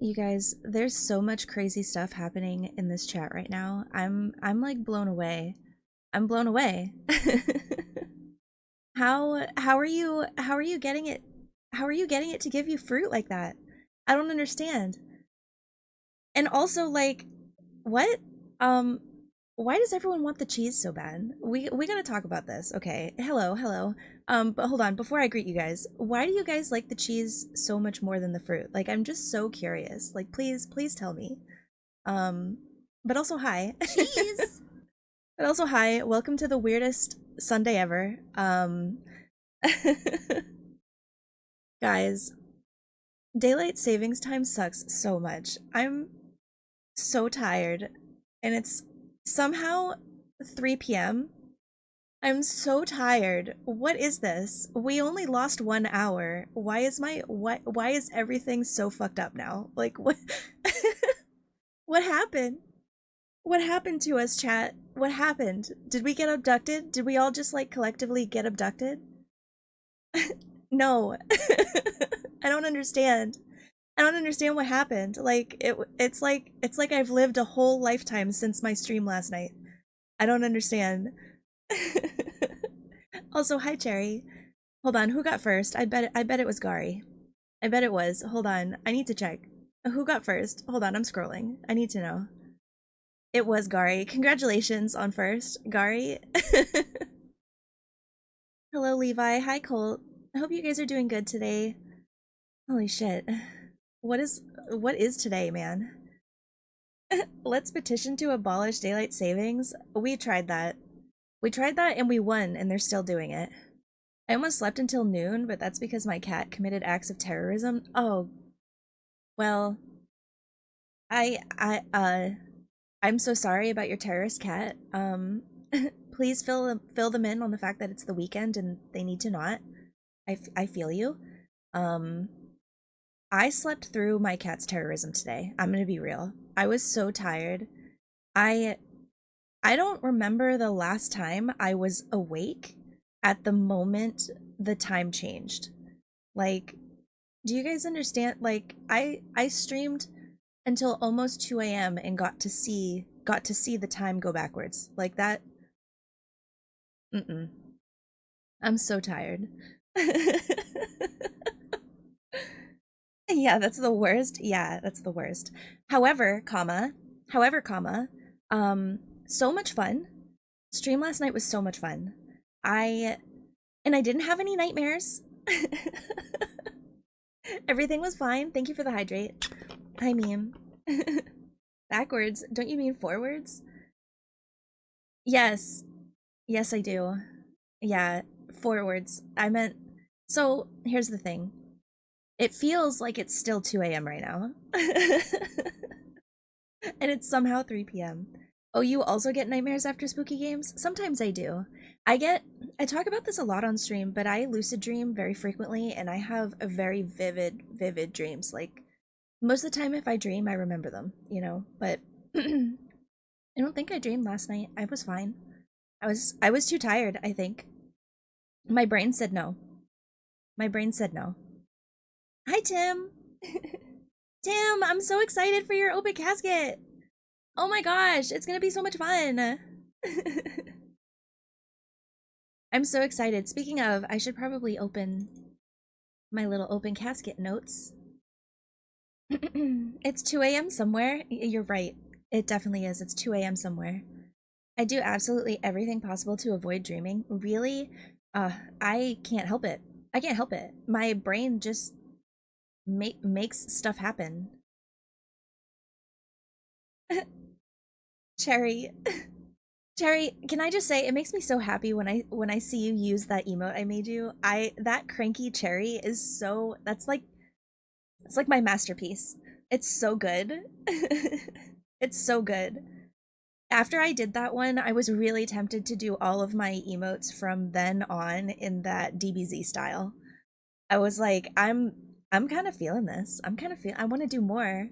You guys, there's so much crazy stuff happening in this chat right now. I'm like blown away. I'm blown away. How are you getting it? How are you getting it to give you fruit like that? I don't understand. And also like what? Um why does everyone want the cheese so bad? We got to talk about this. Okay. Hello, hello. But hold on, before I greet you guys, why do you guys like the cheese so much more than the fruit? Like I'm just so curious. Like please tell me. Um but also hi. Cheese. But also hi. Welcome to the weirdest Sunday ever. Guys, daylight savings time sucks so much. I'm so tired and it's somehow 3 p.m. I'm so tired. What is this? We only lost 1 hour. Why is everything so fucked up now? Like what what happened? What happened to us, chat? What happened? Did we get abducted? Did we all just like collectively get abducted? No. I don't understand. I don't understand what happened. Like it's like I've lived a whole lifetime since my stream last night. I don't understand. Also, hi Cherry. Hold on, who got first? I bet it was Gary. I bet it was. Hold on. I need to check. Who got first? Hold on, I'm scrolling. I need to know. It was Gary. Congratulations on first, Gary. Hello, Levi. Hi, Colt. I hope you guys are doing good today. Holy shit. What is today, man? Let's petition to abolish daylight savings. We tried that. We tried that and we won, and they're still doing it. I almost slept until noon, but that's because my cat committed acts of terrorism. Oh, well, I I'm so sorry about your terrorist cat. Please fill them in on the fact that it's the weekend and they need to not. I feel you. Um, I slept through my cat's terrorism today. I'm gonna be real. I was so tired. I I don't remember the last time I was awake at the moment the time changed. Like, do you guys understand? Like, I streamed until almost 2 a.m. and got to see the time go backwards. Like that. Mm-mm. I'm so tired. Yeah, that's the worst. Yeah, that's the worst. However, comma, um, so much fun. Stream last night was so much fun. I and I didn't have any nightmares. Everything was fine. Thank you for the hydrate. I mean, backwards. Don't you mean forwards? Yes. Yes, I do. Yeah, forwards. I meant. So here's the thing. It feels like it's still 2 a.m. right now. And it's somehow 3 p.m. Oh, you also get nightmares after spooky games? Sometimes I do. I talk about this a lot on stream, but I lucid dream very frequently and I have a very vivid dreams. Like most of the time if I dream, I remember them, but I don't think I dreamed last night. I was fine. I was too tired, I think. My brain said no. My brain said no. Hi Tim. Tim, I'm so excited for your open casket. Oh my gosh, it's gonna be so much fun. I'm so excited. Speaking of, I should probably open my little open casket notes. It's 2 a.m. somewhere. You're right. It definitely is. It's 2 a.m. somewhere. I do absolutely everything possible to avoid dreaming. Really? I can't help it. I can't help it. My brain just makes stuff happen. Cherry. Cherry, can I just say it makes me so happy when I see you use that emote I made you. That cranky cherry is so that's like it's like my masterpiece. It's so good. It's so good. After I did that one, I was really tempted to do all of my emotes from then on in that DBZ style. I was like, I'm kind of feeling this. I want to do more.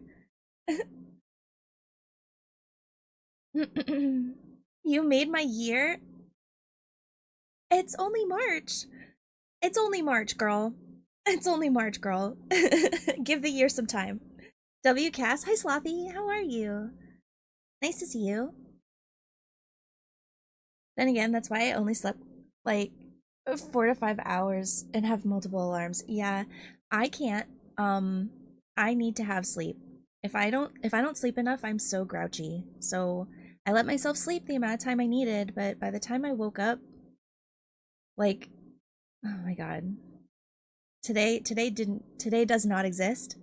You made my year. It's only March. It's only March, girl. It's only March, girl. Give the year some time. W Cass, hi Slothy, how are you? Nice to see you. Then again, that's why I only slept like 4 to 5 hours and have multiple alarms. Yeah, I can't. Um, I need to have sleep. If I don't sleep enough, I'm so grouchy. So I let myself sleep the amount of time I needed, but by the time I woke up, like, oh my god, today does not exist.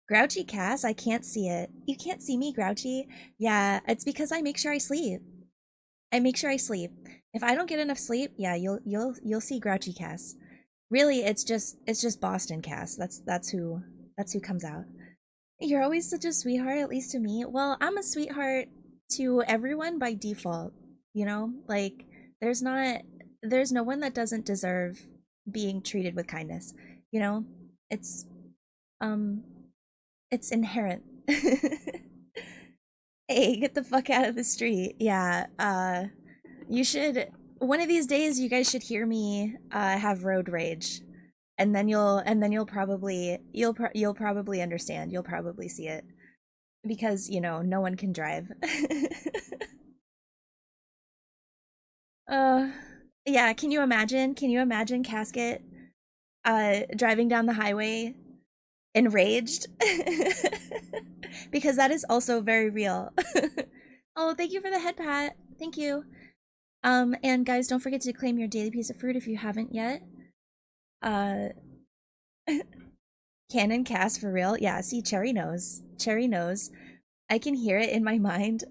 Grouchy Cass, I can't see it. You can't see me, Grouchy. Yeah, it's because I make sure I sleep. I make sure I sleep. If I don't get enough sleep, yeah, you'll see Grouchy Cass. Really, it's just Boston Cass. That's who comes out. You're always such a sweetheart, at least to me. Well, I'm a sweetheart to everyone by default. You know, like there's not there's no one that doesn't deserve being treated with kindness. You know, it's um it's inherent. Hey, get the fuck out of the street. Yeah, you should one of these days you guys should hear me have road rage. And then you'll probably you'll probably understand. You'll probably see it because, no one can drive. uh yeah, can you imagine? Can you imagine Casket driving down the highway enraged? Because that is also very real. Oh, thank you for the head pat. Thank you. And guys, don't forget to claim your daily piece of fruit if you haven't yet. Uh, Canon cast for real. Yeah, see, Cherry knows. Cherry knows. I can hear it in my mind.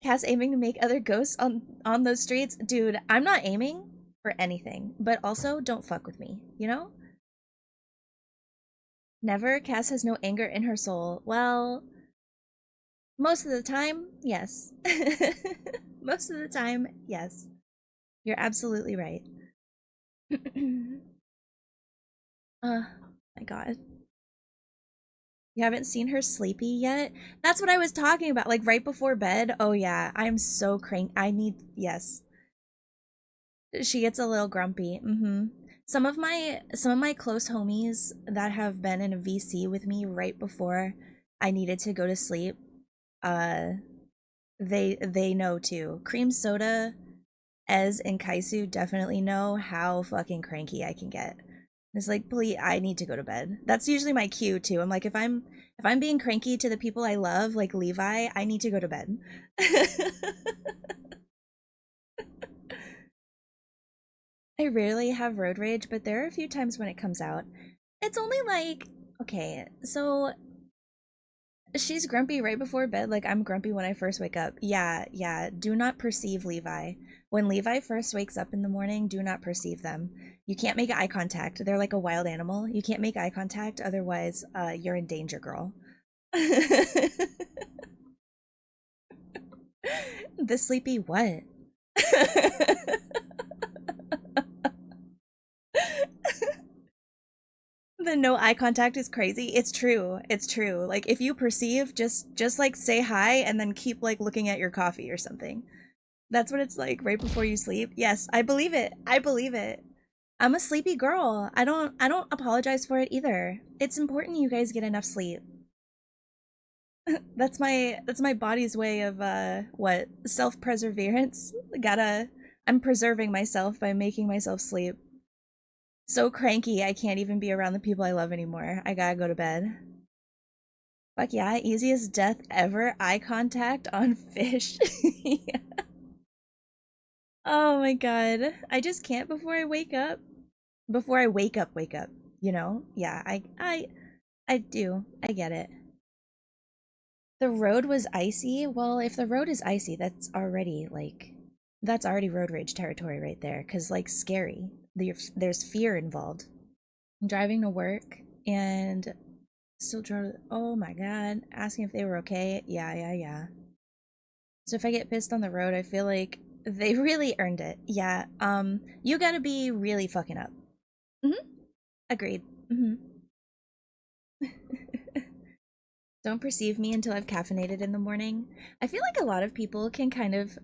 Cass aiming to make other ghosts on those streets. Dude, I'm not aiming for anything, but also don't fuck with me, you know? Never. Cass has no anger in her soul. Well, most of the time, yes. Most of the time, yes. You're absolutely right. My god. You haven't seen her sleepy yet? That's what I was talking about. Like right before bed. Oh yeah, I'm so crank. Yes. She gets a little grumpy. Some of my close homies that have been in a VC with me right before I needed to go to sleep, uh, they know too. Cream soda, Ez and Kaisu definitely know how fucking cranky I can get. It's like, please, I need to go to bed. That's usually my cue too. I'm like, if I'm being cranky to the people I love, like Levi, I need to go to bed. I rarely have road rage, but there are a few times when it comes out. It's only like, okay, so she's grumpy right before bed, like I'm grumpy when I first wake up. Yeah, yeah. Do not perceive Levi. When Levi first wakes up in the morning, do not perceive them. You can't make eye contact. They're like a wild animal. You can't make eye contact, otherwise, you're in danger, girl. The sleepy what? The no eye contact is crazy. It's true. It's true. Like if you perceive, just like say hi and then keep like looking at your coffee or something. That's what it's like right before you sleep. Yes, I believe it. I believe it. I'm a sleepy girl. I don't apologize for it either. It's important you guys get enough sleep. That's my body's way of what? Self-perseverance. Gotta I'm preserving myself by making myself sleep. So cranky I can't even be around the people I love anymore. I gotta go to bed. Fuck yeah, easiest death ever. Eye contact on fish. Yeah. Oh my god. I just can't before I wake up. Before I wake up, you know? Yeah, I do. I get it. The road was icy. Well, if the road is icy, that's already road rage territory right there cuz like scary. There's fear involved. I'm driving to work and still drove. Oh my god, asking if they were okay. Yeah, yeah, yeah. So if I get pissed on the road, I feel like they really earned it. Yeah. You gotta be really fucking up. Mm-hmm. Agreed. Mm-hmm. Don't perceive me until I've caffeinated in the morning. I feel like a lot of people can kind of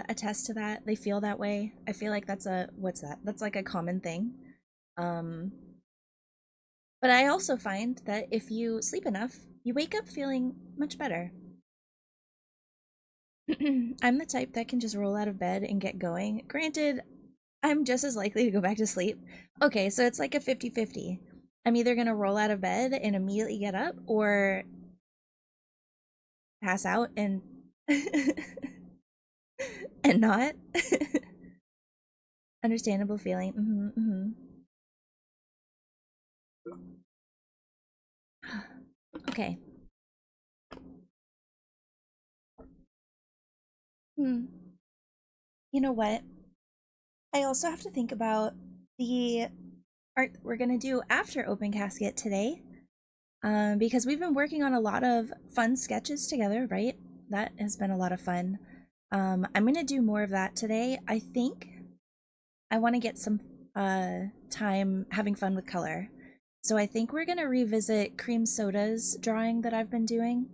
attest to that. They feel that way. I feel like that's a what's that? That's like a common thing. Um But I also find that if you sleep enough, you wake up feeling much better. I'm the type that can just roll out of bed and get going. Granted, I'm just as likely to go back to sleep. Okay, so it's like a 50-50. I'm either going to roll out of bed and immediately get up or pass out and and not. Understandable feeling. Okay. Hmm. You know what? I also have to think about the art we're gonna do after Open Casket today. Because we've been working on a lot of fun sketches together, right? That has been a lot of fun. I'm gonna do more of that today. I think I want to get some time having fun with color. So I think we're gonna revisit Cream Soda's drawing that I've been doing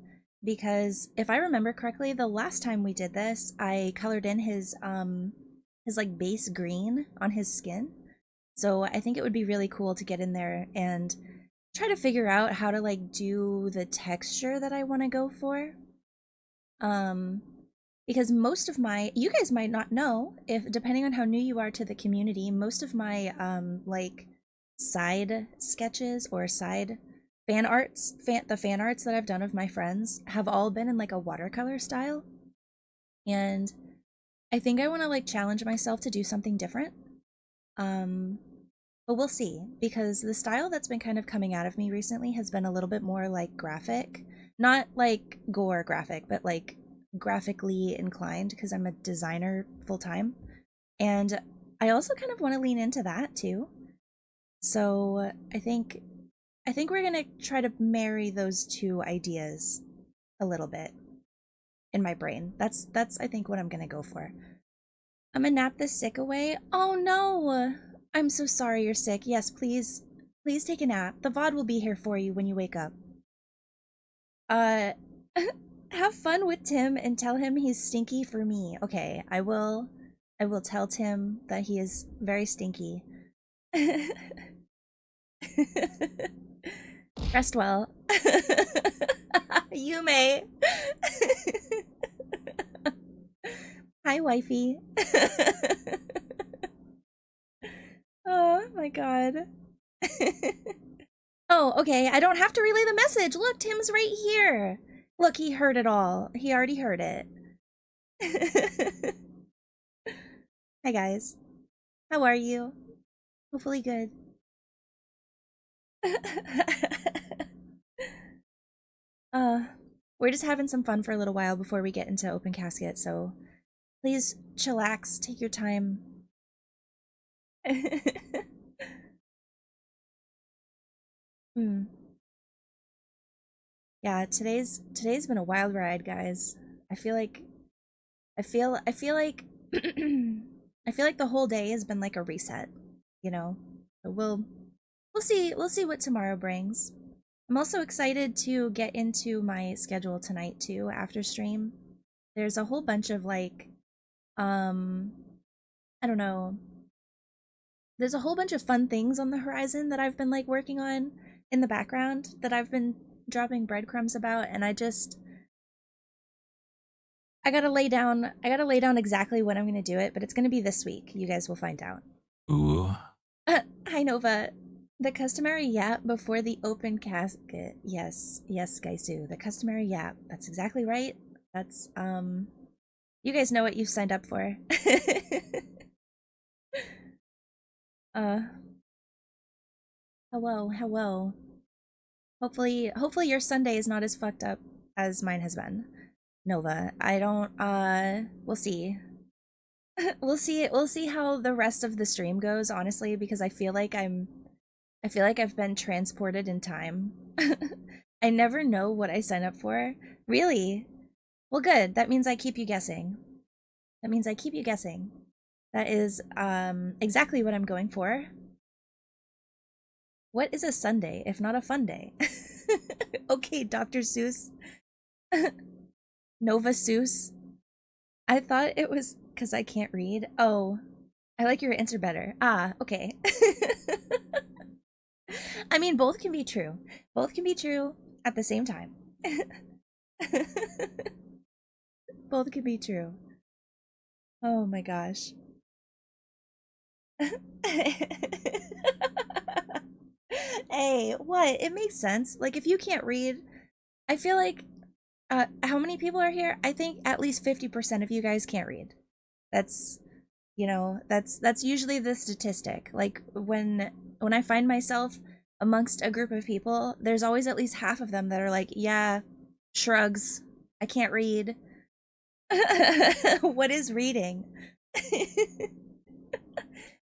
because if I remember correctly, the last time we did this, I colored in his like base green on his skin. So I think it would be really cool to get in there and try to figure out how to like do the texture that I want to go for. Um because most of my you guys might not know if depending on how new you are to the community, most of my like side sketches or side the fan arts that I've done of my friends have all been in like a watercolor style. And I think I want to like challenge myself to do something different. Um but we'll see, because the style that's been kind of coming out of me recently has been a little bit more like graphic. Not like gore graphic, but like graphically inclined because I'm a designer full time. And I also kind of want to lean into that too. So I think we're going to try to marry those two ideas a little bit in my brain. That's I think what I'm going to go for. I'm gonna nap this sick away. Oh no! I'm so sorry you're sick. Yes, please take a nap. The VOD will be here for you when you wake up. Uh, have fun with Tim and tell him he's stinky for me. Okay, I will tell Tim that he is very stinky. Rest well. You may. Hi, wifey. Oh my god. Oh, okay. I don't have to relay the message. Look, Tim's right here. Look, he heard it all. He already heard it. Hi, guys. How are you? Hopefully good. uh, we're just having some fun for a little while before we get into Open Casket, so please chillax, take your time. Hmm. Yeah, today's been a wild ride, guys. I feel like I feel like I feel like the whole day has been like a reset, you know. So we'll see what tomorrow brings. I'm also excited to get into my schedule tonight too after stream. There's a whole bunch of like um I don't know. There's a whole bunch of fun things on the horizon that I've been like working on in the background that I've been dropping breadcrumbs about, and I gotta lay down exactly when I'm gonna do it, but it's gonna be this week. You guys will find out. Ooh. Hi Nova. The customary yap before the open casket. Yes, Gaisu. The customary yap. That's exactly right. That's you guys know what you've signed up for. uh hello. Hopefully your Sunday is not as fucked up as mine has been. Nova. I don't we'll see. We'll see how the rest of the stream goes, honestly, because I feel like I've been transported in time. I never know what I sign up for. Really? Well, good. That means I keep you guessing. That means I keep you guessing. That is exactly what I'm going for. What is a Sunday if not a fun day? Okay, Dr. Seuss. Nova Seuss. I thought it was because I can't read. Oh, I like your answer better. Ah, okay. I mean, both can be true. Both can be true at the same time. Both can be true. Oh my gosh. Hey, what? It makes sense. Like, if you can't read, I feel like, how many people are here? I think at least 50% of you guys can't read. That's, that's usually the statistic. Like, when I find myself amongst a group of people, there's always at least half of them that are like, yeah, shrugs. I can't read. What is reading?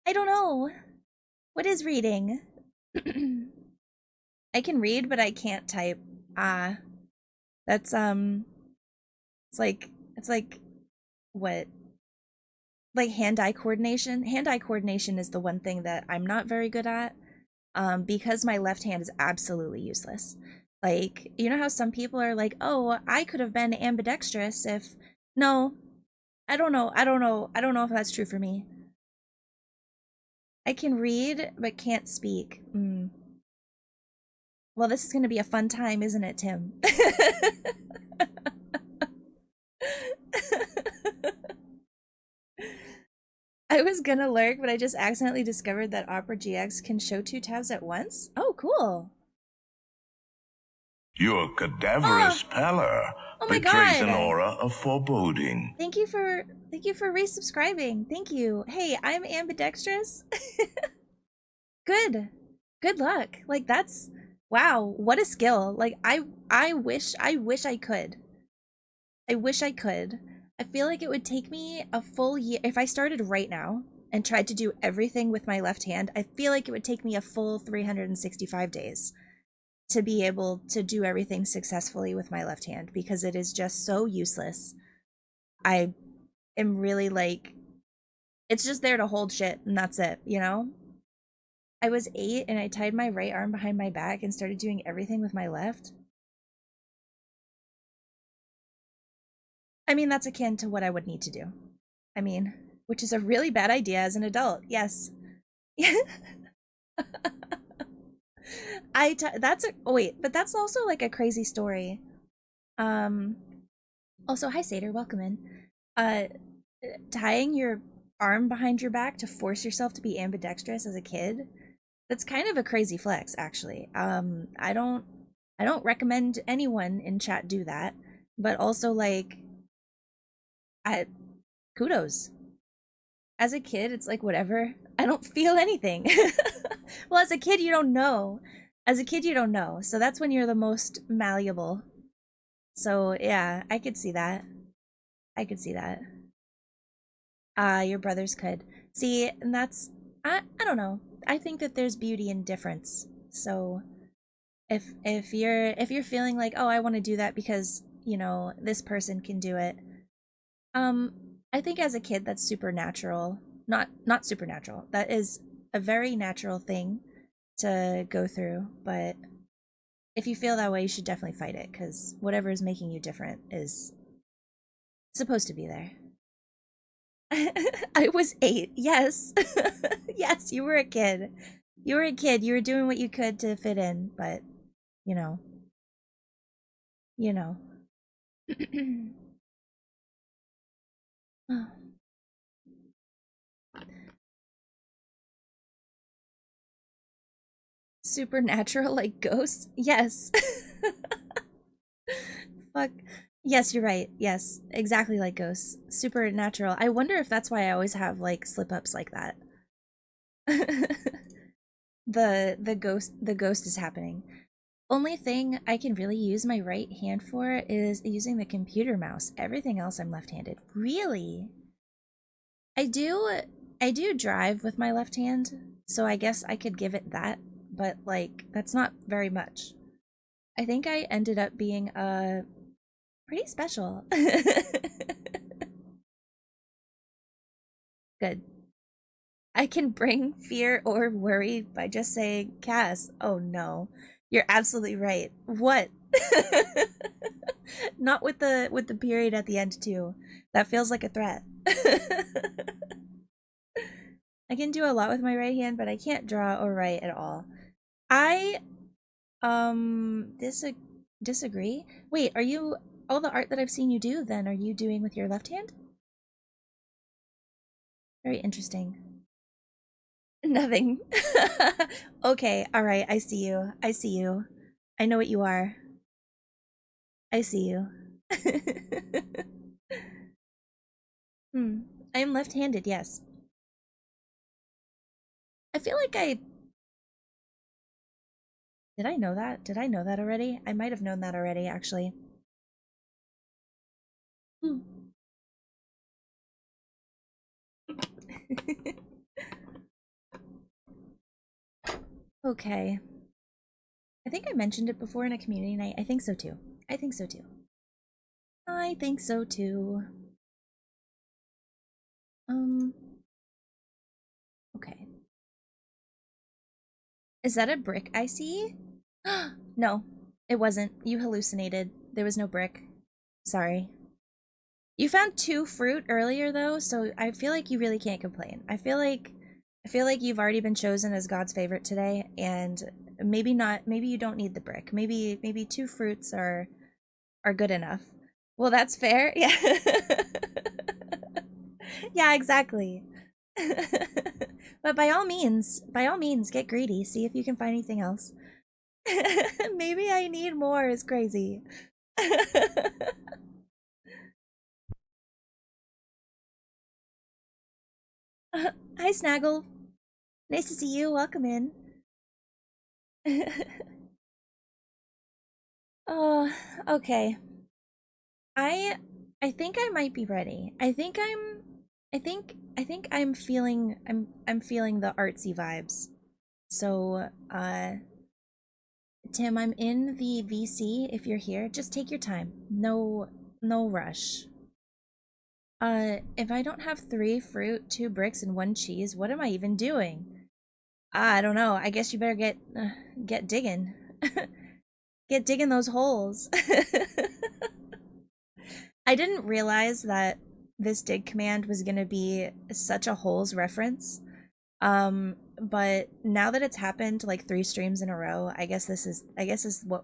I don't know. What is reading? I can read, but I can't type. Ah, that's it's like what? Like hand-eye coordination. Hand-eye coordination is the one thing that I'm not very good at. Because my left hand is absolutely useless. Like, you know how some people are like, "Oh, I could have been ambidextrous if." No, I don't know. I don't know. I don't know if that's true for me. I can read but can't speak. Well, this is going to be a fun time, isn't it, Tim? I was gonna lurk, but I just accidentally discovered that Opera GX can show 2 tabs at once. Oh, cool. Your cadaverous pallor Oh my betrays an God. aura of foreboding. Thank you for resubscribing. Thank you. Hey, I'm ambidextrous. Good. Good luck. Like, that's wow, what a skill. Like, I wish I could. I wish I could. I feel like it would take me a full year if I started right now and tried to do everything with my left hand. I feel like it would take me a full 365 days to be able to do everything successfully with my left hand because it is just so useless. I am really like, it's just there to hold shit and that's it, you know? I was 8 and I tied my right arm behind my back and started doing everything with my left. I mean, that's akin to what I would need to do. I mean, which is a really bad idea as an adult. Yes. That's a oh wait, but that's also like a crazy story. Um Also, hi Satyr, welcome in. Uh Tying your arm behind your back to force yourself to be ambidextrous as a kid, that's kind of a crazy flex actually. I don't recommend anyone in chat do that, but also like I kudos. As a kid, it's like whatever. I don't feel anything. Well, as a kid, you don't know. As a kid, you don't know. So that's when you're the most malleable. So yeah, I could see that. I could see that. Your brothers could. See, and that's I don't know. I think that there's beauty in difference. So if you're feeling like, "Oh, I want to do that because, this person can do it." Um I think as a kid that's supernatural. Not supernatural. That is a very natural thing to go through, but if you feel that way, you should definitely fight it cuz whatever is making you different is supposed to be there. I was 8. Yes. Yes, you were a kid. You were a kid. You were doing what you could to fit in, but you know, you know. Supernatural like ghosts? Yes. Fuck. Yes, you're right. Yes, exactly like ghosts. Supernatural. I wonder if that's why I always have like slip ups like that. The ghost is happening. Only thing I can really use my right hand for is using the computer mouse. Everything else I'm left-handed. Really? I do I do drive with my left hand, so I guess I could give it that, but like that's not very much. I think I ended up being pretty special. Good. I can bring fear or worry by just saying, Cass, oh no. You're absolutely right. What? Not with the period at the end too. That feels like a threat. I can do a lot with my right hand, but I can't draw or write at all. I disagree. Wait, are you all the art that I've seen you do then are you doing with your left hand? Very interesting. Nothing. Okay, all right, I see you. I see you. I know what you are. I see you. Hmm. I am left-handed, yes. I feel like I did I know that? Did I know that already? I might have known that already, actually. Hmm. Okay. I think I mentioned it before in a community night. I think so too. I think so too. I think so too. Um, okay. Is that a brick I see? No, it wasn't. You hallucinated. There was no brick. Sorry. You found two fruit earlier though, so I feel like you really can't complain. I feel like you've already been chosen as God's favorite today, and maybe not maybe you don't need the brick. Maybe two fruits are good enough. Well, that's fair. Yeah. Yeah, exactly. But by all means, get greedy. See if you can find anything else. Maybe I need more is crazy. Hi, Snaggle. Nice to see you. Welcome in. Oh, okay. I I think I might be ready. I think I'm feeling the artsy vibes. So, Tim, I'm in the VC if you're here. Just take your time. No rush. If I don't have three fruit, two bricks, and one cheese, what am I even doing? I don't know. I guess you better get digging. Get digging those holes. I didn't realize that this dig command was gonna be such a holes reference. But now that it's happened like three streams in a row, I guess this is what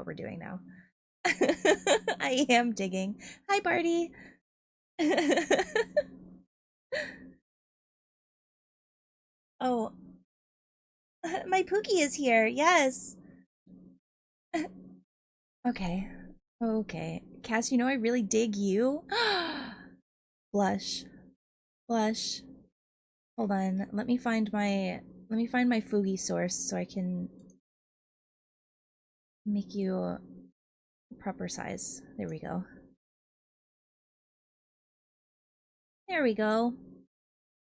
we're doing now. I am digging. Hi, Barty. Oh, my Pookie is here. Yes. Okay. Okay. Cass, you know I really dig you. Blush. Blush. Hold on. Let me find my Fugi source so I can make you proper size. There we go. There we go.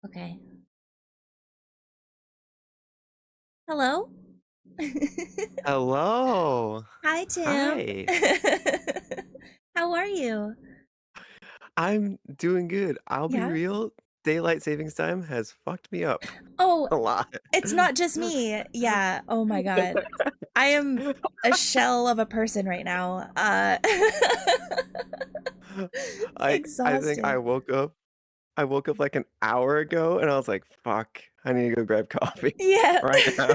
Okay. Hello? Hello. Hi, Tim. Hi. How are you? I'm doing good. I'll be Yeah? real. Daylight savings time has fucked me up Oh, a lot. it's not just me. Yeah. Oh my God. I am a shell of a person right now. I think Exhausted. I woke up like an hour ago and I was like, fuck, I need to go grab coffee Yeah. right now.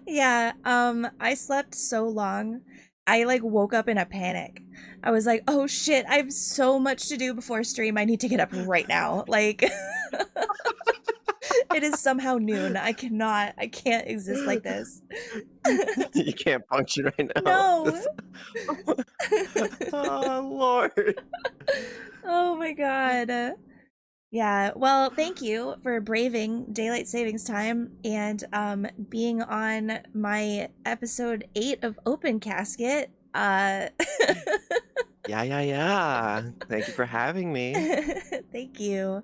Yeah, I slept so long. I like woke up in a panic. I was like, "Oh shit, I have so much to do before stream. I need to get up right now." Like it is somehow noon. I can't exist like this. You can't function right now. No. This... Oh Lord. Oh my God. Yeah, well, thank you for braving daylight savings time and being on my episode 8 of Open Casket. Yeah. Thank you for having me. Thank you.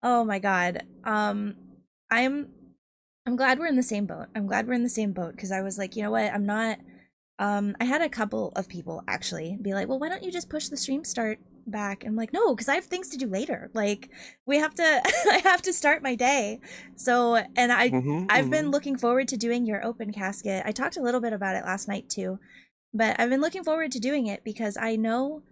Oh my God. I'm I'm glad we're in the same boat. I'm glad we're in the same boat because I was like, you know what? I'm not I had a couple of people actually be like, "Well, why don't you just push the stream start back?" And I'm like, "No, because I have things to do later. Like, we have to I have to start my day." So, and I've been Hmm. looking forward to doing your open casket. I talked a little bit about it last night too, but I've been looking forward to doing it because I know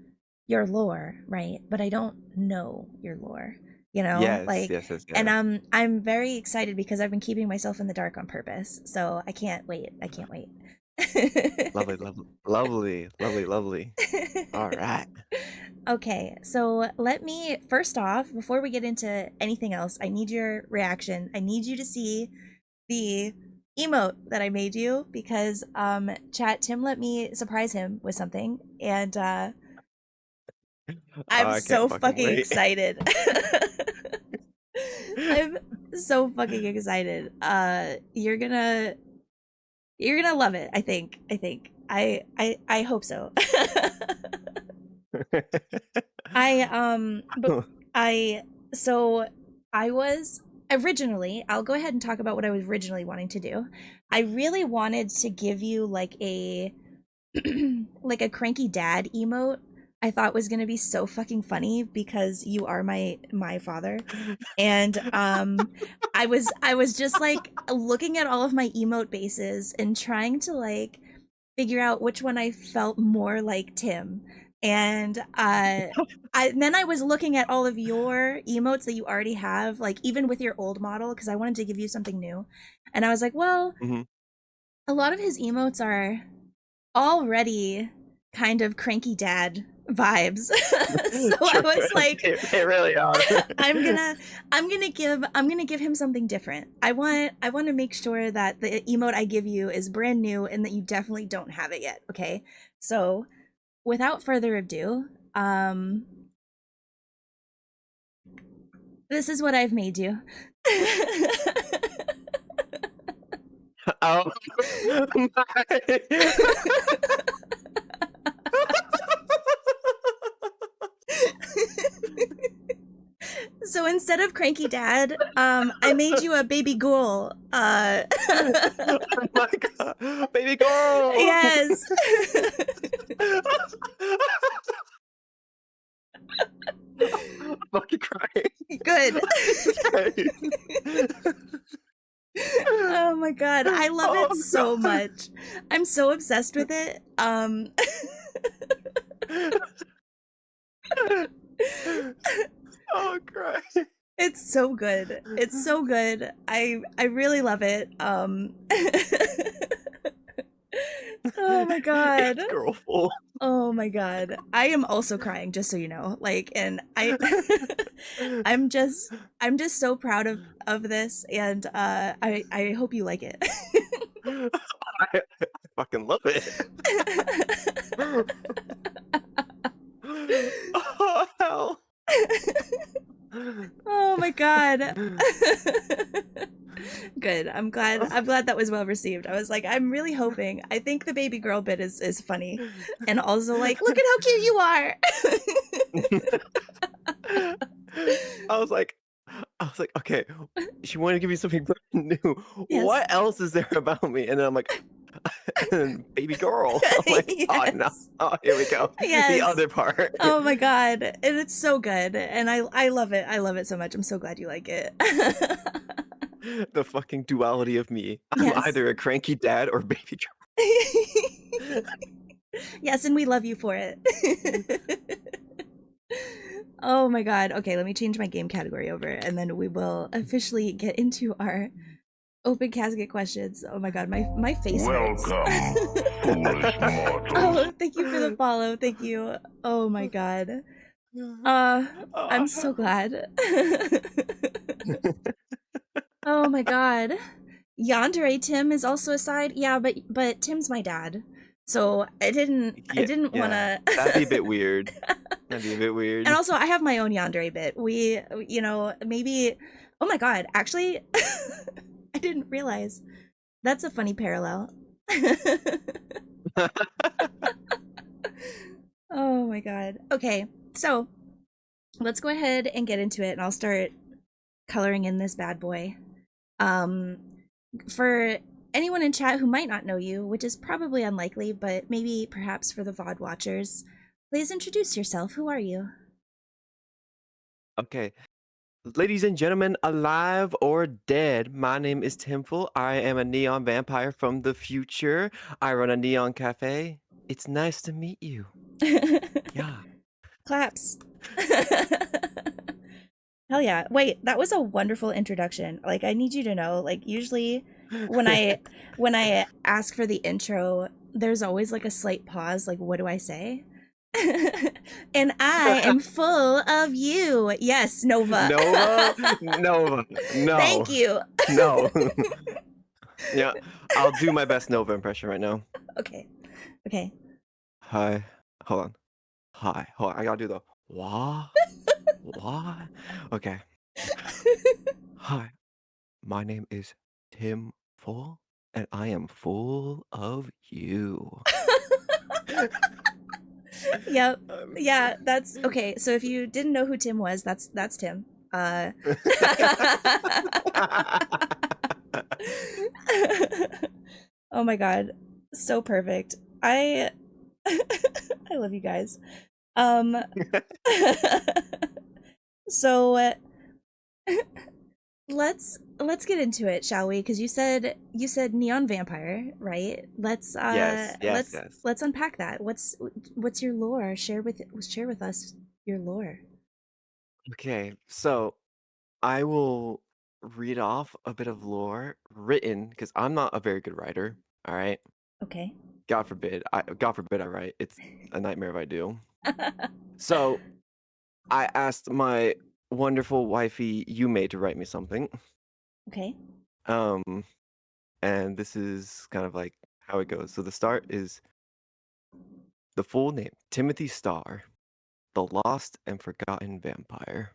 your lore, right? But I don't know your lore. you know, Yes, like, yes, yes, and yes. I'm very excited because I've been keeping myself in the dark on purpose. So I can't wait. I can't wait. Lovely, lovely, lovely, lovely, lovely. All right. Okay, so let me first off, before we get into anything else, I need your reaction. I need you to see the emote that I made you because chat Tim let me surprise him with something and Oh, I'm I can't so fucking fucking wait. excited. I'm so fucking excited. You're gonna love it, I think. I hope so. But I so I was originally, I'll go ahead and talk about what I was originally wanting to do. I really wanted to give you like a like a cranky dad emote. I thought was going to be so fucking funny because you are my father. And I was just like looking at all of my emote bases and trying to like figure out which one I felt more like Tim. And then I was looking at all of your emotes that you already have, like even with your old model, because I wanted to give you something new. And I was like, well, Mhm. a lot of his emotes are already kind of cranky dad vibes. So I True. was like, They really are. I'm gonna I'm gonna give him something different. I want to make sure that the emote I give you is brand new and that you definitely don't have it yet, okay? So without further ado, this is what I've made you. Oh my. So instead of cranky dad, I made you a baby ghoul. Oh my god. Baby girl. Yes. I'm fucking crying. Good. I'm fucking crying. Oh my god, I love Oh it so god. much. I'm so obsessed with it. Oh, crying. It's so good. It's so good. I really love it. Oh my god. It's girlful. Oh my god. I am also crying, just so you know. Like, and I I'm just so proud of this, and I hope you like it. I fucking love it. Oh, hell. Oh my god. Good. I'm glad that was well received. I was like, I'm really hoping. I think the baby girl bit is funny. And also like, look at how cute you are. I was like, okay, she wanted to give me something brand new. Yes. What else is there about me? And then I'm like, and baby girl. I'm like, oh no, Yes. oh here we go, the Yes. other part, Oh my god. And it's so good. And I love it. I love it so much. I'm so glad you like it. the fucking duality of me. I'm Yes. either a cranky dad or baby Yes, and we love you for it. Oh my god. Okay, let me change my game category over and then we will officially get into our open casket questions. Oh my god, my face hurts. Welcome, foolish mortals. Oh, thank you for the follow. Thank you. Oh my god. girl. Uh I'm so Oh. glad. Oh my god. Yandere Tim is also a side. Yeah, but Tim's my dad. So I Yeah, didn't want yeah, to. that'd be a bit weird. That'd be a bit And weird. also I have my own yandere bit. Maybe oh my god, actually I didn't realize. That's a funny parallel. Oh my god. Okay. So, let's go ahead and get into it and I'll start coloring in this bad boy. Um for anyone in chat who might not know you, which is probably unlikely, but maybe perhaps for the VOD watchers, please introduce yourself. Who are you? Okay, ladies and gentlemen, alive or dead, my name is Temple. I am a neon vampire from the future. I run a neon cafe. It's nice to meet you. Yeah. Claps. Hell yeah. Wait, that was a wonderful introduction. Like I need you to know, like usually when I when I ask for the intro, there's always like a slight pause, like what do I say? And I am full of you. Yes, Nova. Nova? Nova. Thank No. you. No. Yeah, I'll do my best Nova impression right now. Okay. Okay. Hi. Hold on. Hi. Hold on. I gotta do the wah. Wah. Okay. Hi. My name is Tim Full, and I am full of you. Yep. Um, Yeah, that's okay. So if you didn't know who Tim was, that's Tim. Oh my god. So perfect. I I love you guys. Um so let's get into it, shall we? Because you said neon vampire, right? Let's Yes, yes, let's yes. let's unpack that. What's your lore? Share with us your lore. Okay, so I will read off a bit of lore written because I'm not a very good writer. All right, Okay. God forbid I write. It's a nightmare if I do. So I asked my wonderful wifey Yume to write me something. Okay. Um, and this is kind of like how it goes. So the start is the full name: Timothy Starr, the lost and forgotten vampire.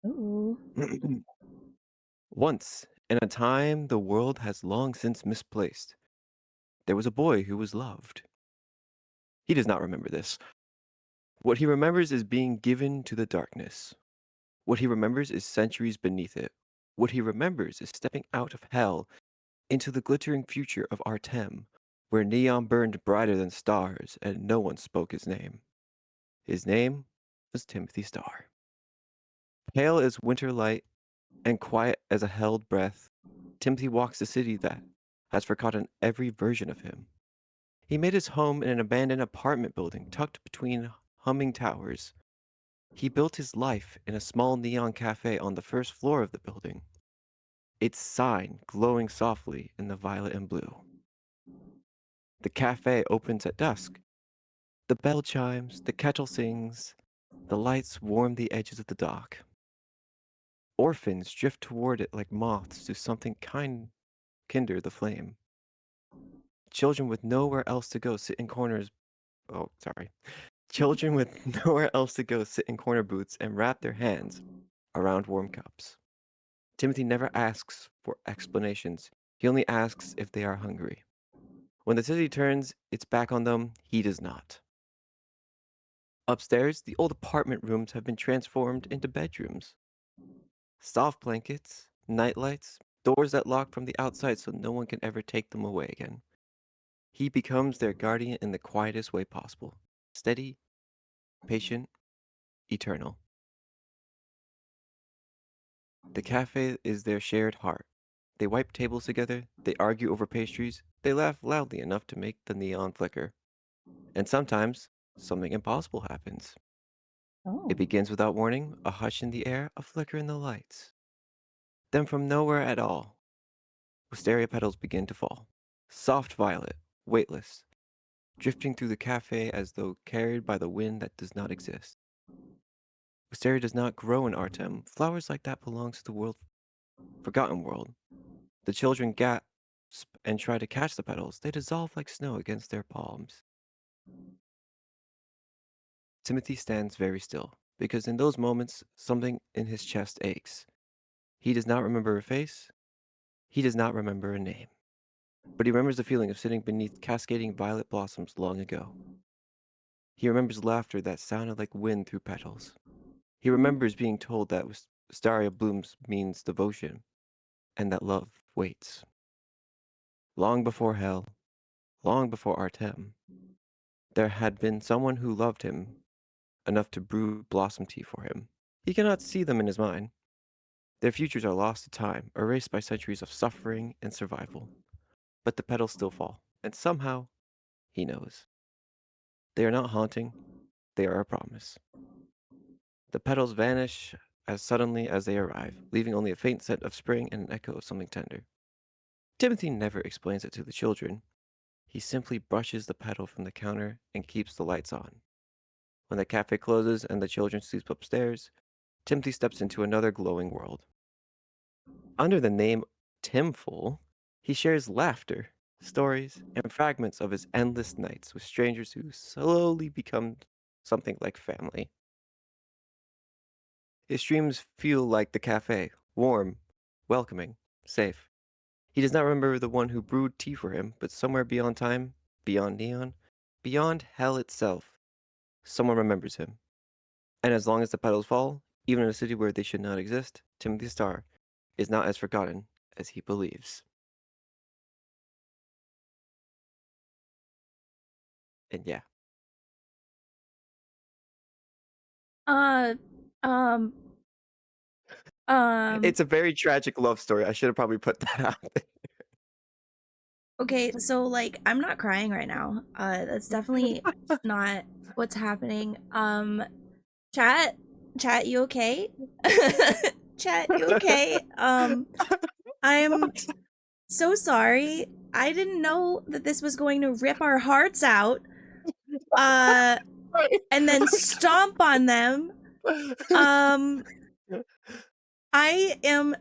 Ooh. Once, in a time the world has long since misplaced, there was a boy who was loved. He does not remember this. What he remembers is being given to the darkness. What he remembers is centuries beneath it. What he remembers is stepping out of hell into the glittering future of Artem, where neon burned brighter than stars and no one spoke his name. His name was Timothy Starr. Pale as winter light and quiet as a held breath, Timothy walks the city that has forgotten every version of him. He made his home in an abandoned apartment building tucked between humming towers. He built his life in a small neon cafe on the first floor of the building, its sign glowing softly in the violet and blue. The cafe opens at dusk. The bell chimes, the kettle sings, the lights warm the edges of the dock. Orphans drift toward it like moths to something kind kinder the flame. Children with nowhere else to go sit in corners. Oh, sorry. Children with nowhere else to go sit in corner booths and wrap their hands around warm cups. Timothy never asks for explanations. He only asks if they are hungry. When the city turns its back on them, he does not. Upstairs, the old apartment rooms have been transformed into bedrooms. Soft blankets, nightlights, doors that lock from the outside so no one can ever take them away again. He becomes their guardian in the quietest way possible: steady, patient, eternal. The cafe is their shared heart. They wipe tables together, they argue over pastries, they laugh loudly enough to make the neon flicker. And sometimes, something impossible happens. It Oh. begins without warning, a hush in the air, a flicker in the lights. Then, from nowhere at all, wisteria petals begin to fall. Soft violet, weightless, drifting through the cafe as though carried by the wind that does not exist. Wisteria does not grow in Artem. Flowers like that belongs to the world, forgotten world. The children gasp and try to catch the petals. They dissolve like snow against their palms. Timothy stands very still, because in those moments, something in his chest aches. He does not remember a face. He does not remember a name. But he remembers the feeling of sitting beneath cascading violet blossoms long ago. He remembers laughter that sounded like wind through petals. He remembers being told that wisteria blooms means devotion, and that love waits. Long before hell, long before Artem, there had been someone who loved him enough to brew blossom tea for him. He cannot see them in his mind. Their futures are lost to time, erased by centuries of suffering and survival. But the petals still fall, and somehow he knows. They are not haunting, they are a promise. The petals vanish as suddenly as they arrive, leaving only a faint scent of spring and an echo of something tender. Timothy never explains it to the children. He simply brushes the petal from the counter and keeps the lights on. When the cafe closes and the children sleep upstairs, Timothy steps into another glowing world. Under the name Timful, he shares laughter, stories, and fragments of his endless nights with strangers who slowly become something like family. His dreams feel like the cafe, warm, welcoming, safe. He does not remember the one who brewed tea for him, but somewhere beyond time, beyond neon, beyond hell itself, someone remembers him. And as long as the petals fall, even in a city where they should not exist, Timothy Starr is not as forgotten as he believes. And yeah, Uh, um, um, it's a very tragic love story. I should have probably put that out there. okay, so like I'm not crying right now. That's definitely not what's happening. Chat, chat, you okay? Chat, you okay? I'm so sorry. I didn't know that this was going to rip our hearts out. Uh, and then stomp on them. Um, I am.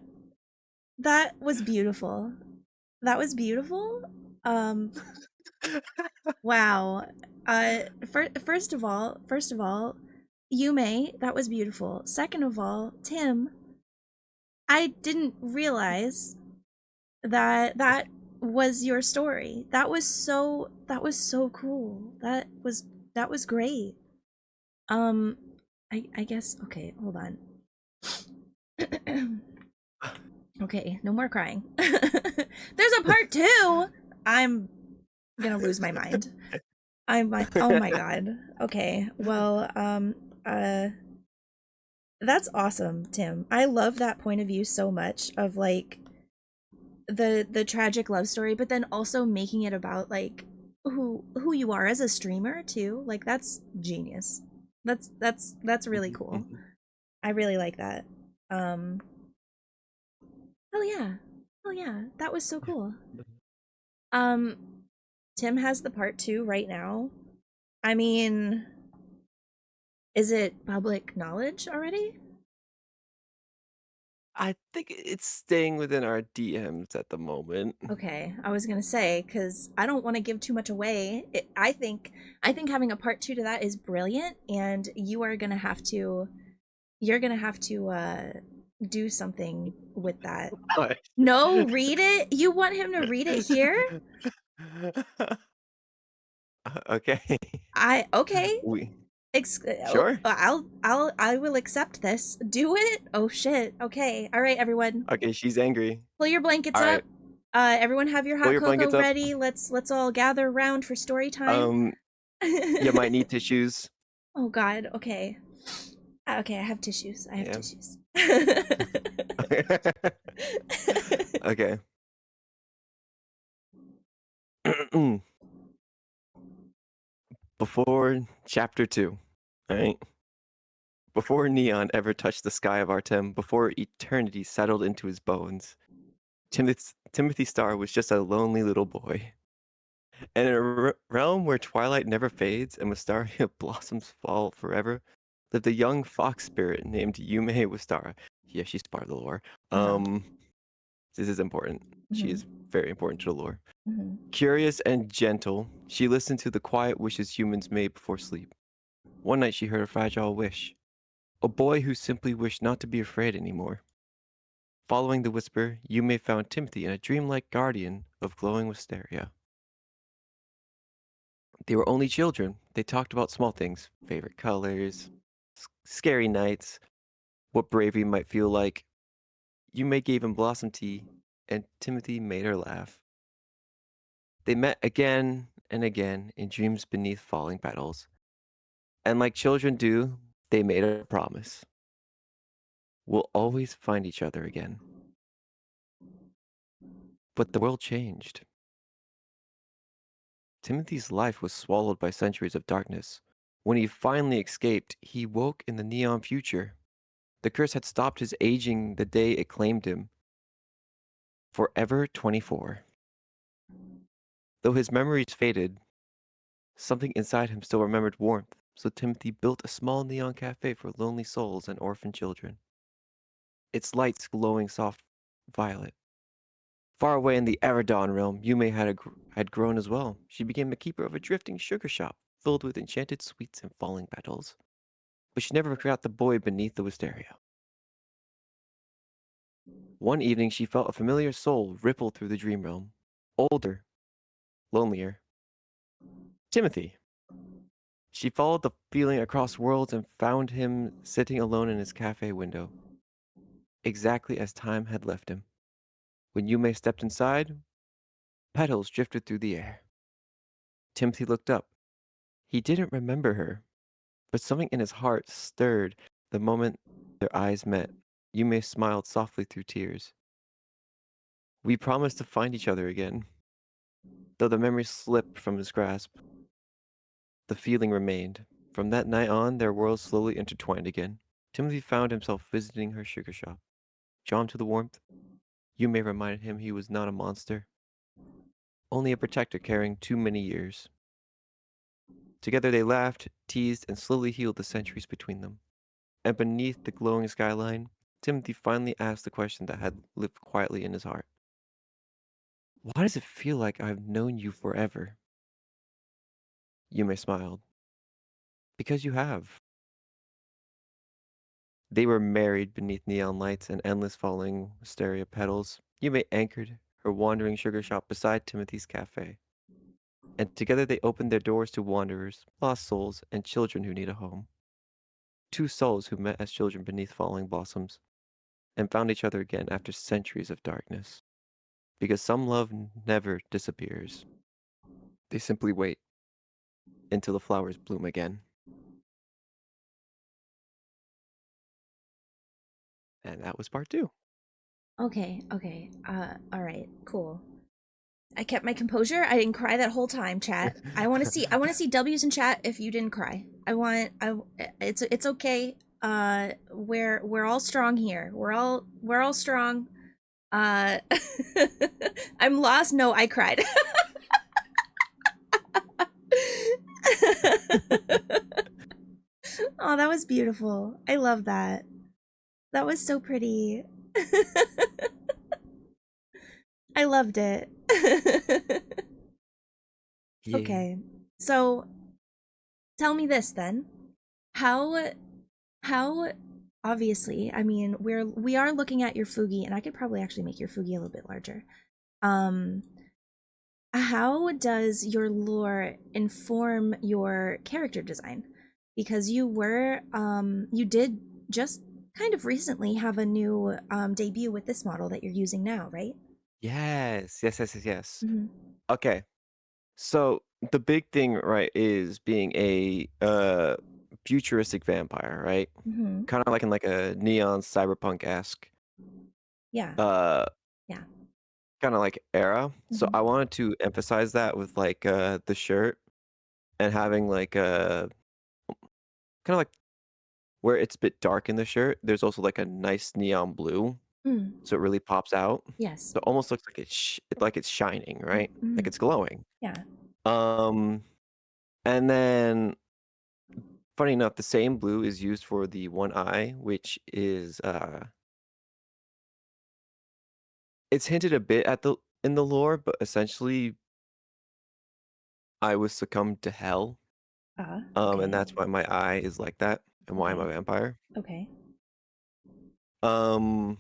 That was beautiful. That was beautiful. Um, wow. First of all, Yume, that was beautiful. Second of all, Tim, I didn't realize that that was your story. That was so cool. That was great. Um I guess okay, hold on. Okay, no more crying. There's a part 2. I'm gonna lose my mind. Oh my god. Okay. Well, uh that's awesome, Tim. I love that point of view so much of like the tragic love story, but then also making it about like who you are as a streamer too. Like that's genius. That's really cool. I really like that. Um oh yeah. Oh yeah. That was so cool. Um Tim has the part 2 right now. I mean, is it public knowledge already? I think it's staying within our DMs at the moment. Okay, I was gonna say because I don't want to give too much away. I think having a part 2 to that is brilliant, and you're gonna have to do something with that. But No, read it. You want him to read it here? okay, Okay. we Oh, sure. I will accept this. Do it. Oh shit. Okay. All right, everyone. Okay, she's angry. Pull your blankets All up. right, Everyone have your pull hot your cocoa blankets up. ready. Let's all gather around for story time. You might need tissues. Oh god, okay. Okay, I have tissues. I have Yeah. tissues. Okay. Before chapter 2, all right? Before neon ever touched the sky of Artem, before eternity settled into his bones, Timothy Starr was just a lonely little boy. And in a realm where twilight never fades and wistaria blossoms fall forever, lived a young fox spirit named Yume Wistara. Yeah, she's part of the lore. Uh-huh. This is important. She Mhm. is very important to the lore. Mhm. Curious and gentle, she listened to the quiet wishes humans made before sleep. One night she heard a fragile wish. A boy who simply wished not to be afraid anymore. Following the whisper, Yume found Timothy in a dreamlike guardian of glowing wisteria. They were only children. They talked about small things, favorite colors, scary nights, what bravery might feel like. Yume gave him blossom tea, and Timothy made her laugh. They met again and again in dreams beneath falling petals. And like children do, they made a promise. We'll always find each other again. But the world changed. Timothy's life was swallowed by centuries of darkness. When he finally escaped, he woke in the neon future. The curse had stopped his aging the day it claimed him. Forever 24. Though his memories faded, something inside him still remembered warmth, so Timothy built a small neon cafe for lonely souls and orphan children. Its lights glowing soft violet. Far away in the Aradon realm, Yume had grown as well. She became the keeper of a drifting sugar shop filled with enchanted sweets and falling petals. But she never forgot the boy beneath the wisteria. One evening, she felt a familiar soul ripple through the dream realm. Older, lonelier. Timothy. She followed the feeling across worlds and found him sitting alone in his cafe window, exactly as time had left him. When Yume stepped inside, petals drifted through the air. Timothy looked up. He didn't remember her, but something in his heart stirred the moment their eyes met. Yume smiled softly through tears. We promised to find each other again. Though the memory slipped from his grasp, the feeling remained. From that night on, their worlds slowly intertwined again. Timothy found himself visiting her sugar shop. Drawn to the warmth, Yume reminded him he was not a monster, only a protector carrying too many years. Together they laughed, teased, and slowly healed the centuries between them. And beneath the glowing skyline, Timothy finally asked the question that had lived quietly in his heart. Why does it feel like I've known you forever? Yume smiled. Because you have. They were married beneath neon lights and endless falling wisteria petals. Yume anchored her wandering sugar shop beside Timothy's cafe. And together they opened their doors to wanderers, lost souls, and children who need a home. Two souls who met as children beneath falling blossoms and found each other again after centuries of darkness. Because some love never disappears. They simply wait until the flowers bloom again. And that was part two. Okay, okay. All right, cool. I kept my composure. I didn't cry that whole time, chat. I want to see W's in chat if you didn't cry. It's okay. We're all strong here. We're all strong. Uh I'm lost. No, I cried. Oh, that was beautiful. I love that. That was so pretty. I loved it. Yeah. Okay. So, tell me this then. How how obviously, I mean, we are looking at your Fugi and I could probably actually make your Fugi a little bit larger. Um how does your lore inform your character design? Because you did just kind of recently have a new debut with this model that you're using now, right? Yes, yes, yes, yes, yes. Mm-hmm. Okay. So the big thing, right, is being a futuristic vampire, right? Mm-hmm. Kind of like in like a neon cyberpunk-esque Yeah. uh Yeah. kind of like era. So Mm-hmm. I wanted to emphasize that with like the shirt and having like kind of like where it's a bit dark in the shirt, there's also like a nice neon blue, Mm. so it really pops out. Yes. So it almost looks like it's shining, right? Mm-hmm. Like it's glowing. Yeah. Um and then funny enough, the same blue is used for the one eye, which is it's hinted a bit at the in the lore, but essentially I was succumbed to hell. And Okay. that's why my eye is like that and why I'm a Okay. vampire. Okay. Um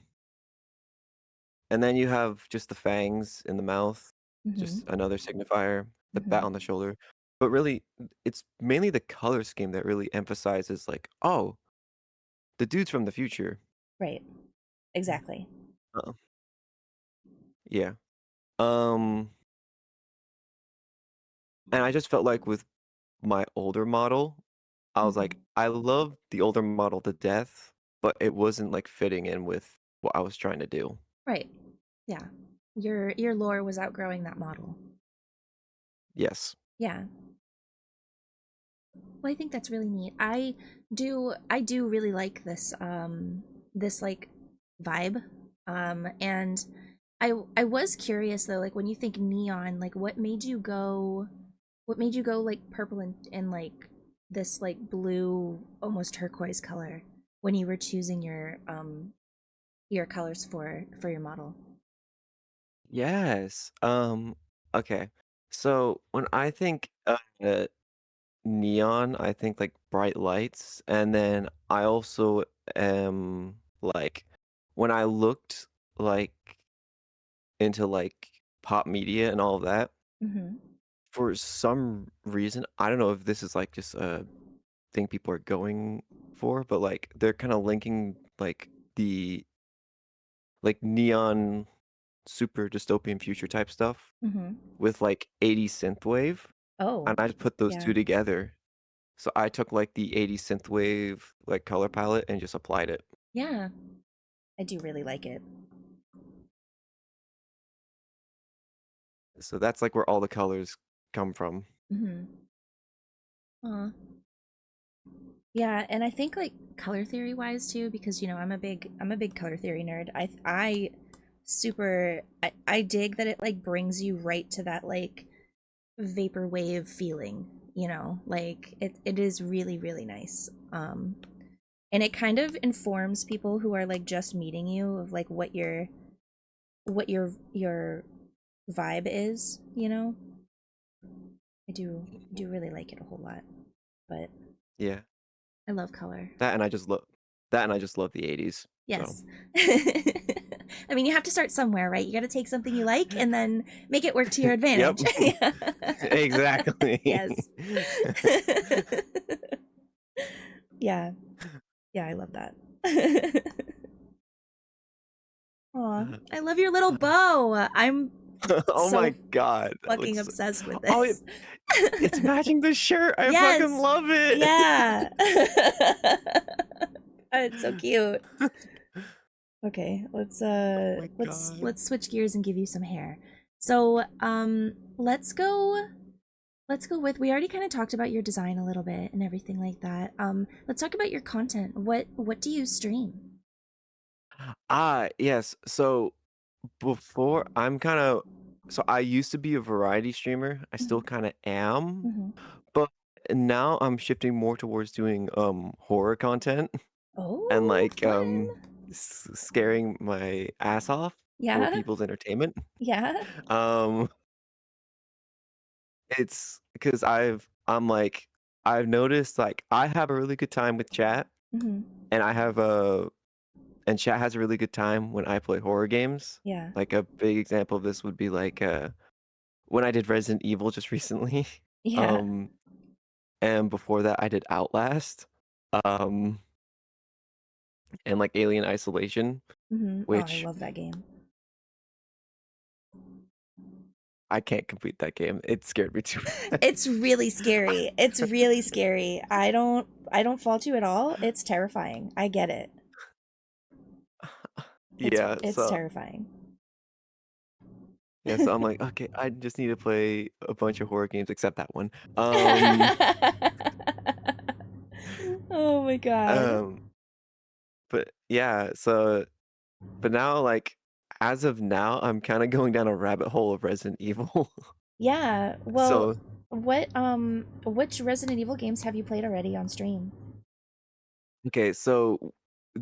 and then you have just the fangs in the mouth, Mm-hmm. just another signifier, the bat Mm-hmm. on the shoulder. But really it's mainly the color scheme that really emphasizes like, oh, the dude's from the future. Right. Exactly. Uh, yeah. Um and I just felt like with my older model, I was Mm-hmm. like, I love the older model to death, but it wasn't like fitting in with what I was trying to do. Right. Yeah. Your lore was outgrowing that model. Yes. Yeah. Well, I think that's really neat. I do really like this. this like vibe. And I was curious though, like when you think neon, like what made you go like purple and like this like blue almost turquoise color when you were choosing your colors for your model? Yes. Okay. So when I think neon, I think like bright lights, and then I also am like when I looked like into like pop media and all of that, Mm-hmm. for some reason, I don't know if this is like just a thing people are going for, but like they're kind of linking like the like neon super dystopian future type stuff Mm-hmm. with like 80s synthwave, Oh, and I just put those yeah. two together. So I took like the 80s synthwave like color palette and just applied it. Yeah. I do really like it. So that's like where all the colors come from. Mm-hmm. Aw. Yeah, and I think like color theory wise too, because you know I'm a big color theory nerd. I dig that it like brings you right to that like vaporwave feeling, you know, like it is really really nice. And it kind of informs people who are like just meeting you of like what your vibe is, you know. I do really like it a whole lot, but Yeah. I love color. That and I just love that and I just love the 80s. So Yes. I mean, you have to start somewhere, right? You got to take something you like and then make it work to your Yep. advantage. Exactly. Yes. Yeah. Yeah, I love that. Aw, I love your little bow. I'm Oh so my God. That fucking looks obsessed with Oh, this. it's matching the shirt. I fucking Yes. love it. Yeah. It's so cute. Okay, Oh my God. let's switch gears and give you some hair. So, let's go with we already kind of talked about your design a little bit and everything like that. Let's talk about your content. What do you stream? Yes. So before I'm kind of so I used to be a variety streamer. I still Mhm. kind of am, Mhm. but now I'm shifting more towards doing horror content and Oh, like fun. scaring my ass off for Yeah. people's entertainment. Yeah. Um it's because I'm like I've noticed like I have a really good time with chat Mhm. and I have a and chat has a really good time when I play horror games. Yeah. Like a big example of this would be like when I did Resident Evil just recently. Yeah. Um and before that I did Outlast. Um and like Alien Isolation, Mhm. Oh, I which love that game. I can't complete that game. It scared me too bad. It's really scary. It's really scary. I don't fault you at all. It's terrifying. I get it. Yeah, It's terrifying. so I'm like, okay, I just need to play a bunch of horror games except that one. Um Oh my god. um but yeah, so but now like as of now I'm kind of going down a rabbit hole of Resident Evil. Yeah. Well, So which Resident Evil games have you played already on stream? okay, so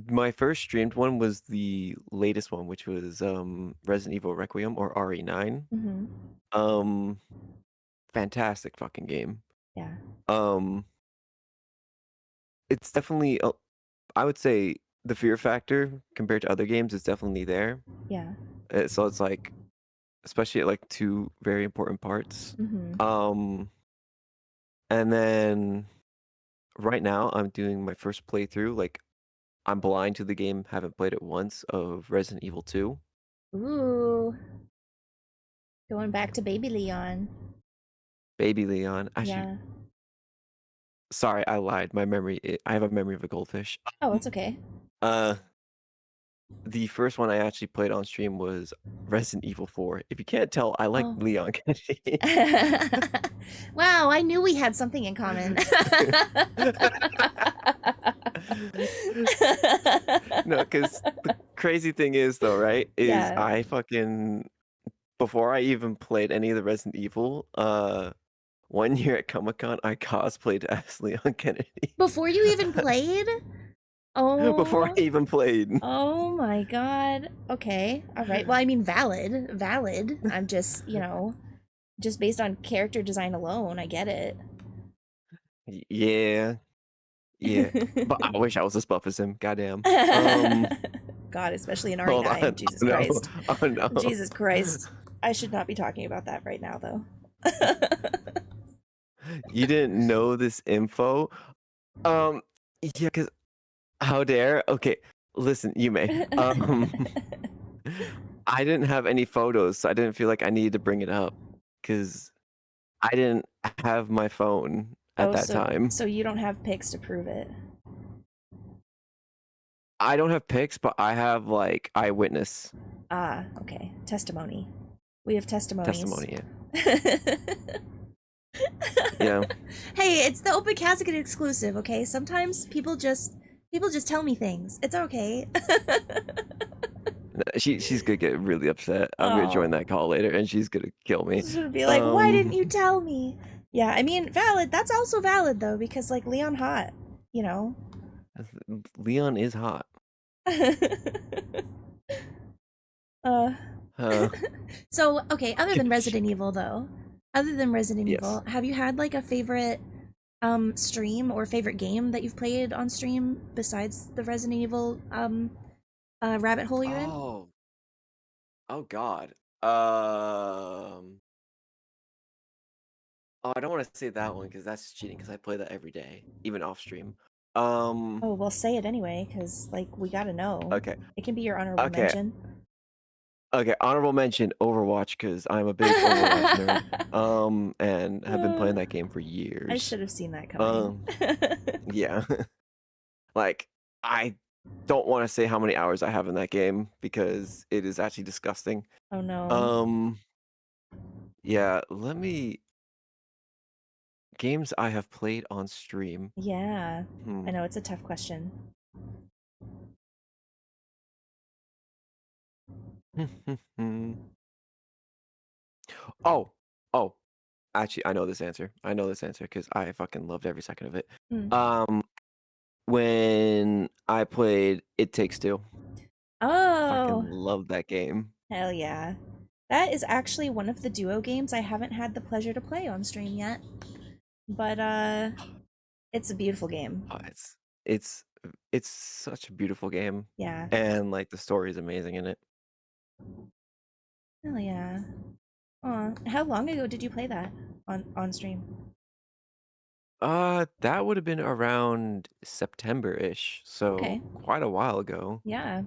my first streamed one was the latest one, which was Resident Evil Requiem or RE9. Mhm. Um fantastic fucking game. Yeah. Um it's definitely I would say the fear factor compared to other games is definitely there. Yeah. So it's like especially at like two very important parts. Mhm. Um and then right now I'm doing my first playthrough. Like I'm blind to the game, haven't played it once of Resident Evil 2. Ooh, going back to Baby Leon. Baby Leon. Actually, Yeah. sorry, I lied. I have a memory of a goldfish. Oh, it's okay. Uh, the first one I actually played on stream was Resident Evil 4. If you can't tell, I like Oh. Leon Kennedy. Wow, I knew we had something in common. No, because the crazy thing is though, right? Is Yeah. I fucking before I even played any of the Resident Evil, one year at Comic Con, I cosplayed as Leon Kennedy Before you even played? before I Oh. even played. Oh my god. Okay. All right. Well, I mean, valid. Valid. I'm just, just based on character design alone, I get it. Yeah, yeah. But I wish I was as buff as him. Goddamn. God, especially in Hold RE9. on. Jesus Oh no. Christ. Oh no. Jesus Christ. I should not be talking about that right now, though. You didn't know this info? Um, yeah, because how dare? Okay, listen, you may. I didn't have any photos, so I didn't feel like I needed to bring it up because I didn't have my phone at Oh, that time. so you don't have pics to prove it. I don't have pics, but I have like eyewitness Ah, okay. Testimony. We have testimonies. testimony. Yeah. Yeah. Hey, it's the Open Casket exclusive, okay? Sometimes people just tell me things. It's okay. She's gonna get really upset. I'm gonna join Oh. that call later, and she's gonna kill me. She'll be like, "Why didn't you tell me?" Yeah, I mean, valid. That's also valid though, because like Leon hot, you know. Leon is hot. uh Uh, so okay, other than Resident Evil though, other than Resident yes. Evil, have you had like a favorite stream or favorite game that you've played on stream besides the Resident Evil rabbit hole you're in? Oh. Oh God. Oh, I don't want to say that one because that's cheating because I play that every day, even off stream. Um. Oh, well, say it anyway, because like we gotta know. Okay. It can be your honorable Okay. mention. Okay. Honorable mention: Overwatch because I'm a big Overwatch nerd. And have been playing that game for I years. should have seen that coming. Um. Yeah. Like I don't want to say how many hours I have in that game because it is actually disgusting. Oh no. Um. Yeah. Let me. Games I have played on stream. Yeah. Hmm. I know it's a tough question. Oh, oh, actually, I know this answer. I know this answer because I fucking loved every second of it. Hmm. Um, when I played It Takes Two, fucking Oh, loved that game. hell yeah. That is actually one of the duo games I haven't had the pleasure to play on stream yet. But it's a beautiful game. Oh, it's it's such a beautiful game, Yeah. and like the story is amazing in it. Hell yeah. Aw. How long ago did you play that on stream? That would have been around September-ish, so Okay. quite a while ago. Yeah.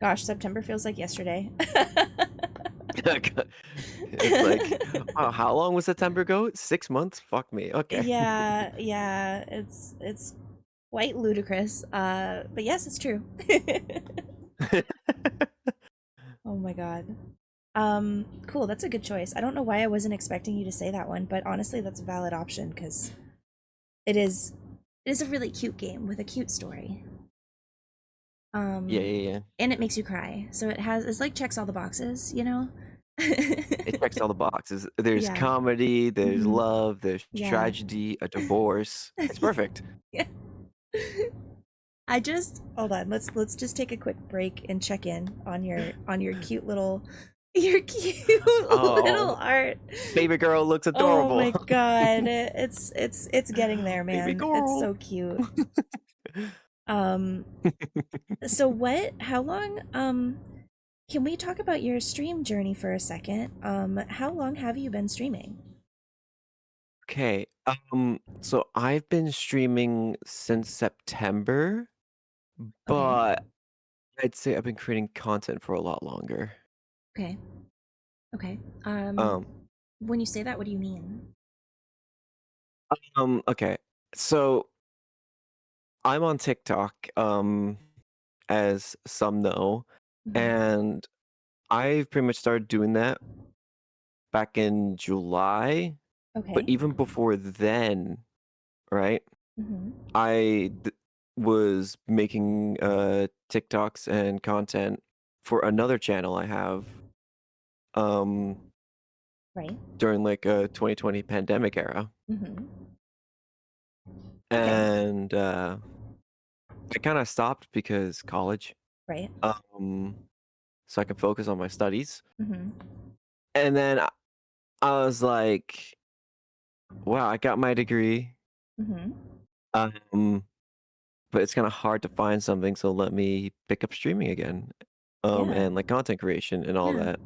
Gosh, September feels like yesterday. It's like, how long was September ago? 6 months? Fuck me. Okay. Yeah, yeah, it's quite ludicrous. But yes, it's true. Oh my god. Cool, that's a good choice. I don't know why I wasn't expecting you to say that one, but honestly that's a valid option because it is it is a really cute game with a cute story. Yeah, Um yeah, yeah. and it makes you cry. So it's like checks all the boxes, you know? It checks all the boxes. There's Yeah. comedy, there's Hmm. love, there's Yeah. tragedy, a divorce. It's perfect. Yeah. I just hold on. Let's just take a quick break and check in on your cute little your cute little Oh, art. baby girl looks Oh adorable. my god. It's getting there, Baby man. It's girl. so cute. Um so how long can we talk about your stream journey for a second? How long have you been streaming? Okay. So I've been streaming since September, Okay. but I'd say I've been creating content for a lot longer. Okay. Okay. Um, When you say that, what do you mean? okay. So I'm on TikTok, as some know, Mhm. and I've pretty much started doing that back in July, but Okay. even before then, right? Mhm. I was making TikToks and content for another channel I have um Right. during like a 2020 pandemic era. Mm-hmm. Okay. And I kind of stopped because college. Right. Um so I could focus on my studies. Mm-hmm. And then I was like, wow, I got my degree. Mm-hmm. Um but it's kind of hard to find something, so let me pick up streaming again. Yeah. And like content creation and all Yeah. that.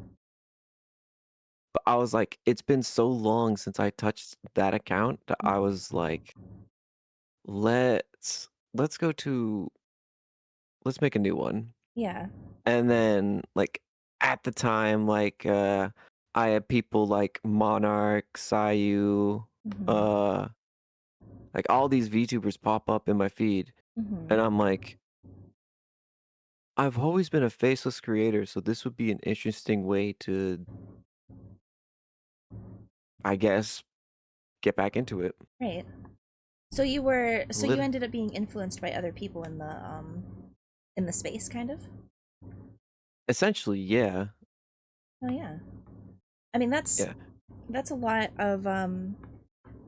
But I was like, it's been so long since I touched that account that I was like, let's go to let's make a new one. Yeah. And then like at the time, like I had people like Monarch, Sayu, Mm-hmm. uh like all these VTubers pop up in my feed. And I'm Mm-hmm. like, I've always been a faceless creator, so this would be an interesting way to, I guess, get back into it. Right. So you Lit- ended up being influenced by other people in the space kind of? Essentially, yeah. Oh yeah. I mean Yeah. that's a lot of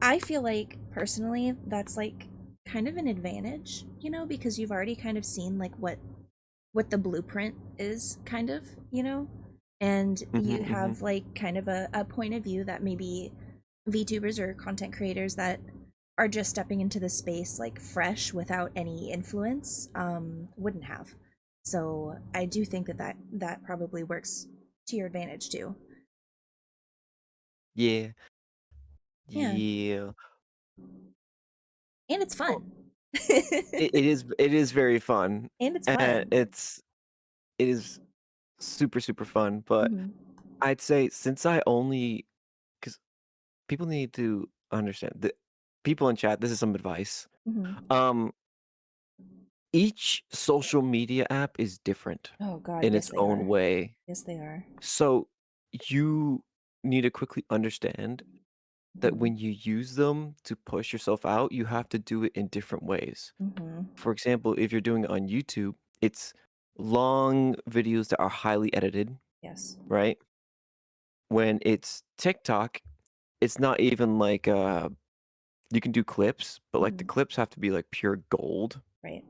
I feel like personally that's like kind of an advantage, because you've already kind of seen like what the blueprint is kind of, and you Hmm. have like kind of a point of view that maybe VTubers or content creators that are just stepping into the space like fresh without any influence wouldn't have. So I do think that probably works to your advantage too. Yeah. Yeah, Yeah. and it's Oh, fun. it is very fun. And it's And fun. it is super, super fun. But Hmm. I'd say since I only because people need to understand that people in chat, this is some advice. Hmm. Um, each social media app is different Oh God, in yes its they own are. way. Yes they are. So you need to quickly understand that Hmm. when you use them to push yourself out, you have to do it in different ways. Hmm. For example, if you're doing it on YouTube, it's long videos that are highly edited, Yes. right? When it's TikTok, it's not even like you can do clips, but like the Hmm. clips have to be like pure gold. Right.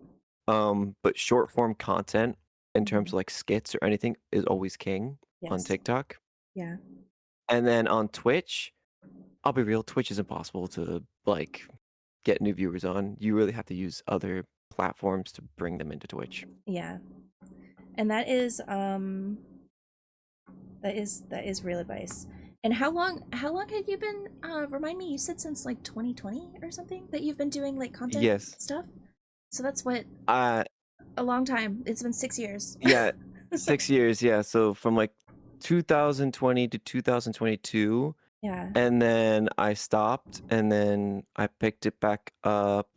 But short form content in terms Hmm. of like skits or anything is always king on Yes. TikTok. Yeah. And then on Twitch, I'll be real, Twitch is impossible to like get new viewers on. You really have to use other platforms to bring them into Twitch. Yeah. And that is real advice. And how long have you been remind me, you said since like 2020 or something that you've been doing like content Yes. stuff? So that's what, Uh a long time. It's been 6 years. yeah, 6 years, yeah. So from like 2020 to 2022, Yeah. and then I stopped, and then I picked it back up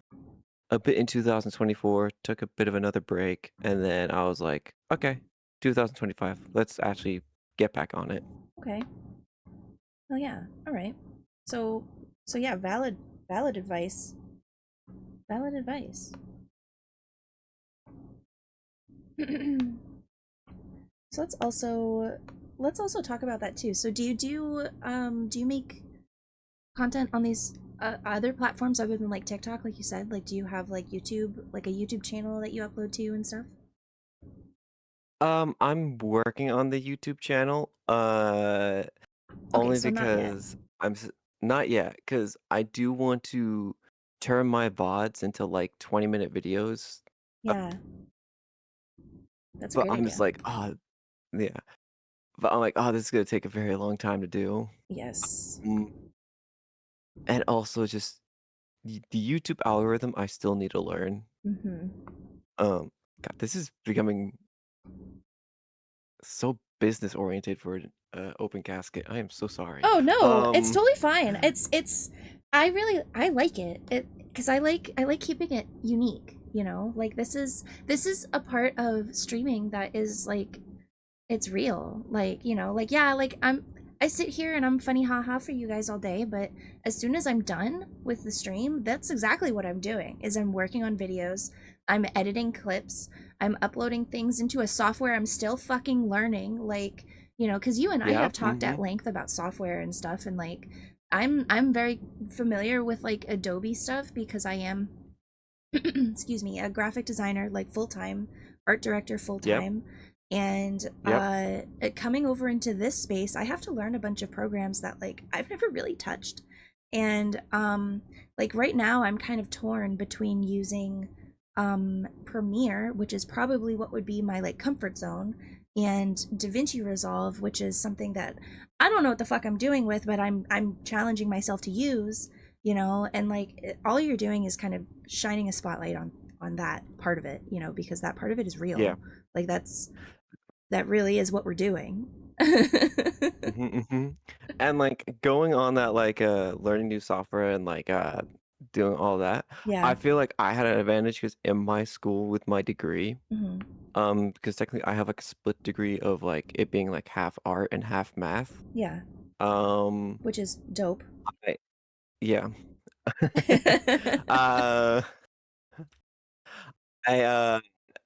a bit in 2024, took a bit of another break, and then I was like, okay, 2025, let's actually get back on it. Okay. Oh yeah. All right. So so yeah, valid advice. Valid advice. So let's also talk about that too. So do you make content on these other platforms other than like TikTok, like you said? Like, do you have like YouTube, like a YouTube channel that you upload to and stuff? I'm working on the YouTube channel, Okay, only so not yet. because not yet, because I do want to turn my VODs into like 20-minute videos. Uh, Yeah, that's a but great I'm just idea. like, oh, yeah. But I'm like, oh, this is gonna take a very long time to do. Yes. Mm, And also just the YouTube algorithm, I still need to learn. Mm-hmm. God, this is becoming so business oriented for open casket. I am so sorry. Oh no, it's Um, totally fine. I like it. Because I like keeping it unique, Like this is a part of streaming that is like it's real. Like, like yeah, like I sit here and I'm funny haha for you guys all day, but as soon as I'm done with the stream, that's exactly what I'm doing. Is I'm working on videos. I'm editing clips. I'm uploading things into a software I'm still fucking learning. Like, because you and I Yeah. have talked at length about software and stuff, and like, I'm very familiar with like Adobe stuff because I am excuse me, a graphic designer, like full time, art director full Yep. time. And Yep. coming over into this space, I have to learn a bunch of programs that like I've never really touched. And like right now, I'm kind of torn between using Premiere, which is probably what would be my like comfort zone, and DaVinci Resolve, which is something that I don't know what the fuck I'm doing with, but I'm challenging myself to use, and like all you're doing is kind of shining a spotlight on that part of it, because that part of it is Yeah. real. Like that really is what we're doing. Hmm. And like going on that like learning new software and like doing all that, Yeah. I feel like I had an advantage because in my school with my degree, Hmm. because technically I have like a split degree of like it being like half art and half math. Yeah, Um, which is dope. I, yeah. uh, I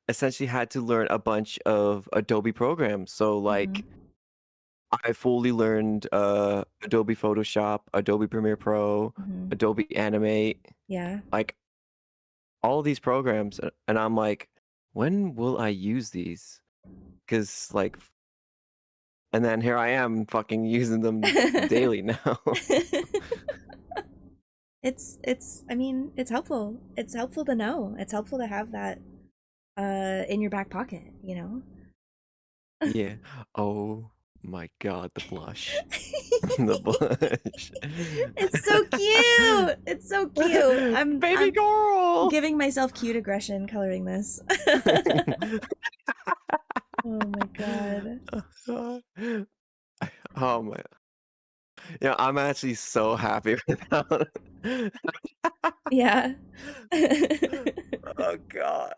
essentially had to learn a bunch of Adobe programs. So Hmm. like I fully learned Adobe Photoshop, Adobe Premiere Pro, Hmm. Adobe Animate, Yeah. like all these programs, and I'm like, when will I use these? Because like, and then here I am fucking using them daily now. It's I mean, it's helpful. It's helpful to know. It's helpful to have that in your back pocket. Yeah. Oh my God, the blush. The blush. It's so cute. It's so cute. Baby I'm girl. giving myself cute aggression coloring this. Oh my god. Oh my. Yeah, I'm actually so happy with that. Yeah. Oh God.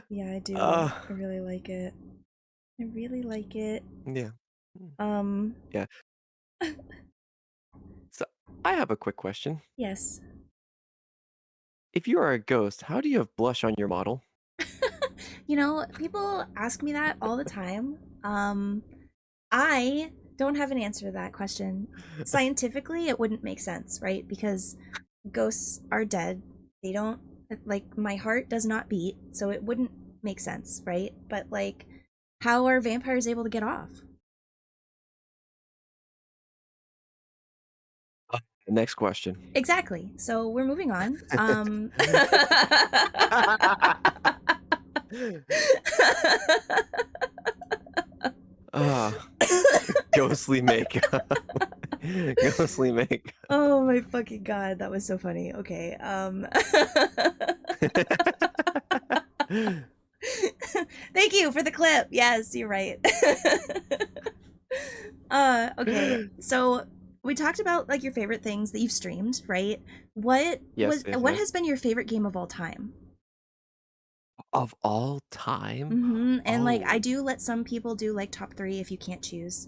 Yeah, I do. Uh, I really like it. I really like it. yeah. Um, Yeah. So I have a quick question. yes. If you are a ghost, how do you have blush on your model? People ask me that all the time. I don't have an answer to that question. Scientifically, it wouldn't make sense, right? Because ghosts are dead. They don't, like, my heart does not beat, so it wouldn't make sense, right? But, like, how are vampires able to get off? Next question. Exactly. So we're moving on. Ah, ghostly makeup. Ghostly makeup. Oh my fucking god, that was so funny. Okay. Thank you for the clip. Yes, you're right. Okay. So we talked about like your favorite things that you've streamed, right? Yes, yes, What yes. has been your favorite game of all time? Of all time? And like I Oh, do let some people do like top 3 if you can't choose.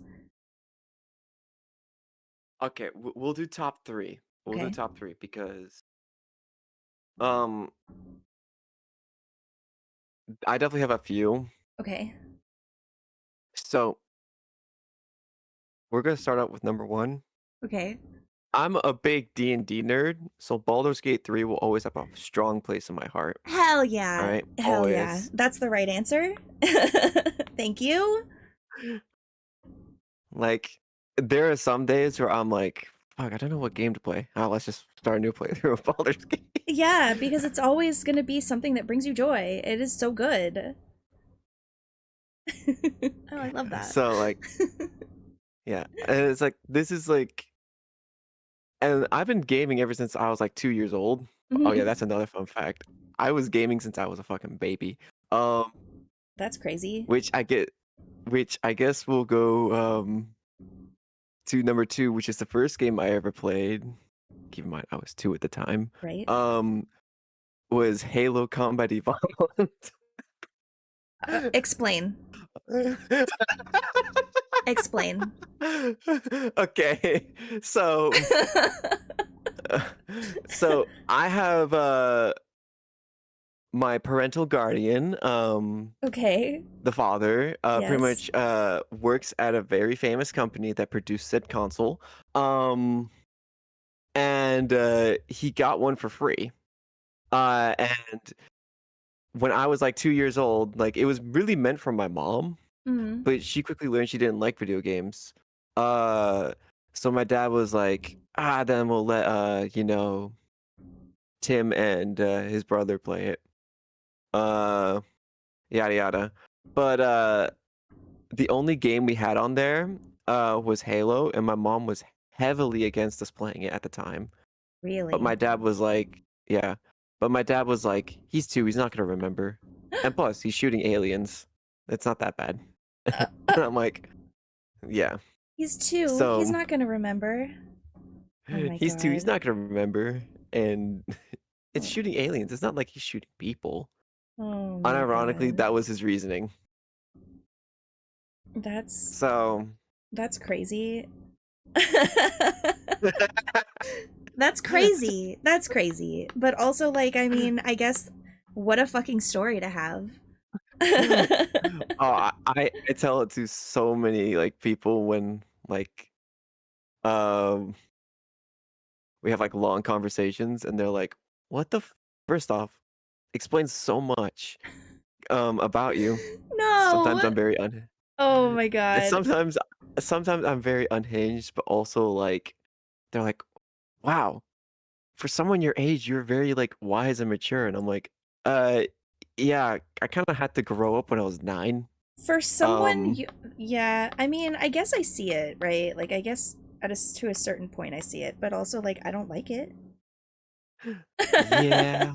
okay. We'll do top three. We'll do Okay. top three because um, I definitely have a few. Okay. So we're gonna start out with number one. Okay. I'm a big D&D nerd, so Baldur's Gate 3 will always have a strong place in my heart. Hell All yeah. right, Hell yeah. always. That's the right answer. Thank you. Like, there are some days where I'm like, fuck, I don't know what game to play. Let's just start a new playthrough of Baldur's Gate. Yeah, because it's always going to be something that brings you joy. It is so good. Oh, I love that. So like, yeah, and it's like this is like, and I've been gaming ever since I was like 2 years old. Oh yeah, Mhm. that's another fun fact. I was gaming since I was a fucking baby. Um, That's crazy, which I get, which I guess will go to number two, which is the first game I ever played. Keep in mind, I was 2 at the time. right? Um, was Halo Combat Evolved. Explain. Explain. Okay, so so I have my parental guardian, Okay. the father, pretty Yes. much works at a very famous company that produced said console. And he got one for free. And when I was like 2 years old, like it was really meant for my mom, Mm. but she quickly learned she didn't like video games. Uh, so my dad was like, then we'll let Tim and his brother play it. Yada yada. But the only game we had on there was Halo, and my mom was heavily against us playing it at the time. But Really? my dad was like, yeah. But my dad was like, he's two, he's not gonna remember. And plus, he's shooting aliens. It's not that bad. Uh, And uh, I'm like, yeah. he's 2. He's So not gonna remember. Oh my he's two, he's god. not gonna remember. And it's shooting aliens. It's not like he's shooting people. Oh my Unironically, god. that was his reasoning. That's So that's crazy. That's crazy. That's crazy. But also, like, I mean, I guess what a fucking story to have. oh, I tell it to so many like people when like um we have like long conversations and they're like, "What the first off, explains so much about you." Sometimes No. I'm very Oh my god. sometimes I'm very unhinged, but also like they're like, "Wow, for someone your age, you're very like wise and mature." And I'm like, "Uh yeah, I kind of had to grow up when I was 9." For someone Um you, yeah, I mean, I guess I see it, right? Like I guess to a certain point I see it, but also like I don't like it. yeah.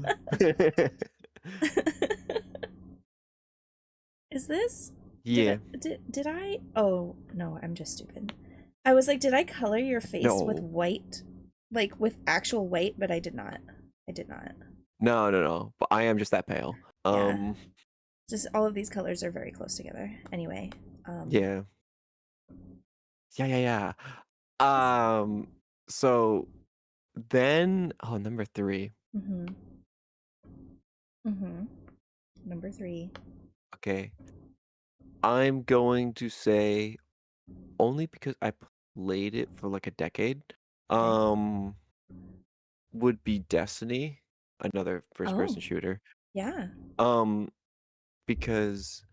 Is this Yeah. did I oh no, I'm just stupid. I was like, did I color your face with No. white? Like with actual white, but I did not. I did not. No, no, no. But I am just that pale. Yeah. Just all of these colors are very close together. Anyway, Yeah. Yeah, yeah, yeah. So then, number 3. mhm. Mhm. Number 3. Okay. I'm going to say only because I played it for like a decade. Okay. Um, would be Destiny, another Oh, first-person shooter. yeah. Um, because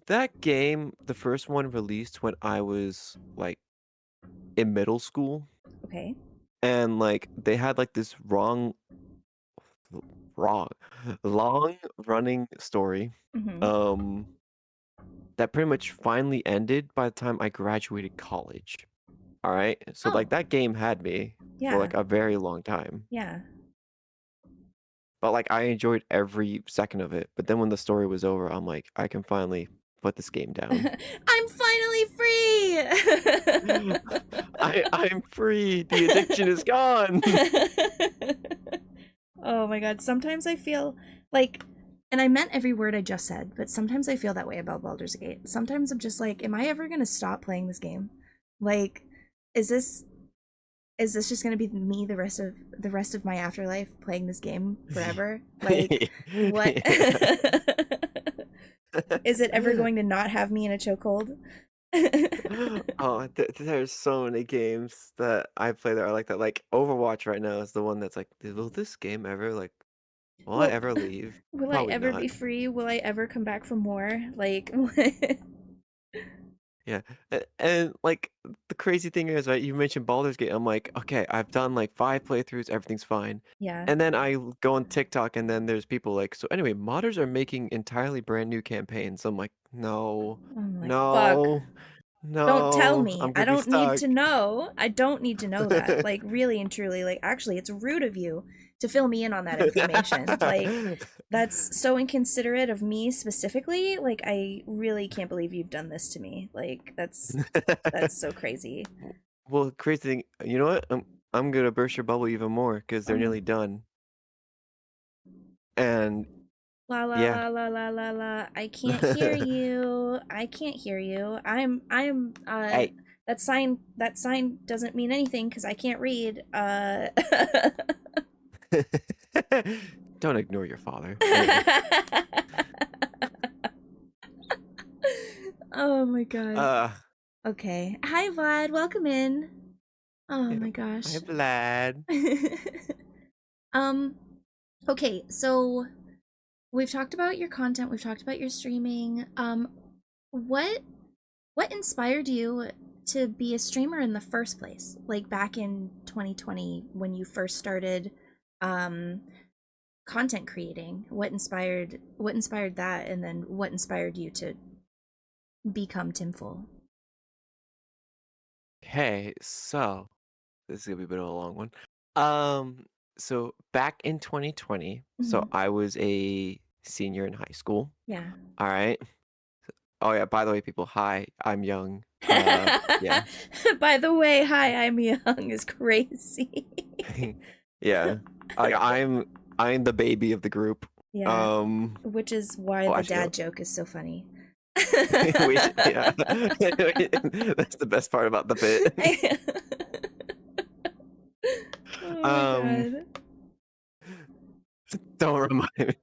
that game, the first one released when I was like in middle school, Okay. and like they had like this wrong, long running story, Mhm. um, that pretty much finally ended by the time I graduated college. All right, so Oh, like that game had me for yeah. like a very long time, Yeah. but like I enjoyed every second of it. But then when the story was over, I'm like, I can finally put this game down. I'm finally free. I'm free. The addiction is gone. Oh my god, sometimes I feel like, and I meant every word I just said, but sometimes I feel that way about Baldur's Gate. Sometimes I'm just like, am I ever gonna stop playing this game? Like, is this is this just gonna be me the rest of my afterlife playing this game forever? Like, what? Is it ever going to not have me in a chokehold? Oh, there's so many games that I play that are like that. Like Overwatch right now is the one that's like, will this game ever like, will I Will ever leave? will I Probably ever not. be free? Will I ever come back for more? Like, Yeah. And like the crazy thing is, right, you mentioned Baldur's Gate. I'm like, okay, I've done like 5 playthroughs, everything's fine. yeah. And then go on TikTok and then there's people like, so anyway, modders are making entirely brand new campaigns. I'm like, no, I'm like, fuck. no, Don't tell no, me. I'm I gonna be don't need stuck. to know. I don't need to know that. Like, really and truly, like, actually, it's rude of you to fill me in on that information. Like, that's so inconsiderate of me specifically. Like, I really can't believe you've done this to me. Like, that's so crazy. Well, crazy thing, you know what? I'm gonna burst your bubble even more because they're Oh, nearly done. And la la yeah, la la la la la. I can't hear you. I can't hear you. hey, That sign doesn't mean anything because I can't read. Don't ignore your father. Anyway. Oh my god. Uh, Okay. Hi, Vlad. Welcome in. Oh yeah. my Hi, gosh. Vlad. um. Okay. So we've talked about your content. We've talked about your streaming. What what inspired you to be a streamer in the first place? Like back in 2020 when you first started, um, content creating. What inspired that, and then what inspired you to become Timful? Okay, so this is gonna be a bit of a long one. Um, so back in 2020, so Hmm. I was a senior in high school. Yeah. All right. Oh yeah, by the way, people, hi, I'm young. Yeah. By the way, hi, I'm young is crazy. Yeah. I'm the baby of the group. Yeah, Um, which is why oh, the actually, dad joke is so funny. yeah. That's the best part about the bit. Oh my Um, god. don't remind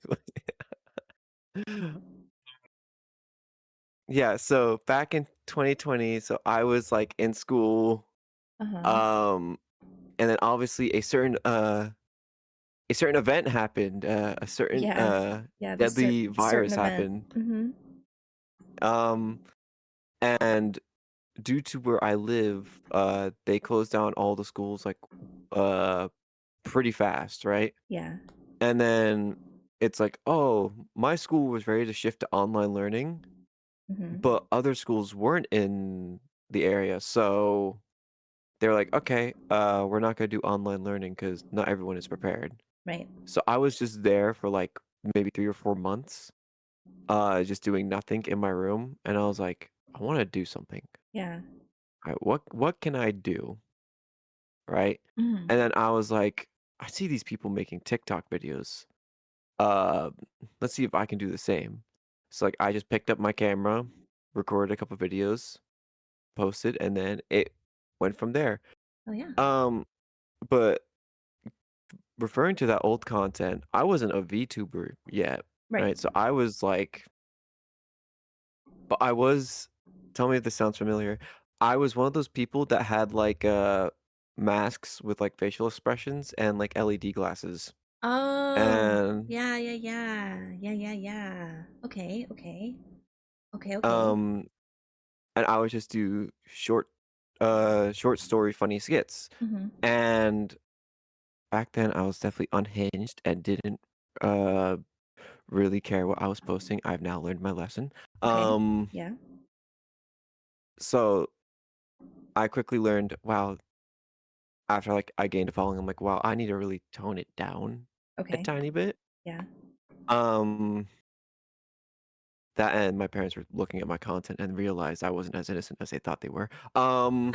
me. Yeah, so back in 2020, so I was like in school, Uh-huh. um, and then obviously a certain event happened, a certain Yeah. Yeah, the deadly certain virus event. happened. Mm-hmm. Um, and due to where I live, they closed down all the schools like uh pretty fast, right? Yeah. And then it's like, oh, my school was ready to shift to online learning, Mm-hmm. but other schools weren't in the area. So they're like, okay, we're not gonna do online learning because not everyone is prepared. Right. So I was just there for like maybe 3 or 4 months, just doing nothing in my room, and I was like, I want to do something. Yeah. What can I do, right? Mm-hmm. And then I was like, I see these people making TikTok videos. Uh, let's see if I can do the same. So like, I just picked up my camera, recorded a couple videos, posted, and then it went from there. Oh yeah. Um, but referring to that old content, I wasn't a VTuber yet, Right. right? So I was like, but I was, tell me if this sounds familiar. I was one of those people that had like masks with like facial expressions and like LED glasses. Oh. And Yeah, yeah, yeah. Yeah, yeah, yeah. Okay, okay. Okay, okay. um and I would just do short story funny skits. Mm-hmm. And back then I was definitely unhinged and didn't uh really care what I was posting. I've now learned my lesson. Okay. Um Yeah. so I quickly learned, wow, after like I gained a following, I'm like, wow, I need to really tone it down a Okay. tiny bit. Yeah. Um that and my parents were looking at my content and realized I wasn't as innocent as they thought they were. God,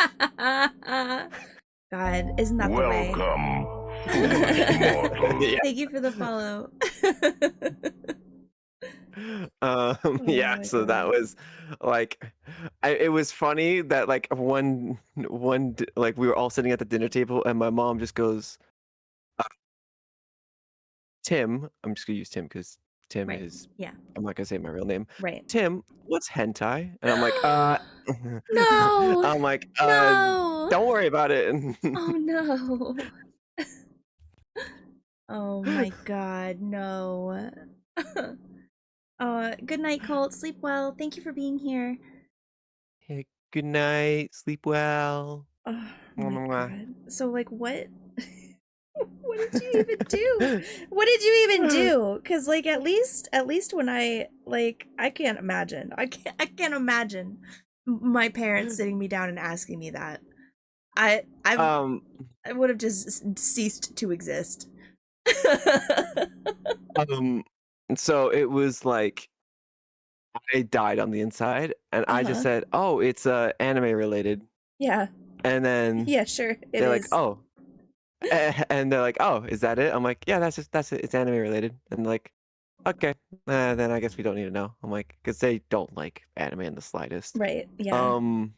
isn't that the way? Welcome, foolish mortal. Yeah. Thank you for the follow. Oh Yeah, my so that god. was like it was funny that like like we were all sitting at the dinner table and my mom just goes, uh, Tim, I'm just gonna use Tim because Tim Right. is, Yeah. I'm not gonna say my real name. Right. Tim, what's hentai? And I'm like, No. I'm like, No. don't worry about it. Oh no. Oh my god, no. Good night, Colt. Sleep well. Thank you for being here. Hey, good night, sleep well. Oh Mwah, my mwah, mwah. god. So like what what did you even do? What did you even do? Cuz like at least when I can't imagine. I can't imagine my parents sitting me down and asking me that. I Um, I would have just ceased to exist. um, so it was like I died on the inside, and I just Uh-huh. said, "Oh, it's anime related," Yeah. and then Yeah, sure. It they're like, is. "Oh," and they're like, "Oh, is that it?" I'm like, "Yeah, that's it. It's anime related," and they're like, "Okay, then I guess we don't need to know." I'm like, because they don't like anime in the slightest. Right. Yeah. Um,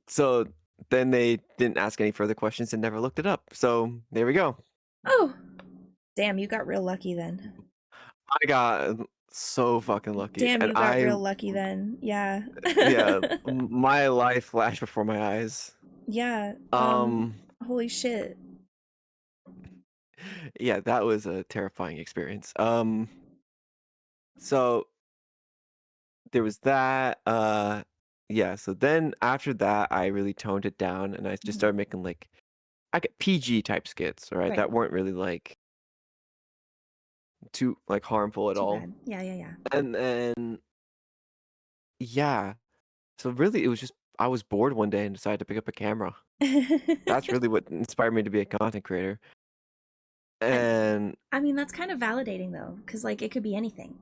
so then they didn't ask any further questions and never looked it up. So there we go. Oh. Damn, you got real lucky then. I got so fucking lucky, Damn, and you got real lucky then. Yeah. yeah, my life flashed before my eyes. Yeah. Um, Holy shit. yeah, that was a terrifying experience. So there was that. Yeah. So then after that, I really toned it down, and I just Mhm. started making like I get PG type skits, right? Right. That weren't really like too like harmful at Too all. bad. Yeah, yeah, And then yeah, so really it was just I was bored one day and decided to pick up a camera. yeah. That's really what inspired me to be a content creator. I And I mean, that's kind of validating though, because like it could be anything,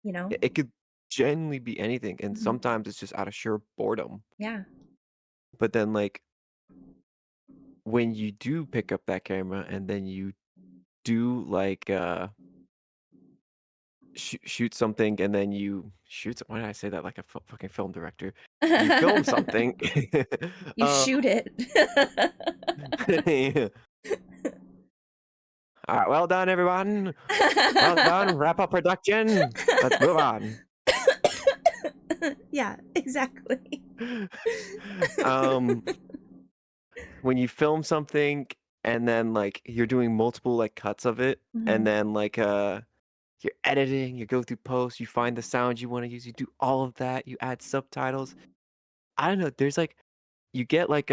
you know? it could genuinely be anything, and Hmm. sometimes it's just out of sheer boredom. Yeah. But then like when you do pick up that camera and then you do like shoot something and then you shoot why did I say that like a fucking film director? You film something. You uh, shoot it. yeah. All right, well done, everyone. Well done. Wrap up production. Let's move on. Yeah, exactly. um, when you film something and then like you're doing multiple like cuts of it, and Hmm. then like you're editing, you go through post, you find the sounds you want to use, you do all of that, you add subtitles. I don't know. There's like you get like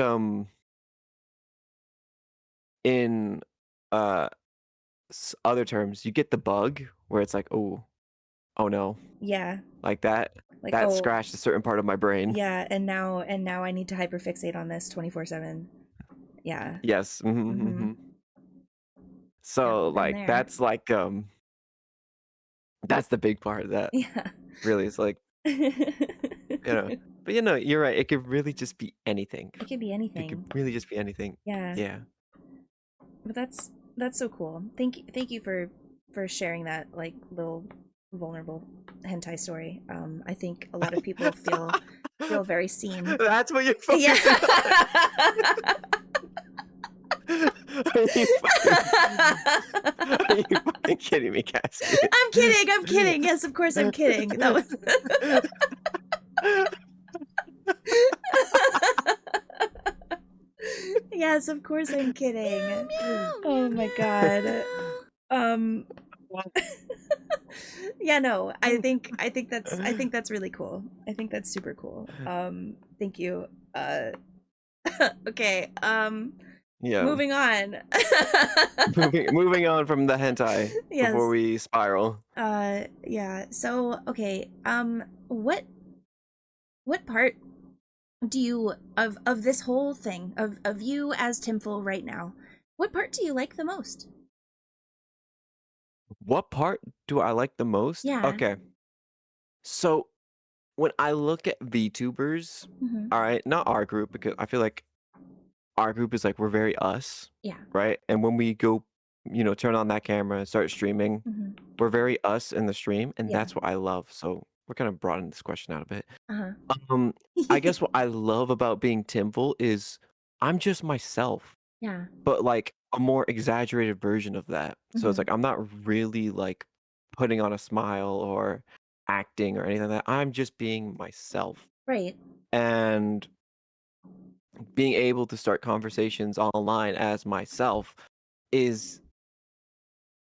in uh other terms, you get the bug where it's like, oh no, Yeah. like that Like, that oh, scratched a certain part of my brain. yeah, and now I need to hyperfixate on this 24/7. Yeah. Yes. Hmm. Yep, So been like there. that's the big part of that Yeah. really is like, you know. But you're right. It could really just be anything. It could be It could anything. really just be anything. Yeah. Yeah. But that's so cool. Thank you for sharing that like little vulnerable hentai story. I think a lot of people feel very seen. That's what you're Yeah. focusing on. Are you fucking Are you fucking kidding me, Casket? I'm kidding. I'm kidding. Yes, of course I'm kidding. That was Yes, of course I'm kidding. Oh my god. Um yeah, no. I think that's really cool. I think that's super cool. Thank you. Okay. Yeah. Moving on. Moving on from the hentai before Yes. we spiral. Yeah. So, okay. What part do you of this whole thing of you as Timful right now? What part do you like the most? What part do I like the most? Yeah. Okay. So when I look at VTubers, Mhm. all right, not our group because I feel like our group is like we're very us, Yeah. right? And when we go, turn on that camera and start streaming, Mhm. we're very us in the stream, and Yeah. that's what I love. So we're kind of broadening this question out a bit. Uh-huh. Um, I guess what I love about being Timful is I'm just myself, Yeah. but like a more exaggerated version of that. So it's Mhm. like I'm not really like putting on a smile or acting or anything like that. I'm just being myself. Right. And being able to start conversations online as myself is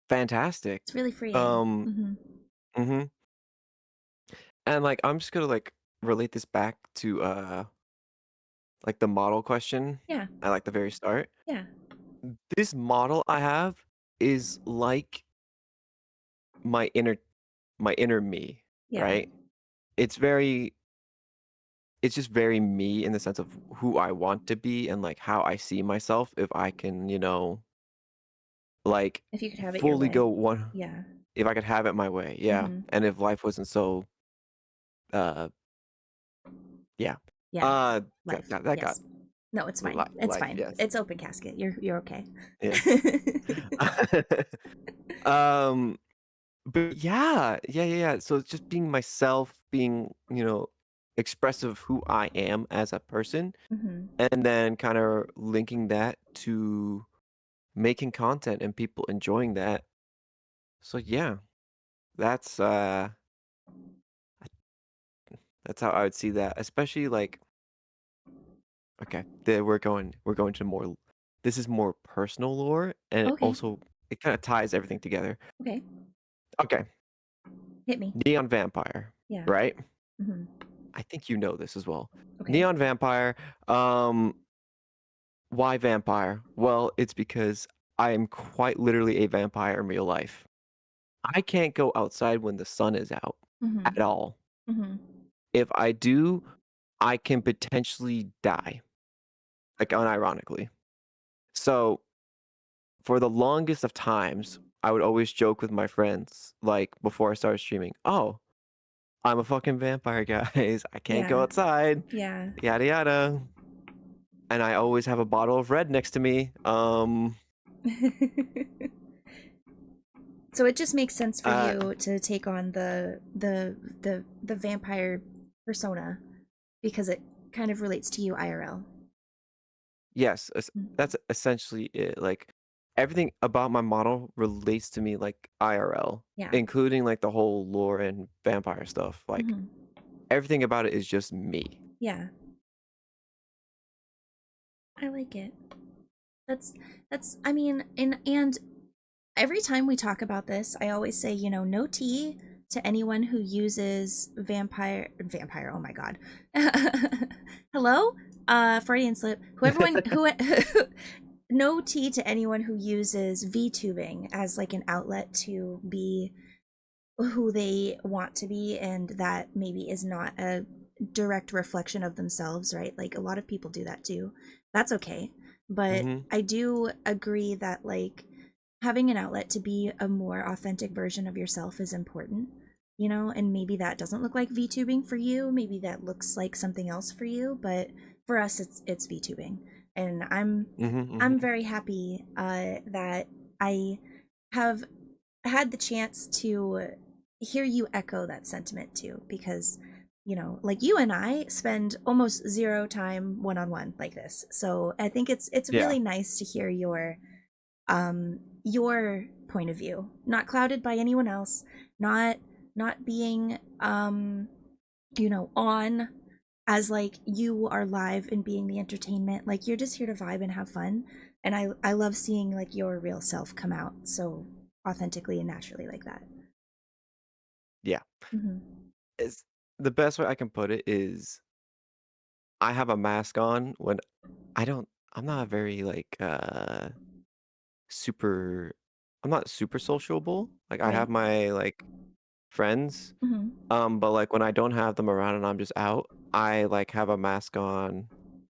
fantastic. It's really freeing. Um, Mhm. mhm. And like I'm just gonna like relate this back to like the model question Yeah. at like the very start. Yeah. This model I have is like my inner my inner me, Yeah. right? It's very it's just very me in the sense of who I want to be and like how I see myself if I can, like If you could have it your fully way. go one Yeah. if I could have it my way. Yeah. Mhm. And if life wasn't so uh yeah. Yeah. Uh Life. that got Yes. No, it's fine. It's life, fine. yes. It's open casket. You're okay. Yeah. um but yeah. So it's just being myself, being, expressive of who I am as a person, Mhm. and then kind of linking that to making content and people enjoying that. So yeah, that's uh that's how I would see that. Especially like okay, we're going to more this is more personal lore and it Okay. also it kind of ties everything together. Okay. Okay, Hit me. Neon Vampire, Yeah. right? Hmm. I think you know this as well. Okay. Neon Vampire, um why vampire? Well, it's because I am quite literally a vampire in real life. I can't go outside when the sun is out Hmm. at all. Hmm. If I do, I can potentially die, like unironically. So, for the longest of times, I would always joke with my friends, like before I started streaming, oh, I'm a fucking vampire, guys. I can't go Yeah. outside, Yeah. yada yada. And I always have a bottle of red next to me. So it just makes sense for Uh, you to take on the vampire persona because it kind of relates to you IRL. Yes, Mm. that's essentially it. Like everything about my model relates to me like IRL, Yeah. including like the whole lore and vampire stuff. Like Hmm. everything about it is just me. Yeah. I like it. That's I mean, and every time we talk about this, I always say, no tea to anyone who uses vampire, oh my god. Hello? Freudian slip. Who no tea to anyone who uses VTubing as like an outlet to be who they want to be, and that maybe is not a direct reflection of themselves, right? Like a lot of people do that too. That's okay. But Hmm. I do agree that like having an outlet to be a more authentic version of yourself is important, and maybe that doesn't look like VTubing for you, maybe that looks like something else for you, but for us it's VTubing. And Hmm. I'm Hmm. very happy that I have had the chance to hear you echo that sentiment too, because like you and I spend almost zero time one on one like this, so I think it's Yeah. really nice to hear your point of view, not clouded by anyone else, not being on as like you are live and being the entertainment. Like you're just here to vibe and have fun, and I love seeing like your real self come out so authentically and naturally like that. Yeah. Hmm. It's the best way I can put it is I have a mask on when I'm not very like super I'm not super sociable. Like I Right. have my like friends. Hmm. But like when I don't have them around and I'm just out, I like have a mask on.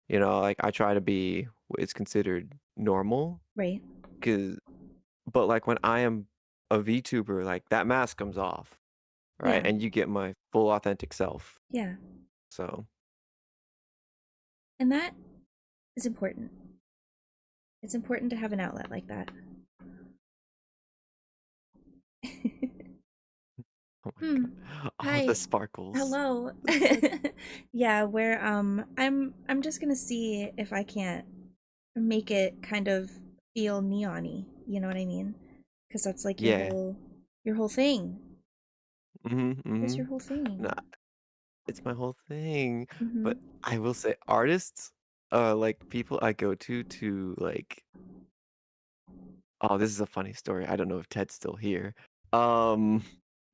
Like I try to be what is considered normal. Right. Cause but like when I am a VTuber, like that mask comes off, right? Yeah. And you get my full authentic self. Yeah. So And that is important. It's important to have an outlet like that. oh my Hmm. god. Oh, the Hi. sparkles. Hello. The sparkles. Yeah, where I'm just gonna see if I can't make it kind of feel neon-y, you know what I mean? Because that's like your Yeah. whole thing. That's Mm-hmm. your whole No, thing. it's my whole thing. Mm-hmm. But I will say artists, like people I go to like oh, this is a funny story. I don't know if Ted's still here. Um,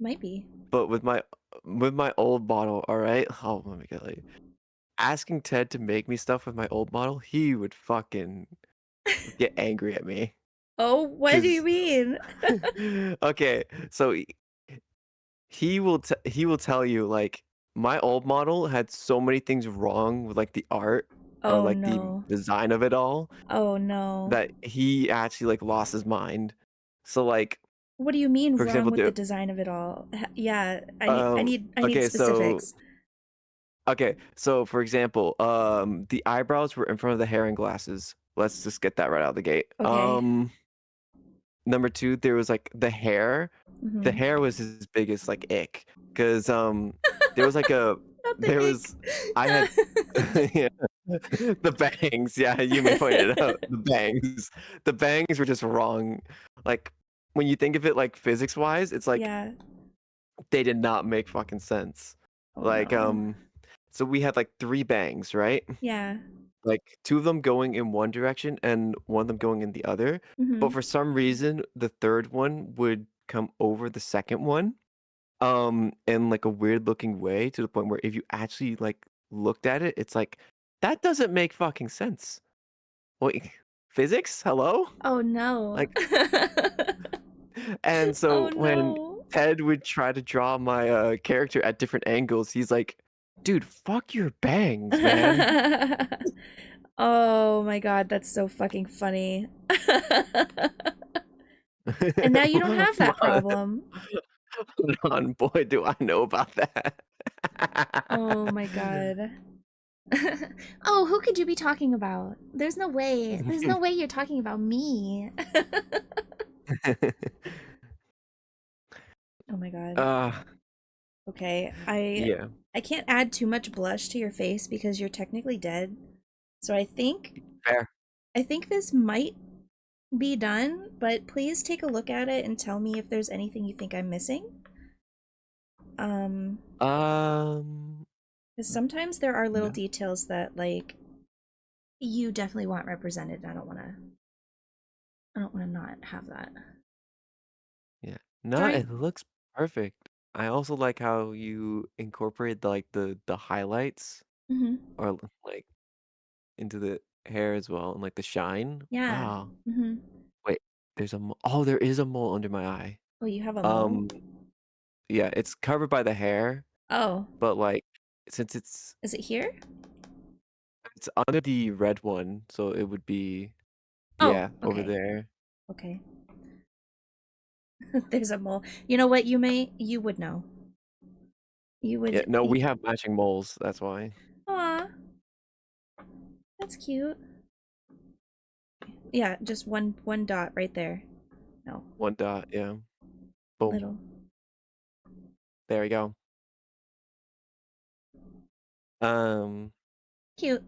Might be. but with my old bottle, all right? Oh, let me get like asking Ted to make me stuff with my old bottle, he would fucking get angry at me. Oh, what do you Cause mean? okay, so he will tell you like my old model had so many things wrong with like the art or Oh like the no. design of it all Oh no. that he actually like lost his mind. So like What do you mean for wrong example, with the design of it all? Yeah, um I need okay, so specifics. for example, the eyebrows were in front of the hair and glasses. Let's just get that right out of the gate. Okay. Number two, there was like the hair. The Mm-hmm. hair was his biggest like ick because there was like a Not the there ick. was I had yeah. The bangs, yeah, you may point it out. The bangs were just wrong. Like when you think of it like physics wise, it's like Yeah. they did not make fucking sense. Oh Like no. so we had like three bangs, right? Yeah. Like two of them going in one direction and one of them going in the other. But Mm-hmm. for some reason, the third one would come over the second one, in like a weird looking way to the point where if you actually like looked at it, it's like that doesn't make fucking sense. Wait, physics? Hello? Oh no. Like, and Oh so when no. Ted would try to draw my character at different angles, he's like, dude, fuck your bangs, man. Oh my god, that's so fucking funny. And now you don't have that problem. Hold on, boy, do I know about that. Oh my god. Oh, who could you be talking about? There's no way. There's no way you're talking about me. Oh my god. uh, Okay, I yeah, I can't add too much blush to your face because you're technically dead. So fair. I think this might be done, but please take a look at it and tell me if there's anything you think I'm missing. Um, Um, because sometimes there are little no, details that like you definitely want represented. I don't want to not have that. yeah, no, Try. it looks perfect. I also like how you incorporate like the highlights Mm-hmm. or like into the hair as well and like the shine. Yeah. Wow. Mm-hmm. Wait, oh, there is a mole under my eye. Oh, you have a mole? Um, yeah, it's covered by the hair, Oh, but like since is it here? it's under the red one, so it would be Oh, yeah, over okay. there. Okay. There's a mole. You know what? You would know. You Yeah, would. no, we have matching moles, that's why. Aw, that's cute. Yeah, just one dot right there. No, One dot, yeah. Boom. little. There we go. Um, Cute.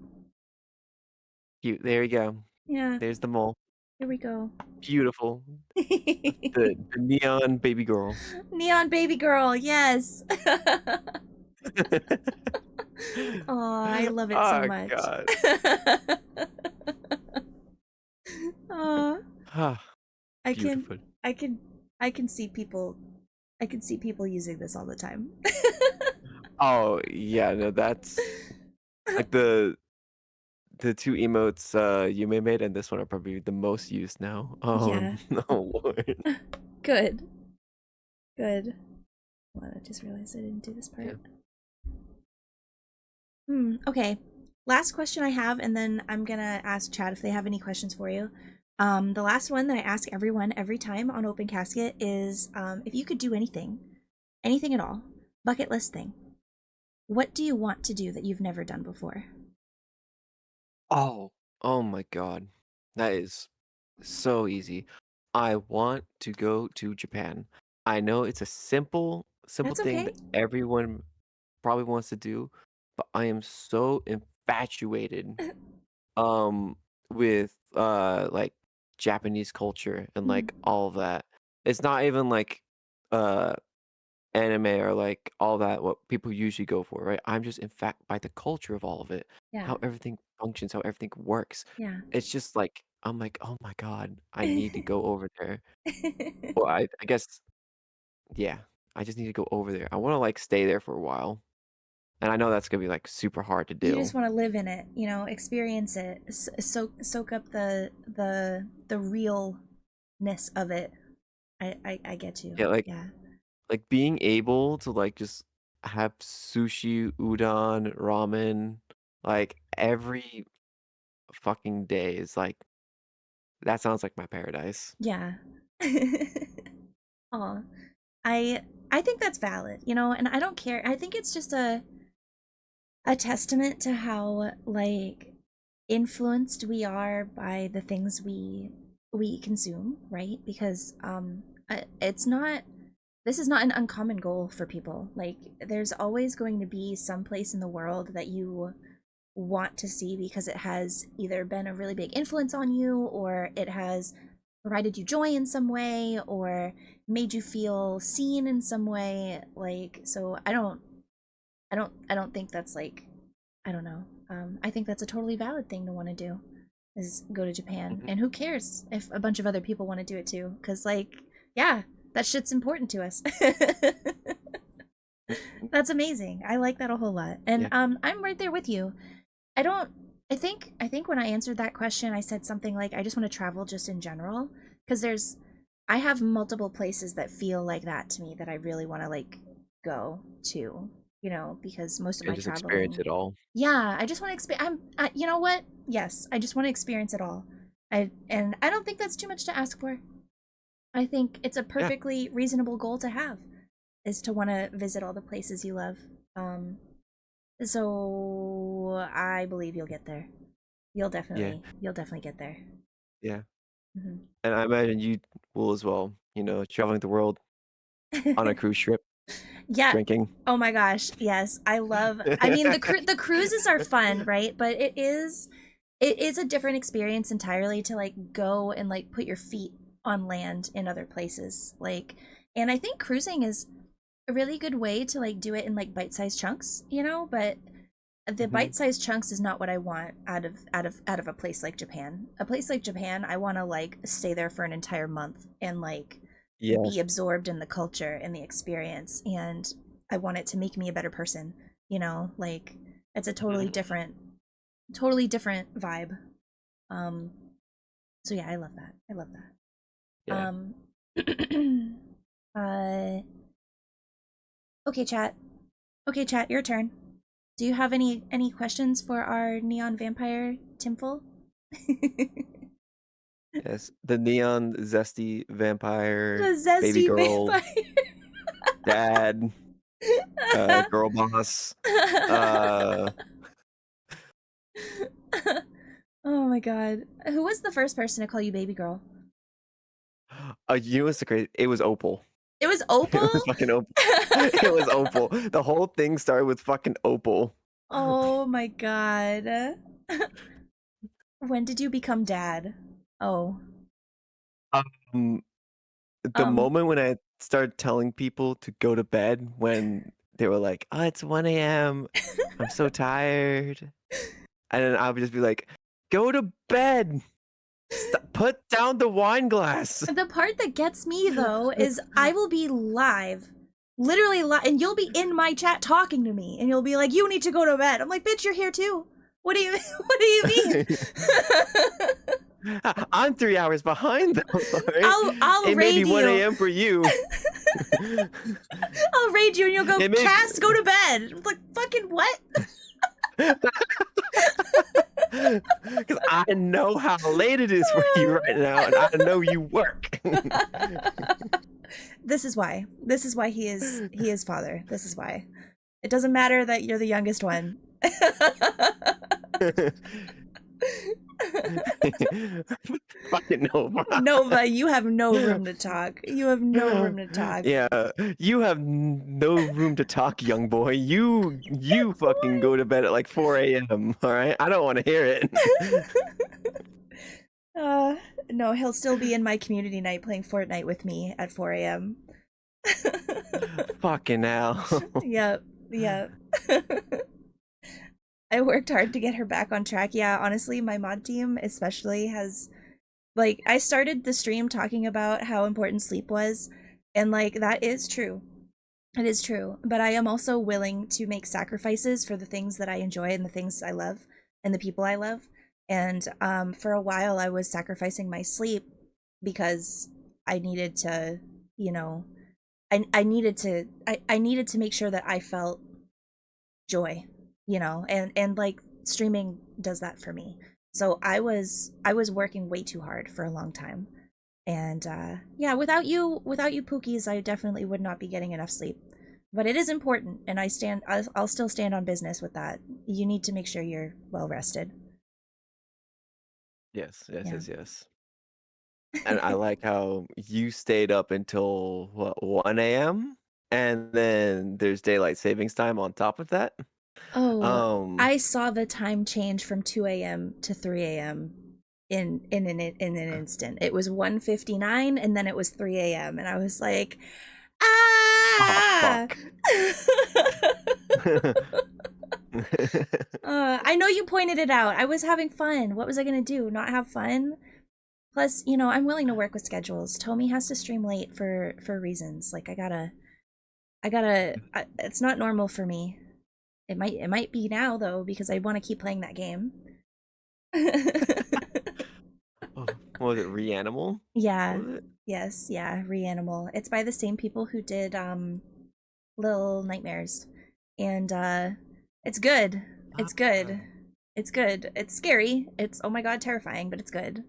cute. There we go. Yeah, There's the mole. here we go. Beautiful. The neon baby girl. Neon baby girl, yes. Oh, I love it so Oh much. God. Oh, Ah, I can, beautiful. I can, I can see people, I can see people using this all the time. Oh yeah, no, that's like the two emotes you may made and this one are probably the most used now. Yeah, Oh Lord. good, good. Well, I just realized I didn't do this Yeah. part. Okay. Last question I have, and then I'm gonna ask Chad if they have any questions for you. The last one that I ask everyone every time on Open Casket is if you could do anything, anything at all, bucket list thing, what do you want to do that you've never done before? Oh, oh my God. That is so easy. I want to go to Japan. I know it's a simple That's thing okay. that everyone probably wants to do, but I am so infatuated um with like Japanese culture and like Mhm. all of that. It's not even like uh anime or like all that what people usually go for, right? I'm just in fact by the culture of all of it, Yeah. how everything functions, how everything works. Yeah. It's just like I'm like, oh my God, I need to go over there. Well, I guess yeah, I just need to go over there. I want to like stay there for a while. And I know that's gonna be like super hard to You do. just want to live in it, experience it, soak up the realness of it. I get you. Yeah, Yeah. like being able to like just have sushi, udon, ramen, like every fucking day is like that sounds like my paradise. Yeah. Aw. I I think that's valid, and I don't care. I think it's just a testament to how like influenced we are by the things we consume, right? Because it's not this is not an uncommon goal for people. Like there's always going to be some place in the world that you want to see because it has either been a really big influence on you, or it has provided you joy in some way, or made you feel seen in some way. Like, so I don't think that's like, I don't know. I think that's a totally valid thing to want to do, is go to Japan. Mhm. And who cares if a bunch of other people want to do it too? Because, like, yeah, that shit's important to us. Mhm. That's amazing. I like that a whole lot. And Yeah. I'm right there with you. I don't I think when I answered that question I said something like I just want to travel just in general, because I have multiple places that feel like that to me that I really want to like go to, because most of And my just experience traveling. it all. Yeah, I just want to experience. You know what? Yes, I just want to experience it all. I don't think that's too much to ask for. I think it's a Yeah. perfectly reasonable goal to have, is to want to visit all the places you love. Um, so I believe you'll get there. Yeah. You'll definitely get there. Yeah. Hmm. And I imagine you will as well. Traveling the world on a cruise ship, Yeah. drinking. Oh my gosh. Yes, I love. I mean, the cruises are fun, right? But it is a different experience entirely to like go and like put your feet on land in other places. Like, and I think cruising is a really good way to like do it in like bite-sized chunks, but the Mhm. bite-sized chunks is not what I want out of a place like Japan. A place like Japan, I want to like stay there for an entire month and like Yeah. be absorbed in the culture and the experience, and I want it to make me a better person, like it's a Mhm. totally different vibe. Um so yeah, I love that. I love that. Yeah. uh okay, chat. Okay, chat, your turn. Do you have any questions for our neon vampire Timful? Yes. The neon zesty The vampire, baby zesty girl, vampire. dad, girl boss. Uh, Oh my god. Who was the first person to call you baby girl? what's the crazy? It was Opal. It was It was Opal? fucking Opal. It was Opal. The whole thing started with fucking Opal. Oh my god. When did you become dad? Oh. Um, the Um. moment when I started telling people to go to bed when they were like, "Oh, it's 1 a.m. I'm so tired," and then I would just be like, "Go to bed. Put down the wine glass." The part that gets me though is I will be live. Literally live, and you'll be in my chat talking to me, and you'll be like, "You need to go to bed." I'm like, "Bitch, you're here too. What do you what do you mean?" I'm 3 hours behind them. All right? I'll It may be raid 1 you. a.m. for you. I'll raid you and you'll go, It may "Cass, go to bed." I'm like, fucking what? because I know how late it is for you right now, and I know you work. This is why. This is why he is father. This is why. It doesn't matter that you're the youngest one. Fucking Nova. Nova, you have no room to talk. You have no room to talk. Yeah, you have no room to talk, young boy. You fucking go to bed at like 4 a.m. All right, I don't want to hear it. uh, no, he'll still be in my community night playing Fortnite with me at 4 a.m. Fucking hell. Yep, yep. I worked hard to get her back on track. Yeah, honestly, my mod team especially has like I started the stream talking about how important sleep was, and like that is true. It is true, but I am also willing to make sacrifices for the things that I enjoy and the things I love and the people I love. And for a while I was sacrificing my sleep because I needed to, you know, I needed to make sure that I felt joy, and like streaming does that for me. So I was working way too hard for a long time. And yeah, without you Pookies, I definitely would not be getting enough sleep. But it is important, and I'll still stand on business with that. You need to make sure you're well rested. Yes, yes, Yeah. yes, yes. And I like how you stayed up until what, 1 a.m. and then there's daylight savings time on top of that. Oh, Um, I saw the time change from 2 a.m. to 3 a.m. in an instant. It was 1:59 and then it was 3 a.m. and I was like, oh ah. fuck. I know you pointed it out. I was having fun. What was I gonna do? Not have fun? Plus, I'm willing to work with schedules. Tomi has to stream late for reasons. Like it's not normal for me. It might be now though because I want to keep playing that game. Oh, what was it? Reanimal? Yeah. What was it? Yes, yeah, Reanimal. It's by the same people who did Little Nightmares. And it's good. It's Ah, good. It's good. It's scary. It's, oh my god, terrifying, but it's good.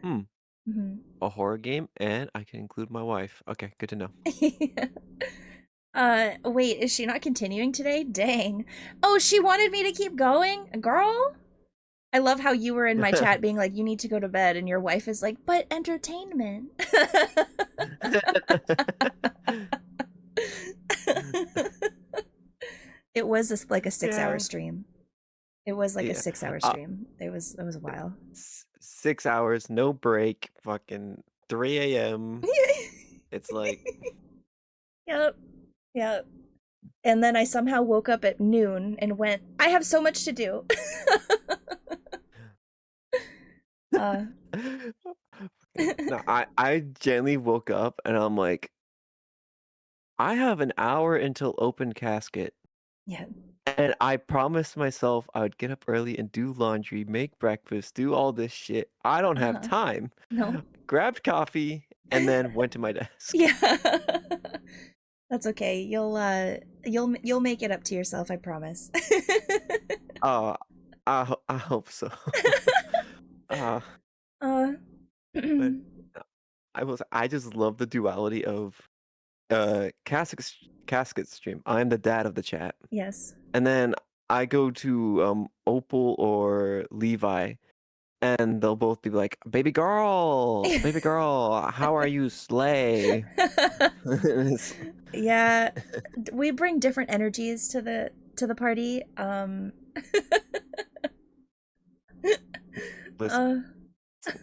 hmm. Mhm. A horror game, and I can include my wife. Okay, good to know. Wait, is she not continuing today? Dang. Oh, she wanted me to keep going? Girl? I love how you were in my chat being like, you need to go to bed, and your wife is like, but entertainment. It was like a 6 hour Yeah. stream. It was like a Yeah. 6 hour Uh, stream. It was a while. 6 hours, no break, fucking 3 a.m. It's like, Yep. Yep. And then I somehow woke up at noon and went, I have so much to do. uh no, I gently woke up and I'm like, I have an hour until open casket. yeah. And I promised myself I would get up early and do laundry, make breakfast, do all this shit. I don't have Uh-huh. time. No. Grabbed coffee and then went to my desk. Yeah. That's okay. You'll make it up to yourself, I promise. Uh, I hope so. uh, uh but I just love the duality of casket stream. I'm the dad of the chat. yes. And then I go to Opal or Levi, and they'll both be like, baby girl, how are you, slay?" It's- Yeah, we bring different energies to the party. listen,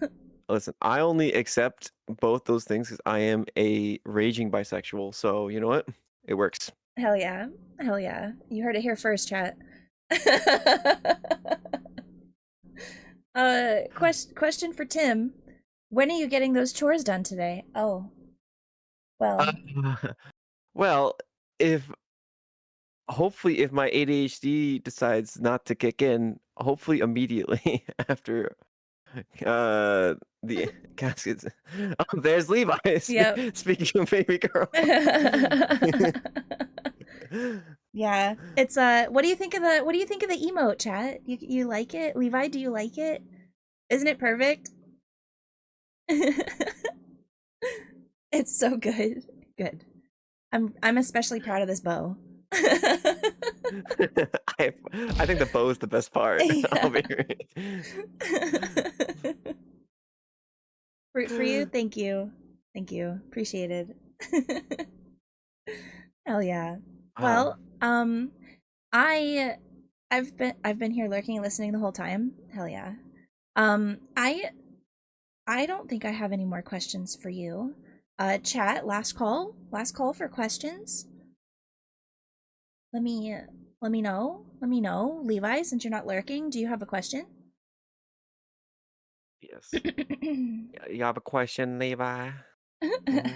Uh listen. I only accept both those things because I am a raging bisexual. So you know what? It works. hell yeah. Hell yeah. You heard it here first, chat. Question for Tim. When are you getting those chores done today? Oh, Uh, well, well, if hopefully if my ADHD decides not to kick in, hopefully immediately after the caskets. Oh, there's Levi. yep. Speaking of baby girl. Yeah. It's what do you think of the emote, chat? You like it? Levi, do you like it? Isn't it perfect? It's so good. Good. I'm especially proud of this bow. I I think the bow is the best part. I'll Yeah. be For you, thank you. Thank you. Appreciated. Hell yeah. Ah, Well, I I've been here lurking and listening the whole time. Hell yeah. I don't think I have any more questions for you. Chat, last call. Last call for questions. Let me let me know. Let me know. Levi, since you're not lurking, do you have a question? yes. You have a question, Levi? Hmm.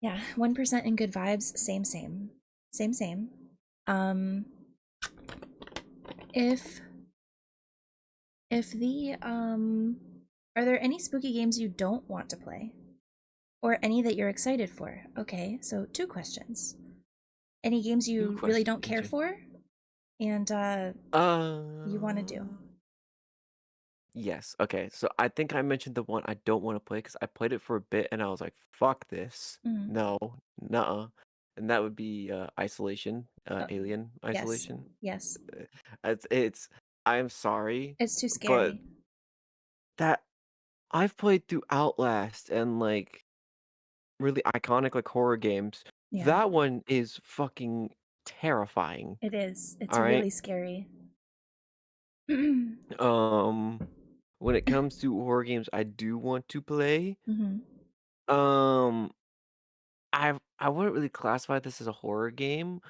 Yeah, 1% in good vibes, same same. Same same. Um if if the are there any spooky games you don't want to play? Or any that you're excited for? Okay, so two questions. Any games Two you really don't care questions. for and you want to Uh, do? yes. Okay. So I think I mentioned the one I don't want to play because I played it for a bit and I was like, "Fuck this, Mm. no, nuh-uh," and that would be Isolation, Oh, Alien yes. Isolation. Yes. It's. I'm sorry, It's too but scary. that I've played through Outlast and like really iconic like horror games. Yeah, That one is fucking terrifying. it is. It's All right. really scary. Mhm. Um, when it comes to horror games, I do want to play. Um, I wouldn't really classify this as a horror game,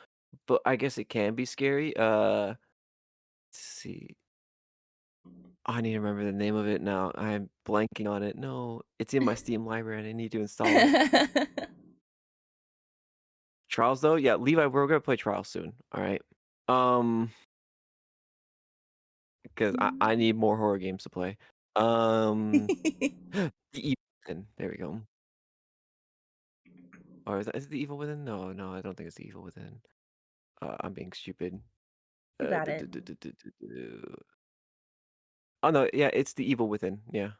but I guess it can be scary. Let's see. I need to remember the name of it now. I'm blanking on it. No, it's in my Steam library and I need to install it. Trials though? Yeah, Levi, we're gonna play Trials soon. All right. Um, because I need more horror games to play. The Evil Within. There we go. Or is it The Evil Within? No, no, I don't think it's The Evil Within. I'm being stupid. You got it. Oh no, yeah, it's The Evil Within. Yeah.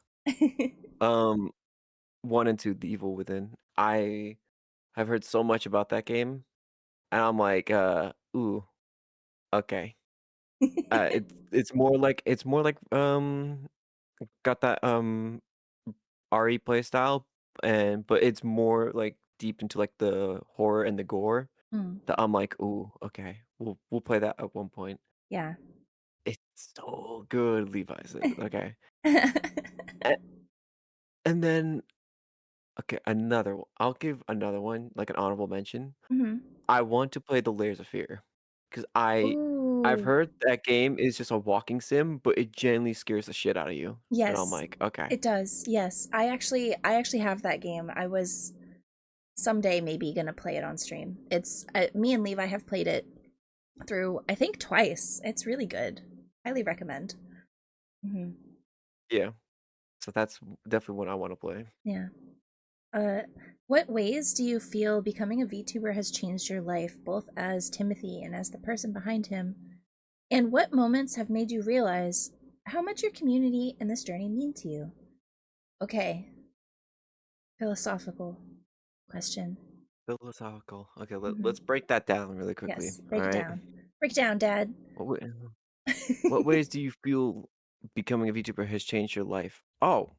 Um, 1 and 2, The Evil Within. I have heard so much about that game, and I'm like, ooh, okay. It's more like got that RE play style, but it's more like deep into like the horror and the gore Mm, that I'm like, ooh, okay, we'll play that at one point. yeah. It's so good, Levi said. Okay, A- and then okay, another one. I'll give another one like an honorable mention. Mhm. I want to play the Layers of Fear because I've Ooh, heard that game is just a walking sim, but it genuinely scares the shit out of you, and I'm yes, like, okay, it does. Yes, I actually have that game. I was someday maybe gonna play it on stream. It's me and Levi have played it through I think twice. It's really good. Highly recommend. Hmm. yeah. So that's definitely what I want to play. Yeah. Uh, what ways do you feel becoming a VTuber has changed your life, both as Timothy and as the person behind him? And what moments have made you realize how much your community and this journey mean to you? Okay, philosophical question. Philosophical. Okay, Hmm. let's break that down really quickly. Yes, All break it right. down. Break it down, Dad. What wa- what ways do you feel becoming a VTuber has changed your life? Oh,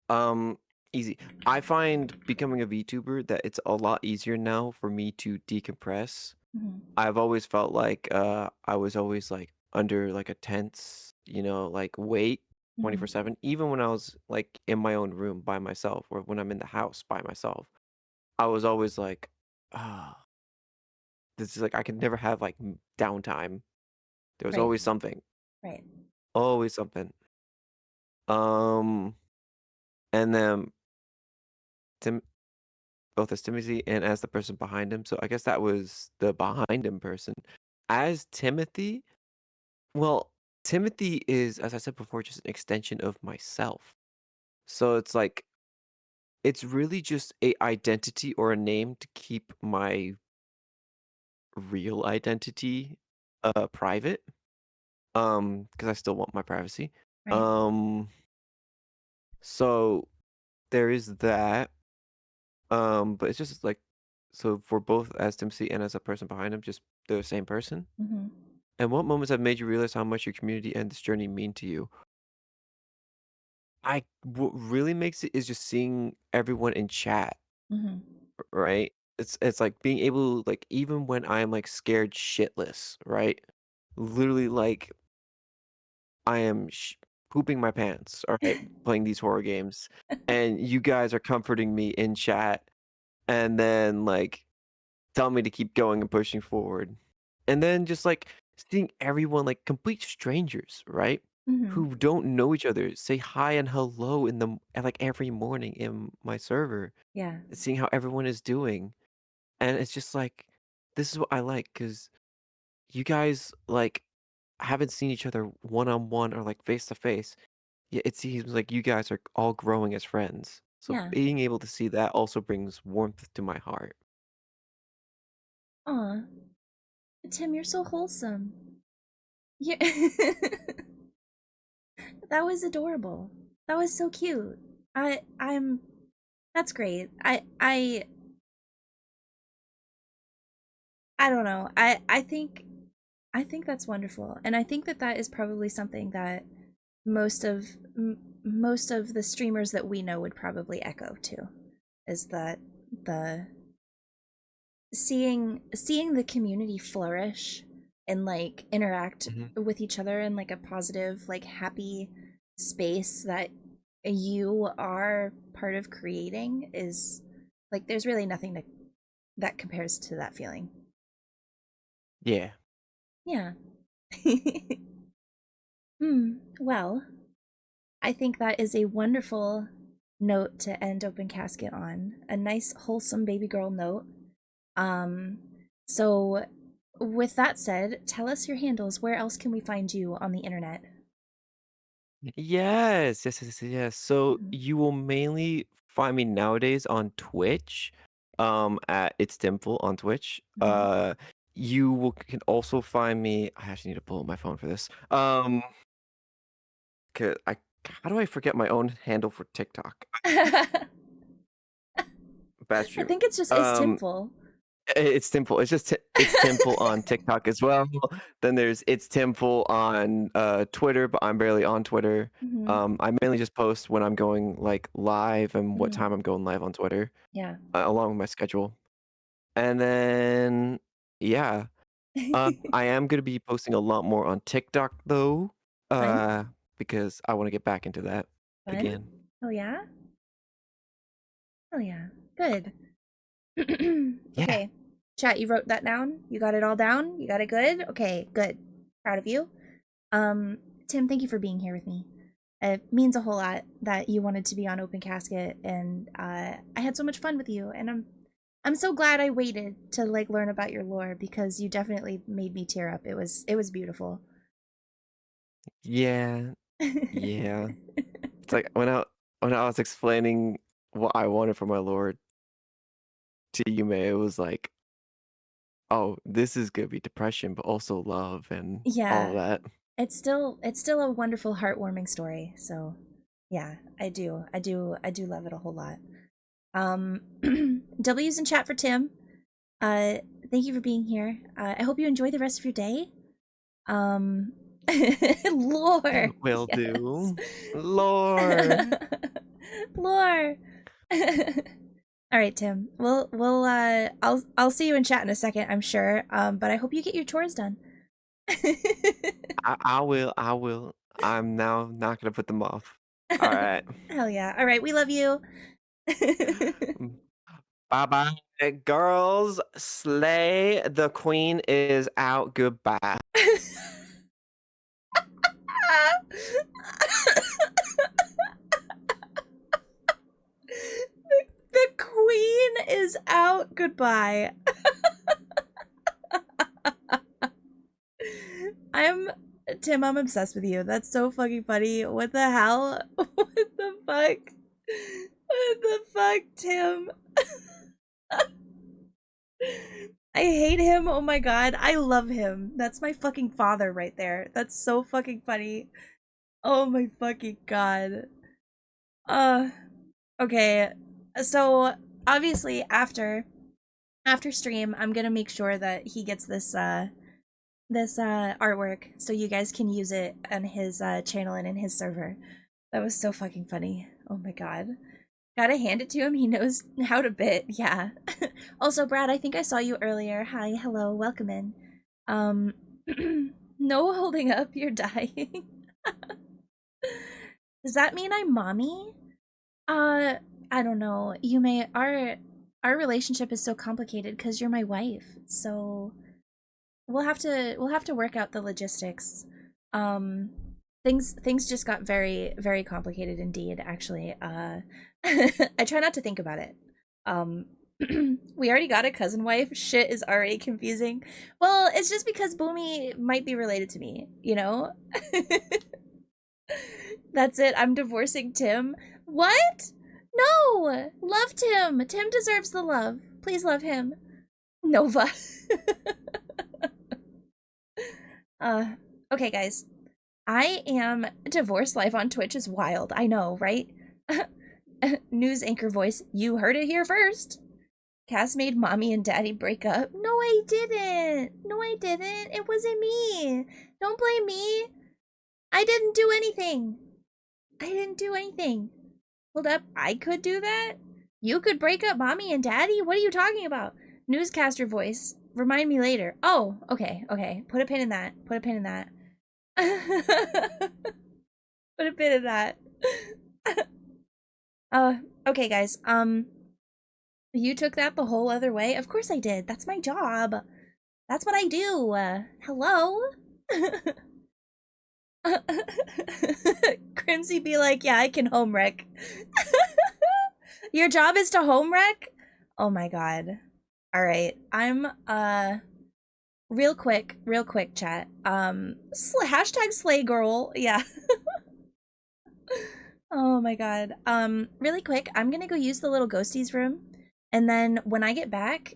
um, easy. I find becoming a VTuber that it's a lot easier now for me to decompress. Hmm. I've always felt like I was always like under like a tense, like weight Hmm. 24/7, even when I was like in my own room by myself or when I'm in the house by myself. I was always like, ah, this is like I could never have like downtime. There was Right, always something. right. Always something. Um, and then Tim, both as Timothy and as the person behind him. So I guess that was the behind him person. As Timothy, well, Timothy is, as I said before, just an extension of myself. So it's like it's really just a identity or a name to keep my real identity private. Because I still want my privacy. Right. Um, so there is that. But it's just like so for both as Timothy and as a person behind him, just they're the same person. Hmm. And what moments have made you realize how much your community and this journey mean to you? What really makes it is just seeing everyone in chat, Hmm. right? It's like being able like even when I'm like scared shitless, right? Literally like I am pooping my pants, all right, playing these horror games, and you guys are comforting me in chat, and then like tell me to keep going and pushing forward. And then just like seeing everyone like complete strangers, right? Hmm. Who don't know each other say hi and hello like every morning in my server, Yeah. and seeing how everyone is doing. And it's just like this is what I like because you guys like haven't seen each other one on one or like face to face. Yeah, it seems like you guys are all growing as friends. So Yeah. being able to see that also brings warmth to my heart. Aw, Tim, you're so wholesome. Yeah. That was adorable. That was so cute. I'm that's great. I don't know. I think that's wonderful. And I think that that is probably something that most of the streamers that we know would probably echo too. Is that the seeing the community flourish and like interact Mhm. with each other in like a positive, like happy space that you are part of creating is like there's really nothing that compares to that feeling. Yeah. Yeah. Well, I think that is a wonderful note to end Open Casket on. A nice, wholesome baby girl note. Um, so with that said, tell us your handles. Where else can we find you on the internet? Yes, yes, yes, yes, yes. So Mhm. you will mainly find me nowadays on Twitch, at It's Dimple on Twitch. Mhm. Can also find me. I actually need to pull up my phone for this. 'Cause how do I forget my own handle for TikTok? I That's true. think it's Um, Timful. it's Temple. It's Temple on TikTok as well. Then there's It's Temple on Twitter, but I'm barely on Twitter. Hmm. I mainly just post when I'm going like live and what Hmm. time I'm going live on Twitter, Yeah. along with my schedule. And then yeah, I am gonna be posting a lot more on TikTok though, Fun. uh, because I want to get back into that Fun. again. Oh yeah. Oh yeah. Good. Yeah. Okay. Chat, you wrote that down? You got it all down? You got it good? Okay, good. Proud of you. Um, Tim, thank you for being here with me. It means a whole lot that you wanted to be on Open Casket, and I had so much fun with you. And I'm so glad I waited to like learn about your lore because you definitely made me tear up. It was beautiful. Yeah. Yeah. It's like when I was explaining what I wanted for my lord to Yume, it was like, oh, this is gonna be depression, but also love and all of Yeah, that. it's still a wonderful, heartwarming story. So, yeah, I do love it a whole lot. Um, W's in chat for Tim. Uh, thank you for being here. I hope you enjoy the rest of your day. Um, lore, Will yes, do. Lore. lore. All right, Tim. I'll see you in chat in a second, I'm sure. But I hope you get your chores done. I will. I will. I'm now not gonna put them off. All right. Hell yeah. All right, we love you. Bye bye, girls. Slay. The queen is out. Goodbye. The queen is out. Goodbye. I'm Tim, I'm obsessed with you. That's so fucking funny. What the hell? What the fuck? What the fuck, Tim? I hate him. Oh my god. I love him. That's my fucking father right there. That's so fucking funny. Oh my fucking god. Uh okay. So obviously after stream, I'm gonna make sure that he gets this artwork so you guys can use it on his channel and in his server. That was so fucking funny. Oh my god. Gotta hand it to him. He knows how to bit. Yeah. Also, Brad, I think I saw you earlier. Hi, hello, welcome in. Um, no holding up. You're dying. Does that mean I'm mommy? Uh, I don't know. You may our relationship is so complicated because you're my wife. So we'll have to work out the logistics. Um, things just got very very complicated indeed. Actually, I try not to think about it. Um, we already got a cousin wife. Shit is already confusing. Well, it's just because Boomy might be related to me. You know. That's it. I'm divorcing Tim. What? No! Love Tim. Tim deserves the love. Please love him. Nova. uh okay guys. I am divorce live on Twitch is wild. I know, right? News anchor voice. You heard it here first. Cass made mommy and daddy break up. No, I didn't. No, I didn't. It wasn't me. Don't blame me. I didn't do anything. I didn't do anything. Hold up. I could do that? You could break up mommy and daddy? What are you talking about? Newscaster voice. Remind me later. Oh, okay, okay. Put a pin in that. Put a pin in that. Put a pin in that. Okay, guys. You took that the whole other way? Of course I did. That's my job. That's what I do. Hello? Crimsy be like, yeah, I can home wreck. Your job is to home wreck? Oh my god. Alright. I'm, real quick, chat. Hashtag slay girl. Yeah. Oh my god. Really quick, I'm gonna go use the little ghostie's room. And then when I get back,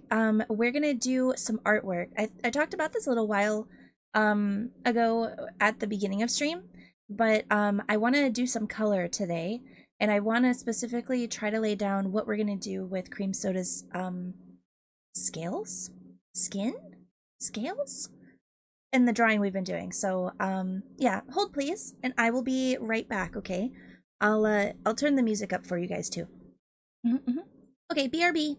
we're gonna do some artwork. I talked about this a little while ago at the beginning of stream, but I want to do some color today, and I want to specifically try to lay down what we're gonna do with Cream Soda's scales, skin, scales, in the drawing we've been doing. So yeah, hold please, and I will be right back. Okay, I'll turn the music up for you guys too. Okay, BRB.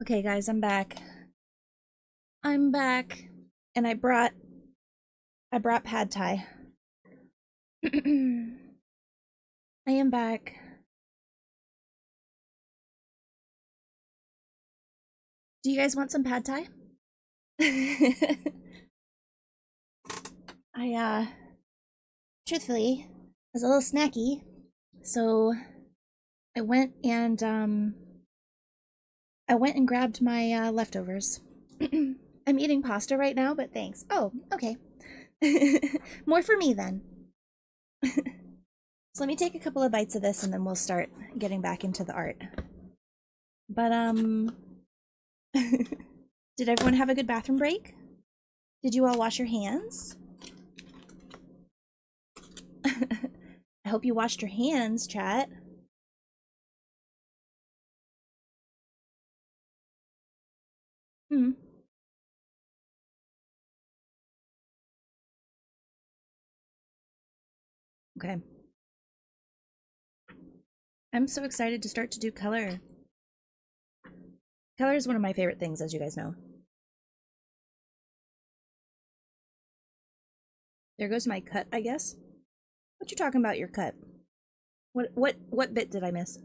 Okay, guys, I'm back. I'm back, and I brought pad thai. I am back. Do you guys want some pad thai? I truthfully was a little snacky, so I went and grabbed my leftovers. I'm eating pasta right now, but thanks. Oh, okay. More for me then. So let me take a couple of bites of this and then we'll start getting back into the art. But did everyone have a good bathroom break? Did you all wash your hands? I hope you washed your hands, chat. Hmm. Okay. I'm so excited to start to do color. Color is one of my favorite things, as you guys know. There goes my cut, I guess. What you talking about your cut? What bit did I miss?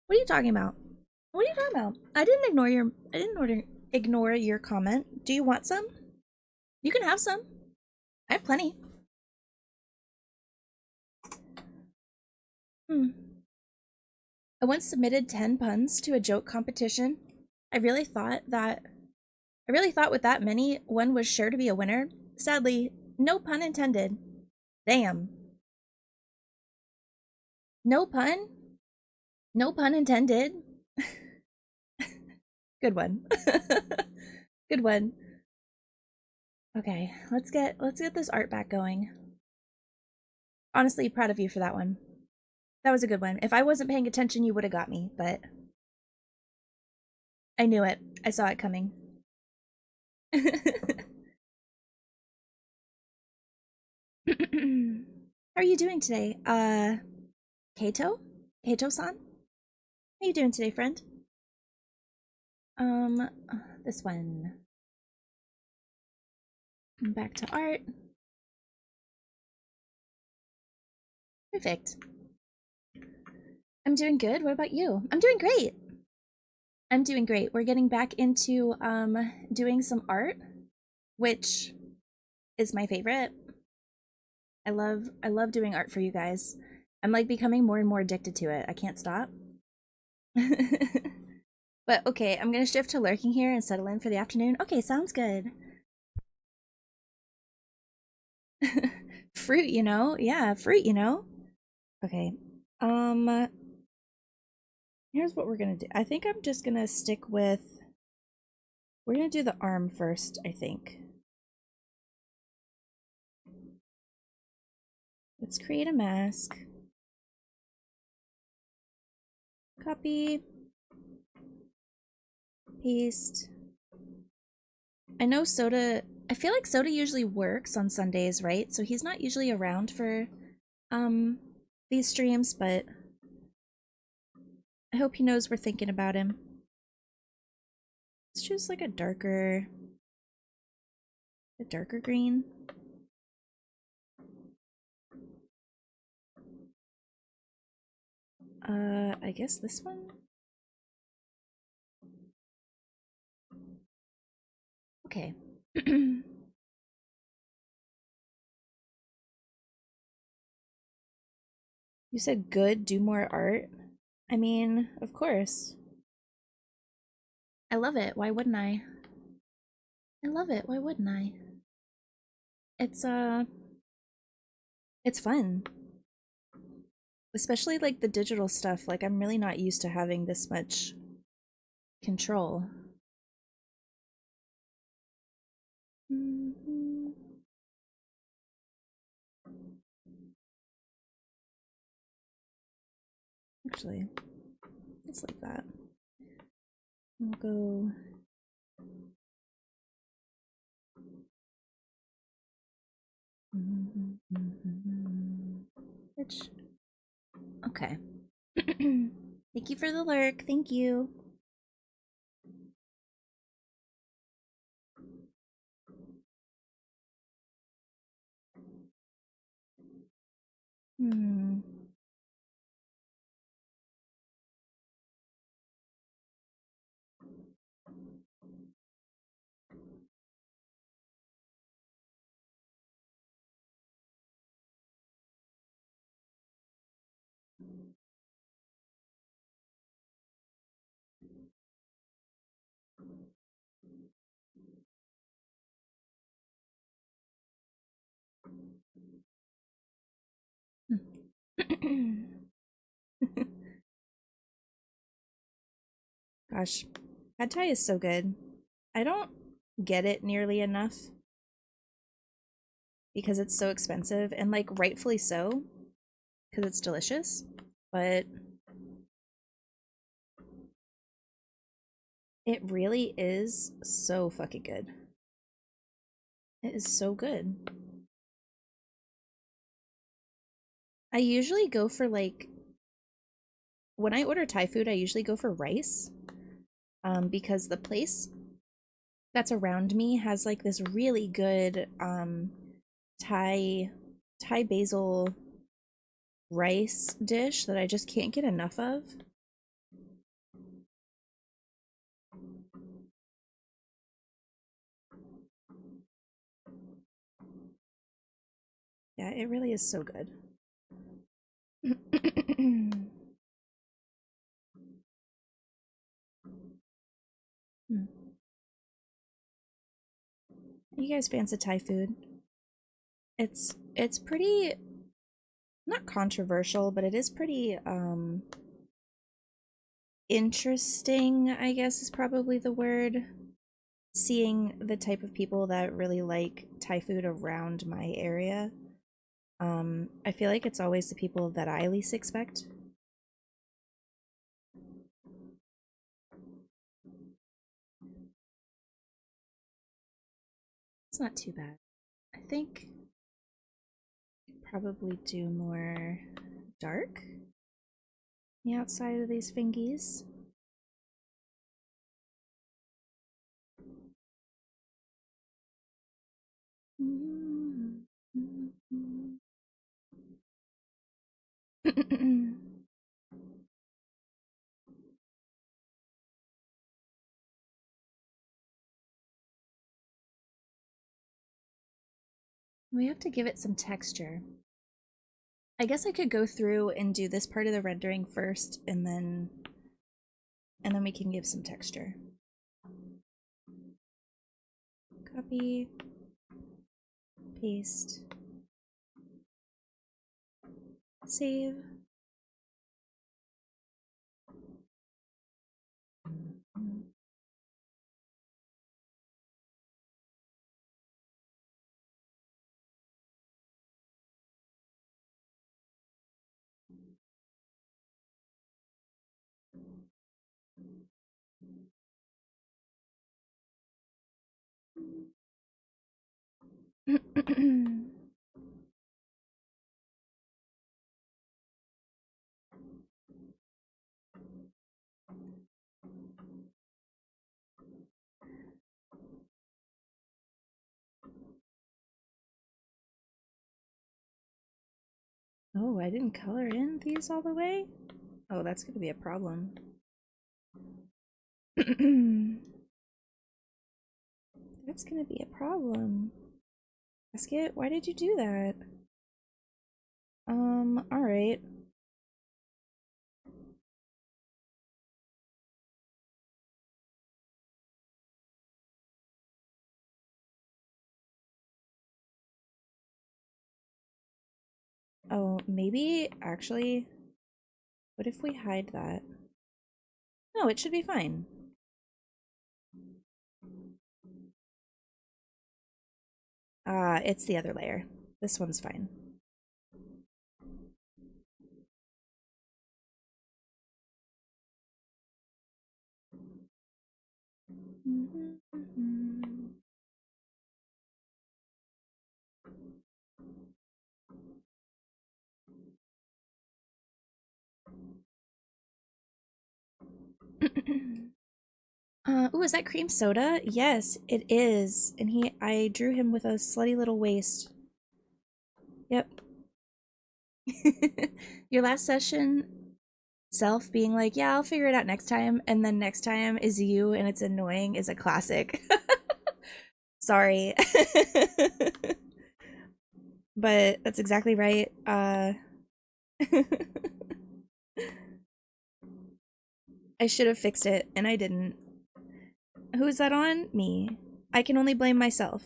What are you talking about? What are you talking about? I didn't ignore your comment. Do you want some? You can have some. I have plenty. Hmm. I once submitted 10 puns to a joke competition. I really thought with that many, one was sure to be a winner. Sadly, no pun intended. Damn. No pun? No pun intended. Good one. Good one. Okay, let's get this art back going. Honestly, proud of you for that one. That was a good one. If I wasn't paying attention, you would have got me, but I knew it. I saw it coming. How are you doing today? Kato? Kato-san? How you doing today, friend? This one. Back to art. Perfect. I'm doing good. What about you? I'm doing great. I'm doing great. We're getting back into doing some art, which is my favorite. I love doing art for you guys. I'm like becoming more and more addicted to it. I can't stop. But okay, I'm gonna shift to lurking here and settle in for the afternoon. Okay, sounds good. Fruit, you know? Yeah, fruit, you know? Okay. Um, Here's what we're gonna do. I think I'm just gonna stick with, we're gonna do the arm first, I think. Let's create a mask. Copy. Paste. I know Soda, I feel like Soda usually works on Sundays, right? So he's not usually around for these streams, but I hope he knows we're thinking about him. Let's choose like a darker green. I guess this one? Okay. You said good, do more art? I mean, of course. I love it. Why wouldn't I? I love it. Why wouldn't I? It's fun. Especially like the digital stuff. Like I'm really not used to having this much control. Actually, it's like that. We'll go. Bitch. Okay. Thank you for the lurk. Thank you. Hmm. Gosh, pad thai is so good. I don't get it nearly enough because it's so expensive, and like rightfully so, because it's delicious. But it really is so fucking good. It is so good. I usually go for like, when I order Thai food, I usually go for rice, because the place that's around me has like this really good Thai Thai basil rice dish that I just can't get enough of. Yeah, it really is so good. You guys fancy Thai food? It's pretty, not controversial, but it is pretty interesting, I guess is probably the word. Seeing the type of people that really like Thai food around my area. I feel like it's always the people that I least expect. It's not too bad. I think probably do more dark the outside of these fingies. We have to give it some texture. I guess I could go through and do this part of the rendering first, and then we can give some texture. Copy, paste, save. Oh, I didn't color in these all the way? Oh, that's gonna be a problem. That's gonna be a problem. Casket, why did you do that? Alright. Oh, maybe, actually, what if we hide that? No, it should be fine. It's the other layer. This one's fine. Ooh, is that cream soda? Yes, it is. And I drew him with a slutty little waist. Yep. Your last session self being like, yeah, I'll figure it out next time, and then next time is you and it's annoying is a classic. Sorry. But that's exactly right. I should have fixed it, and I didn't. Who's that on? Me. I can only blame myself.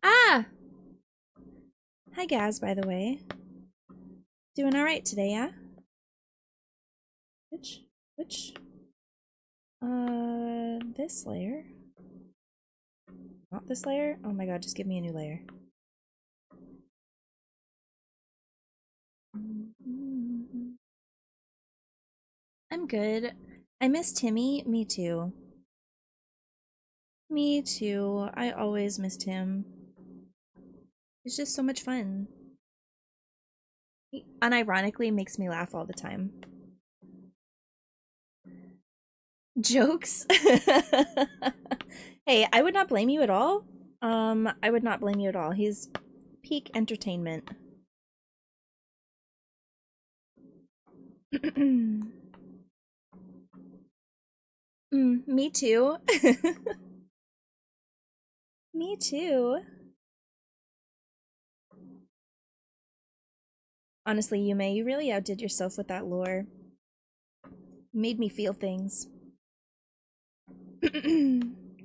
Ah! Hi, Gaz, by the way. Doing alright today, yeah? Which? This layer? Not this layer? Oh my god, just give me a new layer. I'm good. I miss Timmy. Me too. Me too. I always missed him. It's just so much fun. He unironically makes me laugh all the time. Jokes? Hey, I would not blame you at all. I would not blame you at all. He's peak entertainment. Me too. Me too. Honestly, Yume, you really outdid yourself with that lore. Made me feel things.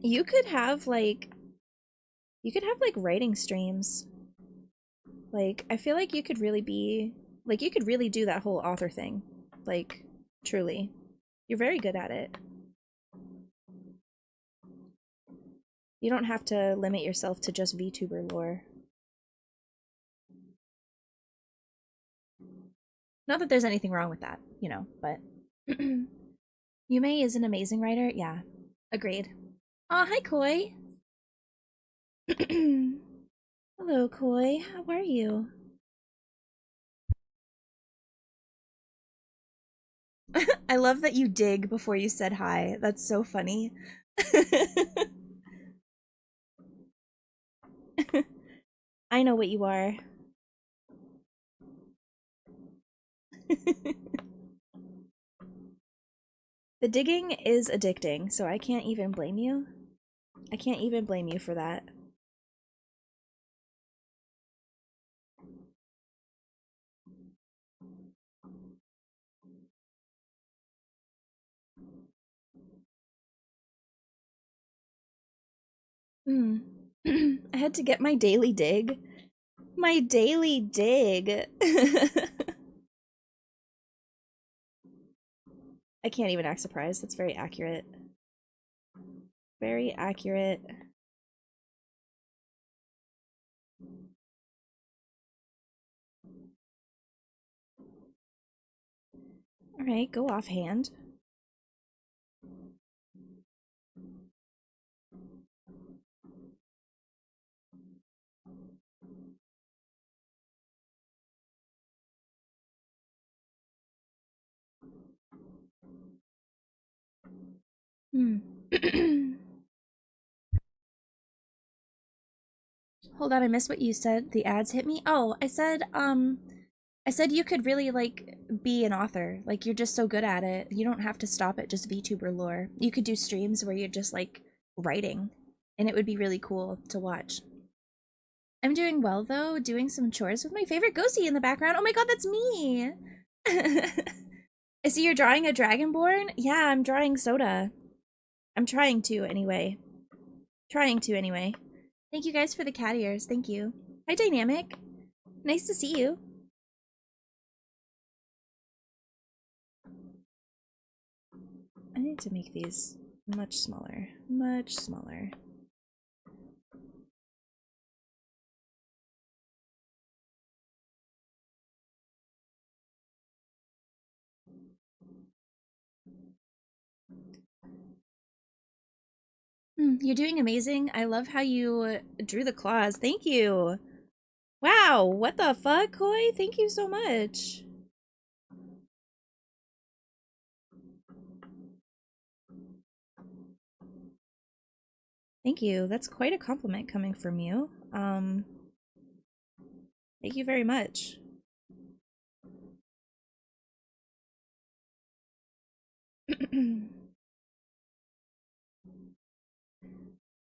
You could have like writing streams. Like I feel like you could really be like you could really do that whole author thing. Like truly. You're very good at it. You don't have to limit yourself to just VTuber lore. Not that there's anything wrong with that, you know, but Yume is an amazing writer. Yeah. Agreed. Oh, hi Koi. Hello, Koi. How are you? I love that you dig before you said hi. That's so funny. I know what you are. The digging is addicting, so I can't even blame you. I can't even blame you for that. Hmm. I had to get my daily dig. My daily dig. I can't even act surprised. That's very accurate. Very accurate. Alright, go offhand. Hmm. Hold on, I missed what you said. The ads hit me. Oh, I said you could really like be an author. Like you're just so good at it. You don't have to stop at just VTuber lore. You could do streams where you're just like writing, and it would be really cool to watch. I'm doing well though, doing some chores with my favorite Ghostie in the background. Oh my god, that's me. I see you're drawing a dragonborn. Yeah, I'm drawing Soda. I'm trying to anyway. Trying to anyway. Thank you guys for the cat ears. Thank you. Hi, Dynamic. Nice to see you. I need to make these much smaller. Much smaller. You're doing amazing. I love how you drew the claws. Thank you. Wow, what the fuck, Koi? Thank you so much. Thank you. That's quite a compliment coming from you. Thank you very much.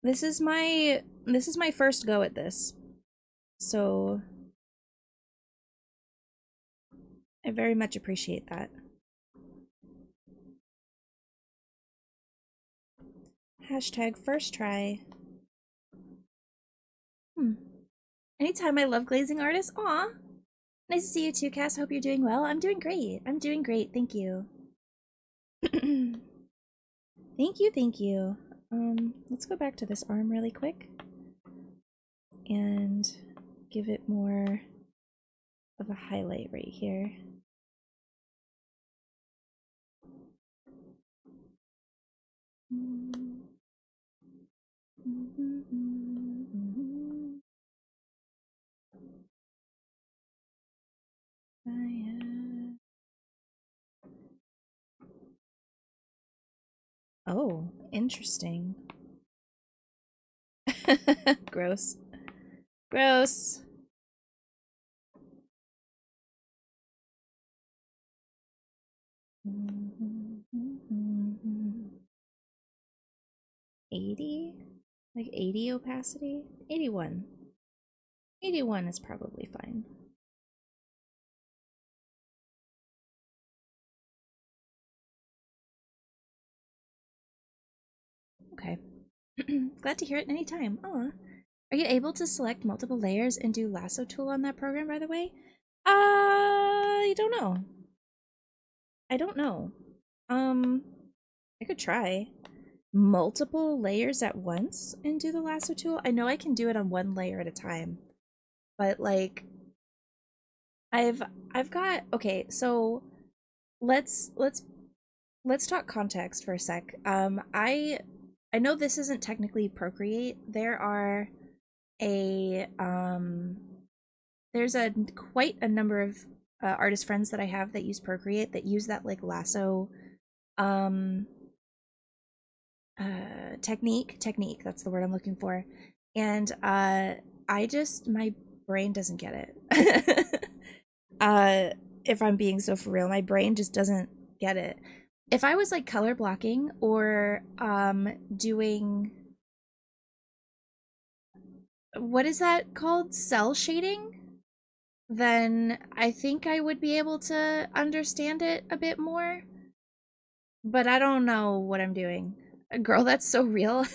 This is my first go at this. So I very much appreciate that. Hashtag first try. Anytime. I love glazing artists. Aw. Nice to see you too, Cass. Hope you're doing well. I'm doing great. I'm doing great. Thank you. Thank you, thank you. Let's go back to this arm really quick and give it more of a highlight right here. Oh, interesting. Gross. Gross. Mm-hmm. 80? Like 80 opacity? 81. 81 is probably fine. Okay. Glad to hear it anytime. Aw. Are you able to select multiple layers and do lasso tool on that program, by the way? I don't know. I don't know. I could try multiple layers at once and do the lasso tool. I know I can do it on one layer at a time, but like I've got okay, so let's talk context for a sec. I know this isn't technically Procreate. There are a there's a quite a number of artist friends that I have that use Procreate that use that like lasso um technique, that's the word I'm looking for. And I just my brain doesn't get it. If I'm being so for real, my brain just doesn't get it. If I was like color blocking or doing, what is that called, cell shading, then I think I would be able to understand it a bit more. But I don't know what I'm doing. Girl, that's so real.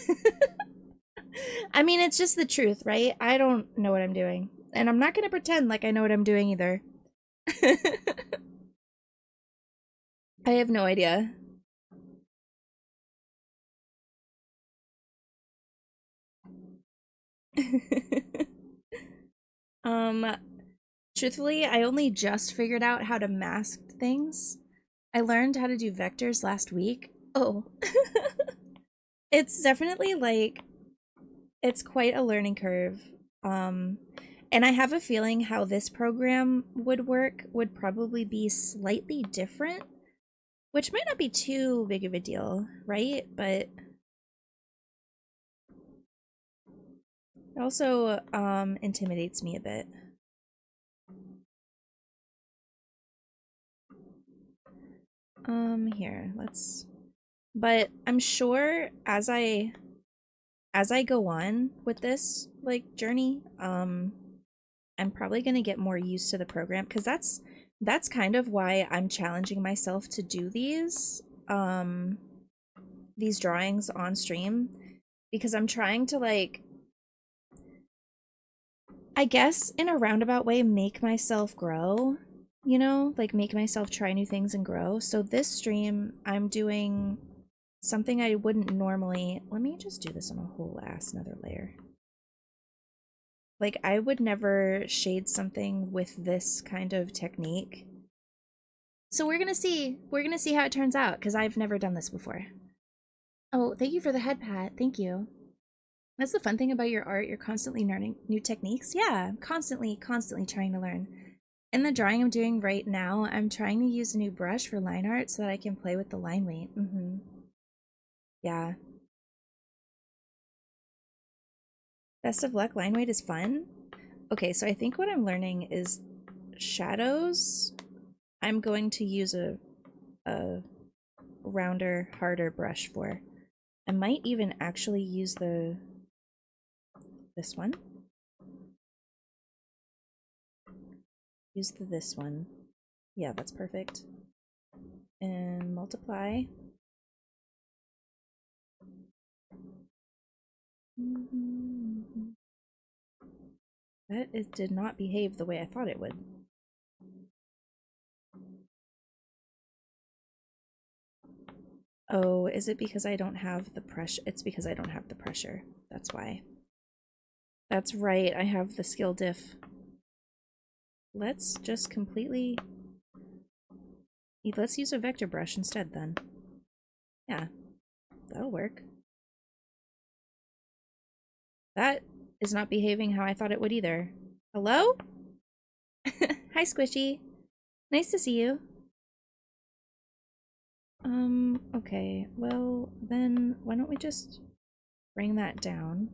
I mean, it's just the truth, right? I don't know what I'm doing. And I'm not going to pretend like I know what I'm doing either. I have no idea. um, Truthfully, I only just figured out how to mask things. I learned how to do vectors last week. Oh. It's definitely like, it's quite a learning curve. And I have a feeling how this program would work would probably be slightly different, which might not be too big of a deal, right? But it also intimidates me a bit. Here, let's, but I'm sure as I go on with this like journey, I'm probably going to get more used to the program, because that's kind of why I'm challenging myself to do these drawings on stream, because I'm trying to, like, I guess in a roundabout way, make myself grow, you know, like make myself try new things and grow. So this stream, I'm doing something I wouldn't normally. Let me just do this on a whole ass another layer. Like, I would never shade something with this kind of technique. So we're gonna see. We're gonna see how it turns out, because I've never done this before. Oh, thank you for the head pat. Thank you. That's the fun thing about your art. You're constantly learning new techniques. Yeah, constantly trying to learn. In the drawing I'm doing right now, I'm trying to use a new brush for line art so that I can play with the line weight. Yeah. Best of luck. Line weight is fun. Okay, so I think what I'm learning is shadows. I'm going to use a rounder, harder brush for. I might even actually use this one. Use this one. Yeah, that's perfect. And multiply. That did not behave the way I thought it would. Oh, is it because I don't have the pressure? It's because I don't have the pressure. That's why. That's right, I have the skill diff. Let's just completely... Let's use a vector brush instead, then. Yeah, that'll work. That is not behaving how I thought it would either. Hello? Hi, Squishy. Nice to see you. Okay. Well, then why don't we just bring that down?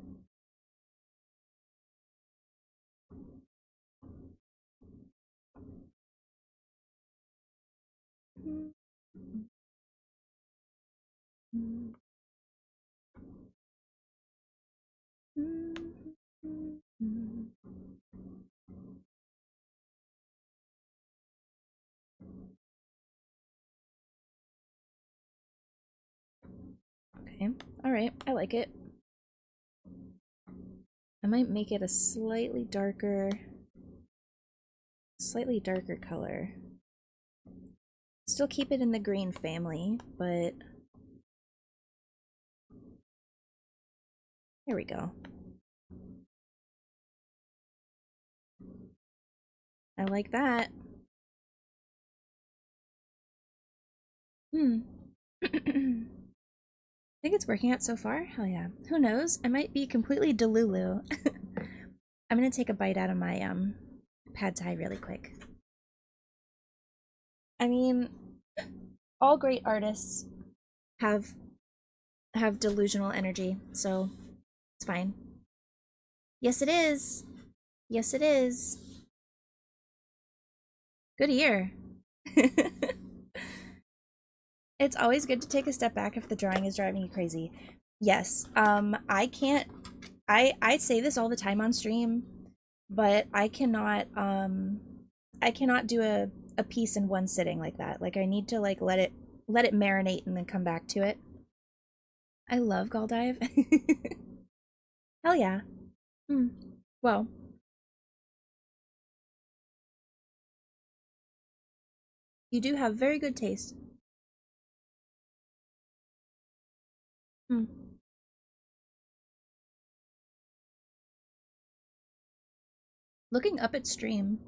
Okay. Alright, I like it. I might make it a slightly darker color. Still keep it in the green family, but there we go. I like that. I think it's working out so far. Hell yeah. Who knows? I might be completely delulu. I'm gonna take a bite out of my pad thai really quick. I mean, all great artists have delusional energy, so it's fine. Yes, it is. Yes, it is. Good ear. It's always good to take a step back if the drawing is driving you crazy. Yes. I can't. I say this all the time on stream, but I cannot do a piece in one sitting like that. Like I need to like let it marinate and then come back to it. I love Galldive. Hell yeah. Well, you do have very good taste. Looking up at stream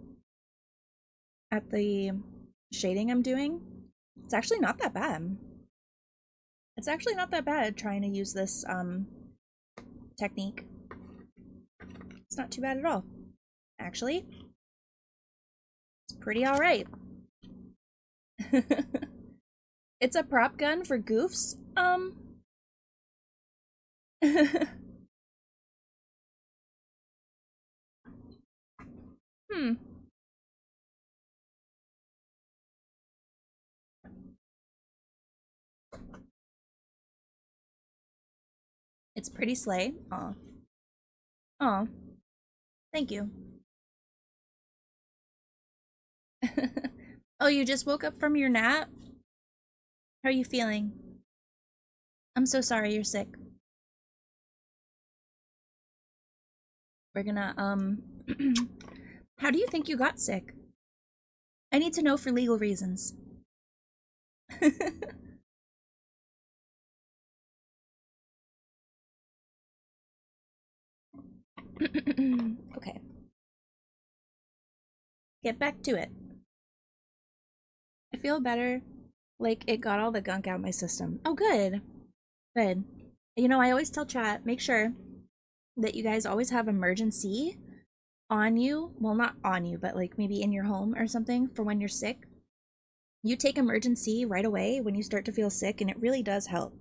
at the shading I'm doing, it's actually not that bad. It's actually not that bad trying to use this technique. It's not too bad at all. Actually, it's pretty alright. It's a prop gun for goofs? It's pretty slay. Aw. Aw. Thank you. Oh, you just woke up from your nap? How are you feeling? I'm so sorry you're sick. We're gonna, how do you think you got sick? I need to know for legal reasons. Okay. Get back to it. I feel better. Like, it got all the gunk out of my system. Oh, good. Good. You know, I always tell chat, make sure that you guys always have emergency on you. Well, not on you, but like maybe in your home or something for when you're sick. You take emergency right away when you start to feel sick, and it really does help.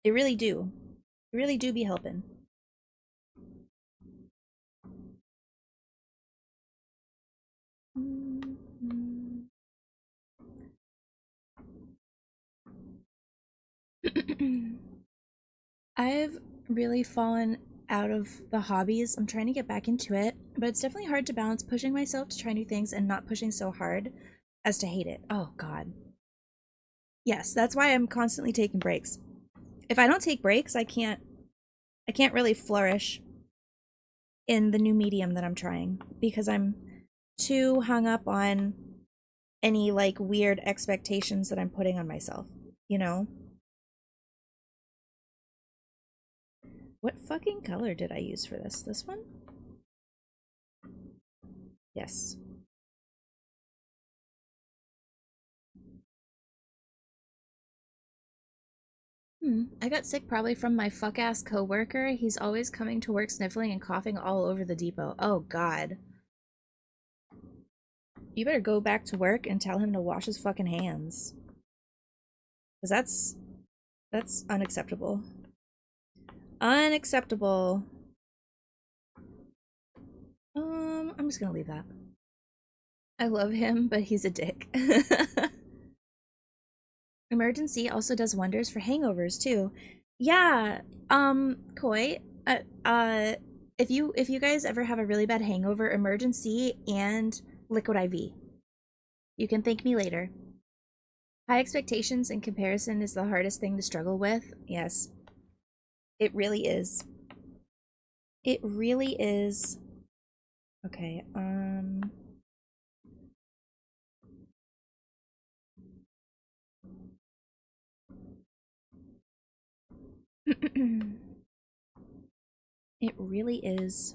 They really do. They really do be helping. I've really fallen out of the hobbies. I'm trying to get back into it, but it's definitely hard to balance pushing myself to try new things and not pushing so hard as to hate it. Oh god. Yes, that's why I'm constantly taking breaks. If I don't take breaks, I can't really flourish in the new medium that I'm trying because I'm too hung up on any like weird expectations that I'm putting on myself, you know? What fucking color did I use for this? This one? Yes. I got sick probably from my fuck-ass coworker. He's always coming to work sniffling and coughing all over the depot. Oh, God. You better go back to work and tell him to wash his fucking hands. Because that's unacceptable. Unacceptable. I'm just gonna leave that. I love him, but he's a dick. Emergency also does wonders for hangovers too. Yeah, Koi, if you guys ever have a really bad hangover, Emergency and Liquid IV. You can thank me later. High expectations and comparison is the hardest thing to struggle with. Yes. It really is. It really is. Okay, it really is.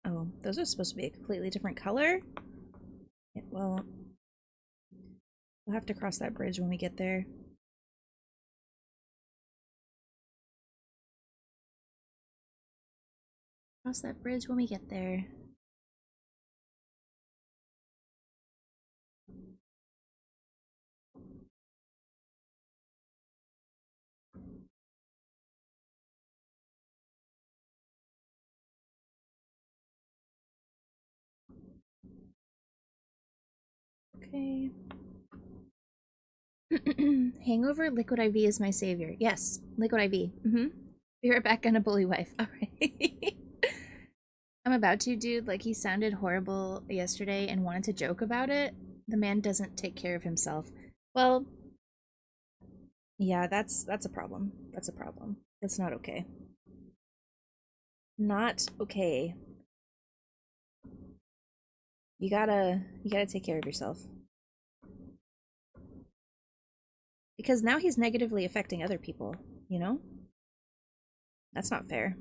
Oh, those are supposed to be a completely different color? Yeah, well, we'll have to cross that bridge when we get there. Cross that bridge when we get there. Okay. Hangover, Liquid IV is my savior. Yes, Liquid IV. Be right back, gonna bully wife. Alright. I'm about to, dude. Like, he sounded horrible yesterday and wanted to joke about it. The man doesn't take care of himself. Well, yeah, that's a problem. That's a problem. That's not okay. Not okay. You gotta take care of yourself. Because now he's negatively affecting other people, you know? That's not fair.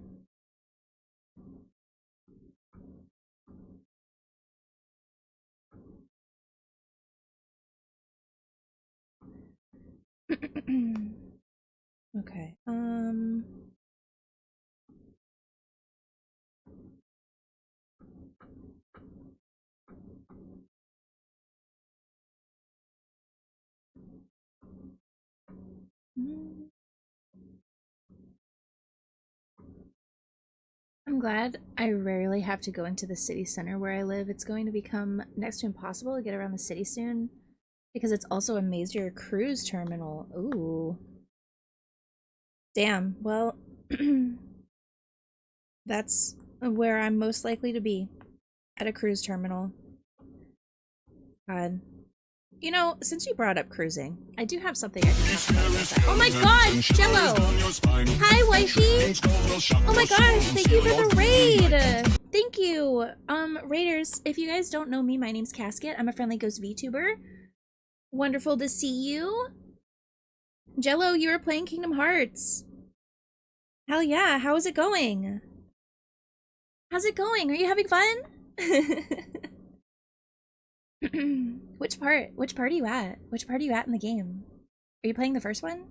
Okay. I'm glad I rarely have to go into the city center where I live. It's going to become next to impossible to get around the city soon because it's also a major cruise terminal. Ooh. Damn. Well, that's where I'm most likely to be, at a cruise terminal. God. You know, since you brought up cruising, I do have something I can talk about that. Oh my god, Jello! Hi, wifey! Oh my gosh, thank you for the raid! Thank you! Raiders, if you guys don't know me, my name's Casket. I'm a friendly ghost VTuber. Wonderful to see you. Jello, you were playing Kingdom Hearts. Hell yeah, how is it going? How's it going? Are you having fun? Which part? Which part are you at? Which part are you at in the game? Are you playing the first one?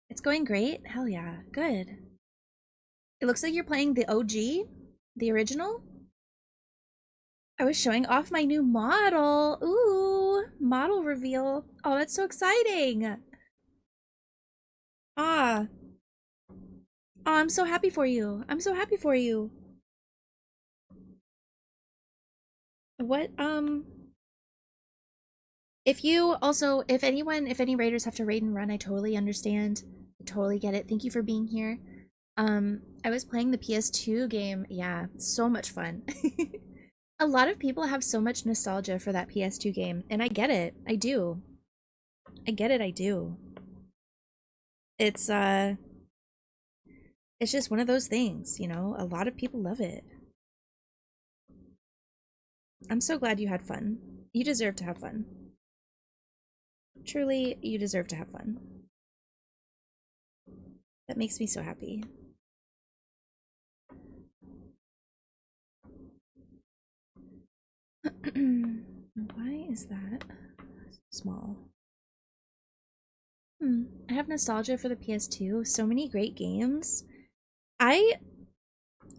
It's going great? Hell yeah. Good. It looks like you're playing the OG? The original? I was showing off my new model. Ooh, model reveal. Oh, that's so exciting. Ah. Oh, I'm so happy for you. I'm so happy for you. What, if you also, if any raiders have to raid and run, I totally understand. I totally get it. Thank you for being here. I was playing the PS2 game. Yeah, so much fun. A lot of people have so much nostalgia for that PS2 game, and I get it. I do. I get it, I do. It's it's just one of those things, you know? A lot of people love it. I'm so glad you had fun. You deserve to have fun. Truly, you deserve to have fun. That makes me so happy. Why is that small? I have nostalgia for the PS2. So many great games. I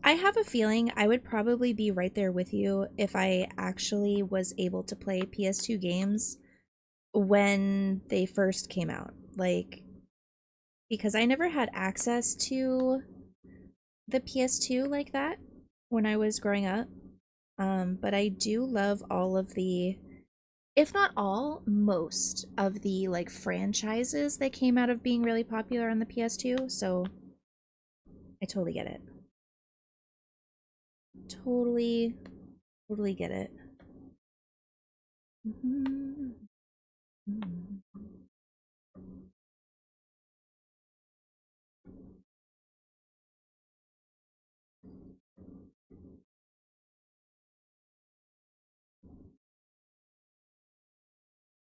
I have a feeling I would probably be right there with you if I actually was able to play PS2 games when they first came out. Like, because I never had access to the PS2 like that when I was growing up. But I do love all of the, if not all, most of the like franchises that came out of being really popular on the PS2. So I totally get it. Totally, totally get it. Mhm.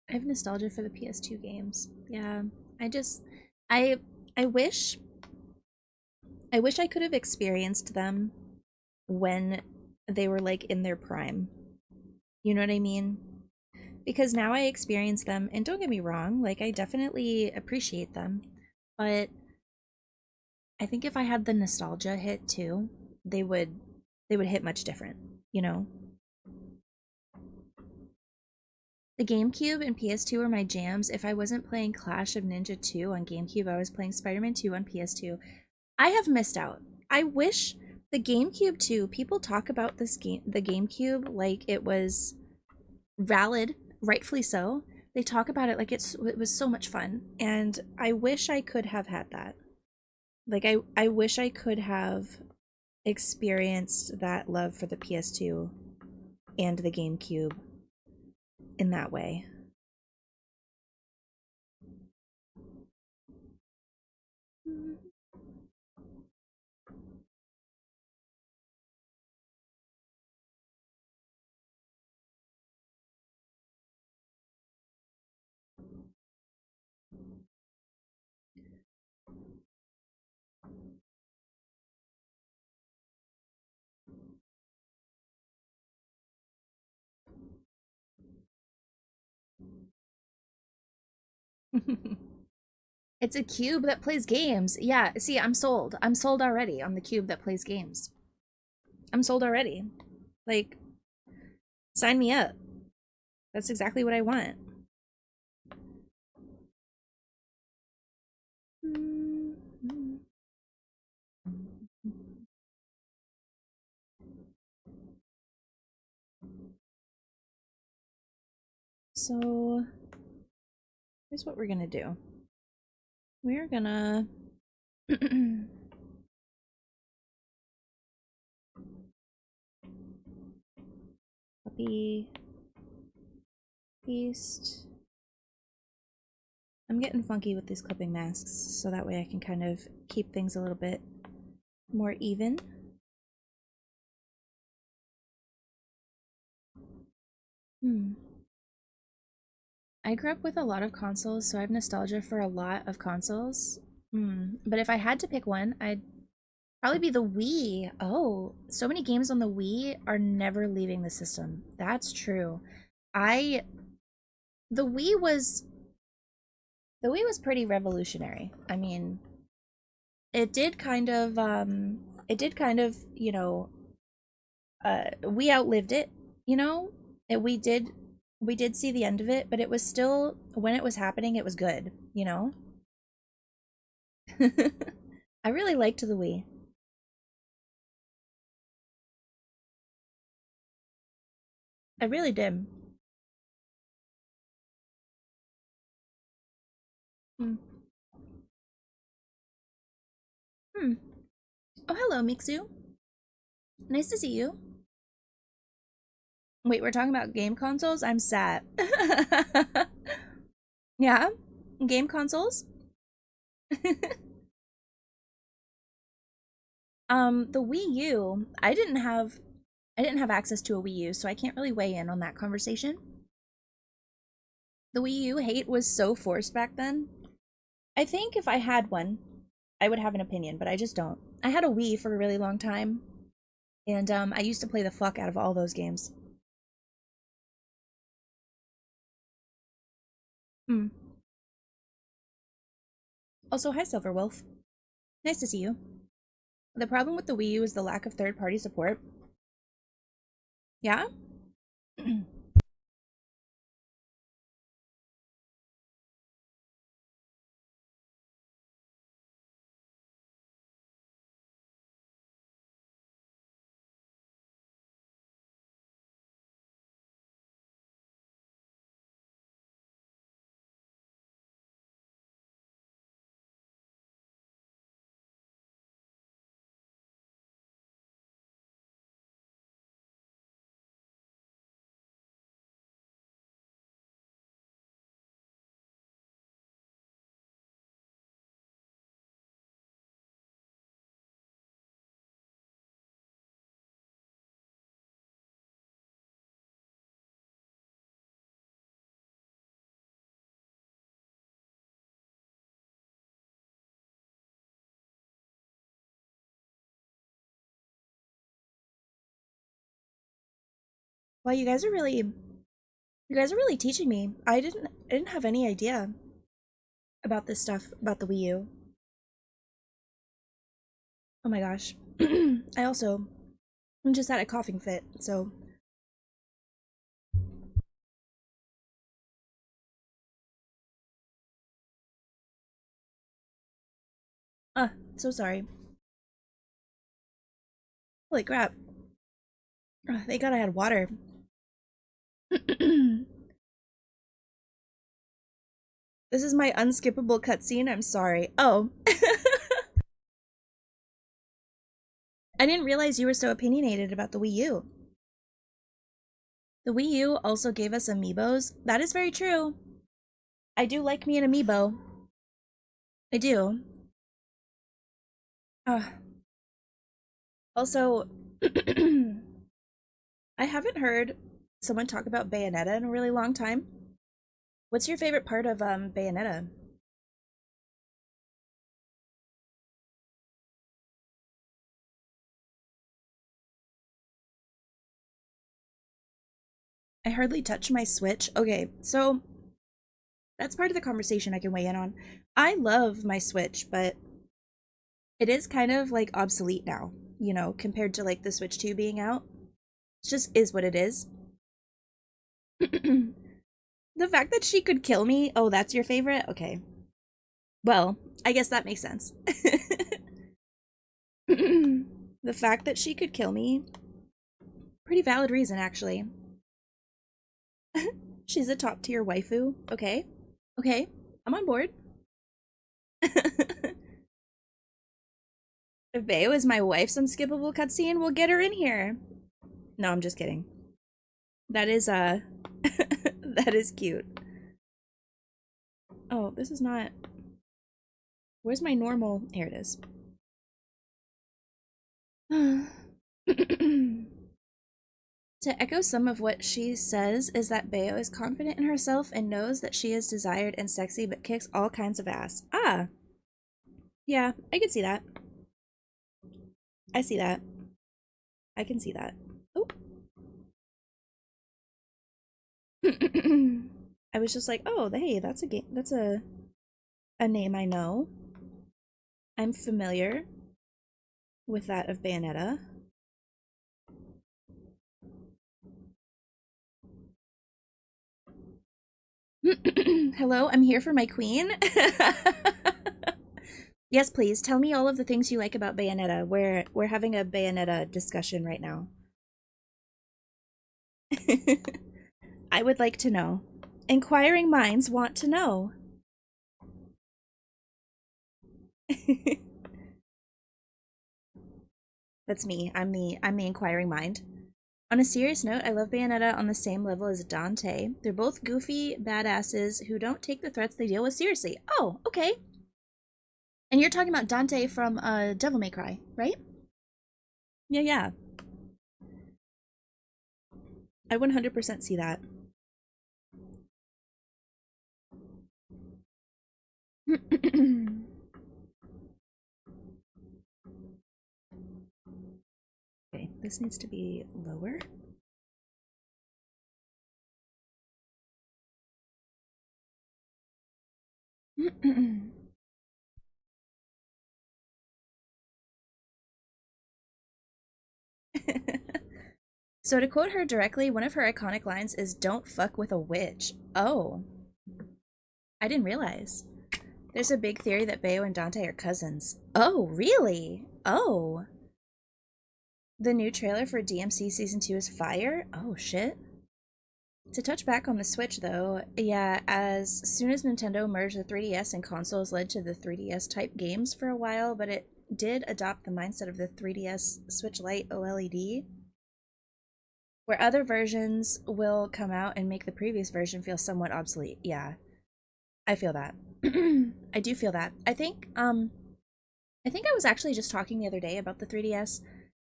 I have nostalgia for the PS2 games. Yeah, I just, I, I wish, I wish I could have experienced them when they were like in their prime. You know what I mean? Because now I experience them, and don't get me wrong, like I definitely appreciate them, but I think if I had the nostalgia hit too, they would they would hit much different, you know? The GameCube and PS2 are my jams. If I wasn't playing Clash of Ninja 2 on GameCube, I was playing Spider-Man 2 on PS2. I have missed out. I wish the GameCube too. People talk about this game, the GameCube, like it was valid, rightfully so. They talk about it like it was so much fun, and I wish I could have had that. Like I wish I could have experienced that love for the PS2 and the GameCube in that way. It's a cube that plays games. Yeah, see, I'm sold. I'm sold already on the cube that plays games. I'm sold already. Like, sign me up. That's exactly what I want. So, here's what we're gonna do. We're gonna copy, paste. I'm getting funky with these clipping masks, so that way I can kind of keep things a little bit more even. I grew up with a lot of consoles, so I have nostalgia for a lot of consoles. But if I had to pick one, I'd probably be the Wii. Oh, so many games on the Wii are never leaving the system. That's true. I the Wii was the Wii was pretty revolutionary. I mean, it did kind of, we outlived it, you know? We did see the end of it, but it was still, when it was happening, it was good, you know? I really liked the Wii. I really did. Hmm. Hmm. Oh, hello, Mixu. Nice to see you. Wait, we're talking about game consoles? I'm sad. Yeah, game consoles. The Wii U, I didn't have access to a Wii U, so I can't really weigh in on that conversation. The Wii U hate was so forced back then. I think if I had one, I would have an opinion, but I just don't. I had a Wii for a really long time, and I used to play the fuck out of all those games. Hmm. Also, hi Silverwolf. Nice to see you. The problem with the Wii U is the lack of third-party support. Yeah? Well, you guys are really teaching me. I didn't have any idea about this stuff about the Wii U. Oh my gosh. I also just had a coughing fit, so so sorry. Holy crap. Thank God I had water. This is my unskippable cutscene. I'm sorry. Oh. I didn't realize you were so opinionated about the Wii U. The Wii U also gave us amiibos. That is very true. I do like me an amiibo. I do. Uh, also, I haven't heard someone talk about Bayonetta in a really long time. What's your favorite part of Bayonetta? I hardly touch my Switch. Okay, so that's part of the conversation I can weigh in on. I love my Switch, but it is kind of like obsolete now, you know, compared to like the Switch 2 being out. It just is what it is. The fact that she could kill me, oh, that's your favorite? Okay. Well, I guess that makes sense. The fact that she could kill me, pretty valid reason, actually. She's a top tier waifu. Okay. Okay. I'm on board. If Bayo is my wife's unskippable cutscene, we'll get her in here. No, I'm just kidding. That is, that is cute. Oh, this is not... Where's my normal... Here it is. To echo some of what she says is that Bayo is confident in herself and knows that she is desired and sexy but kicks all kinds of ass. Ah! Yeah, I can see that. I see that. I can see that. Oh. I was just like, oh, hey, that's a game. That's a name I know. I'm familiar with that of Bayonetta. Hello, I'm here for my queen. Yes, please tell me all of the things you like about Bayonetta. We're having a Bayonetta discussion right now. I would like to know. Inquiring minds want to know. That's me. I'm the inquiring mind. On a serious note, I love Bayonetta on the same level as Dante. They're both goofy badasses who don't take the threats they deal with seriously. Oh, okay. And you're talking about Dante from Devil May Cry, right? Yeah, yeah. I 100% see that. Okay, this needs to be lower. So to quote her directly, one of her iconic lines is "Don't fuck with a witch." Oh, I didn't realize. There's a big theory that Bayo and Dante are cousins. Oh, really? Oh. The new trailer for DMC Season 2 is fire? Oh, shit. To touch back on the Switch, though, yeah, as soon as Nintendo merged the 3DS and consoles led to the 3DS type games for a while, but it did adopt the mindset of the 3DS Switch Lite OLED, where other versions will come out and make the previous version feel somewhat obsolete. Yeah, I feel that. I do feel that. I think I was actually just talking the other day about the 3DS.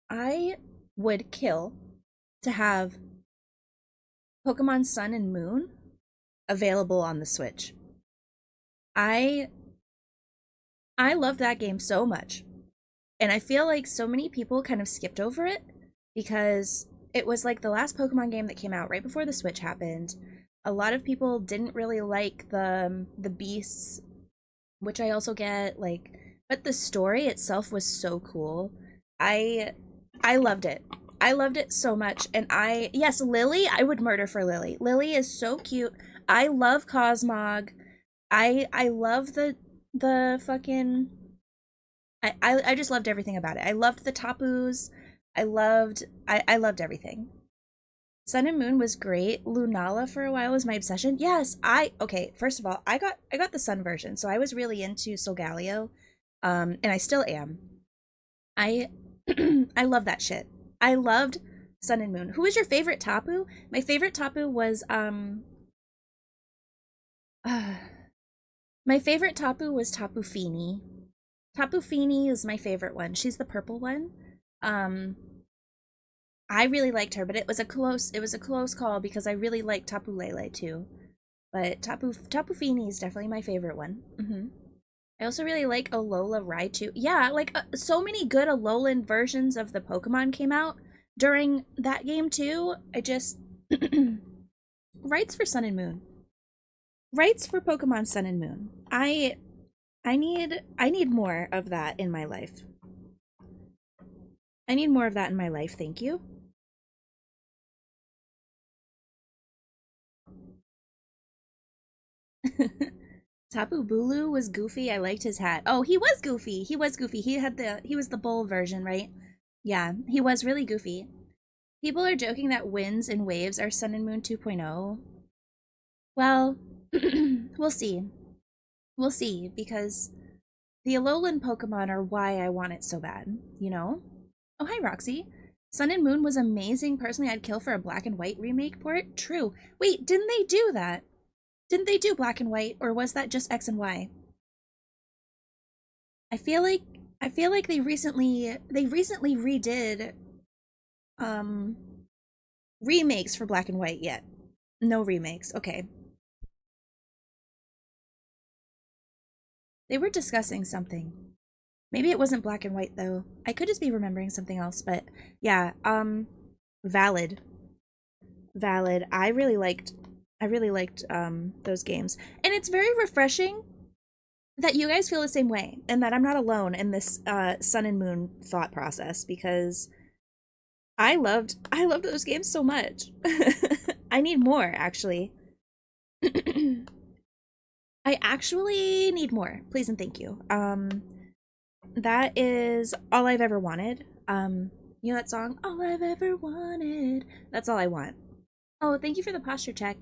I would kill to have Pokemon Sun and Moon available on the Switch. I I love that game so much. And I feel like so many people kind of skipped over it because it was like the last Pokemon game that came out right before the Switch happened. A lot of people didn't really like the beasts, which I also get, like, but the story itself was so cool. I I loved it. I loved it so much. And yes, Lily, I would murder for Lily. Lily is so cute. I love Cosmog. I love the fucking I just loved everything about it. I loved the Tapus. I loved everything. Sun and Moon was great. Lunala for a while was my obsession. Yes, okay, first of all, I got the Sun version, so I was really into Solgaleo. And I still am. I I love that shit. I loved Sun and Moon. Who was your favorite Tapu? My favorite Tapu was my favorite Tapu was Tapu Fini. Tapu Fini is my favorite one. She's the purple one. Um I really liked her, but it was a close call because I really liked Tapu Lele too. But Tapu Fini is definitely my favorite one. I also really like Alola Raichu. Yeah, like so many good Alolan versions of the Pokemon came out during that game too. I just rights for Sun and Moon. Rights for Pokemon Sun and Moon. I need more of that in my life. I need more of that in my life, thank you. Tapu Bulu was goofy. I liked his hat. Oh, he was goofy. He was goofy. He was the bull version, right? Yeah, he was really goofy. People are joking that winds and waves are Sun and Moon 2.0. Well, we'll see. We'll see because the Alolan Pokemon are why I want it so bad, you know? Oh, hi Roxy. Sun and Moon was amazing. Personally, I'd kill for a black and white remake port. True. Wait, didn't they do that? Didn't they do black and white, or was that just X and Y? I feel like I feel like they recently redid um remakes for black and white yet. No remakes. Okay. They were discussing something. Maybe it wasn't black and white though. I could just be remembering something else, but yeah, valid. Valid. I really liked those games. And it's very refreshing that you guys feel the same way and that I'm not alone in this Sun and Moon thought process because I loved those games so much. I need more actually. I actually need more. Please and thank you. That is all I've ever wanted. You know that song? All I've ever wanted. That's all I want. Oh, thank you for the posture check.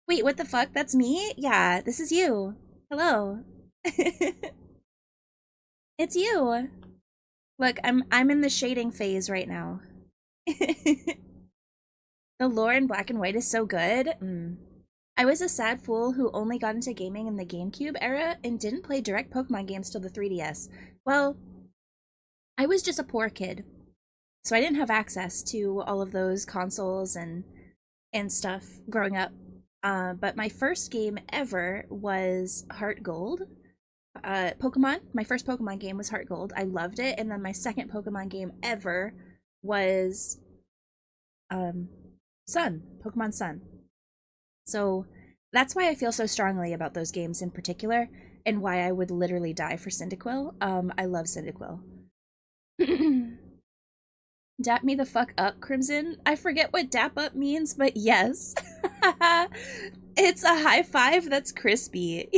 Wait, what the fuck? That's me? Yeah, this is you. Hello. It's you. Look, I'm in the shading phase right now. The lore in black and white is so good. I was a sad fool who only got into gaming in the GameCube era and didn't play direct Pokemon games till the 3DS. Well, I was just a poor kid, so I didn't have access to all of those consoles and stuff growing up. But my first game ever was Heart Gold. Pokemon. My first Pokemon game was Heart Gold. I loved it, and then my second Pokemon game ever was Sun. Pokemon Sun. So that's why I feel so strongly about those games in particular, and why I would literally die for Cyndaquil. I love Cyndaquil. Dap me the fuck up, Crimson. I forget what dap up means, but yes. It's a high five that's crispy.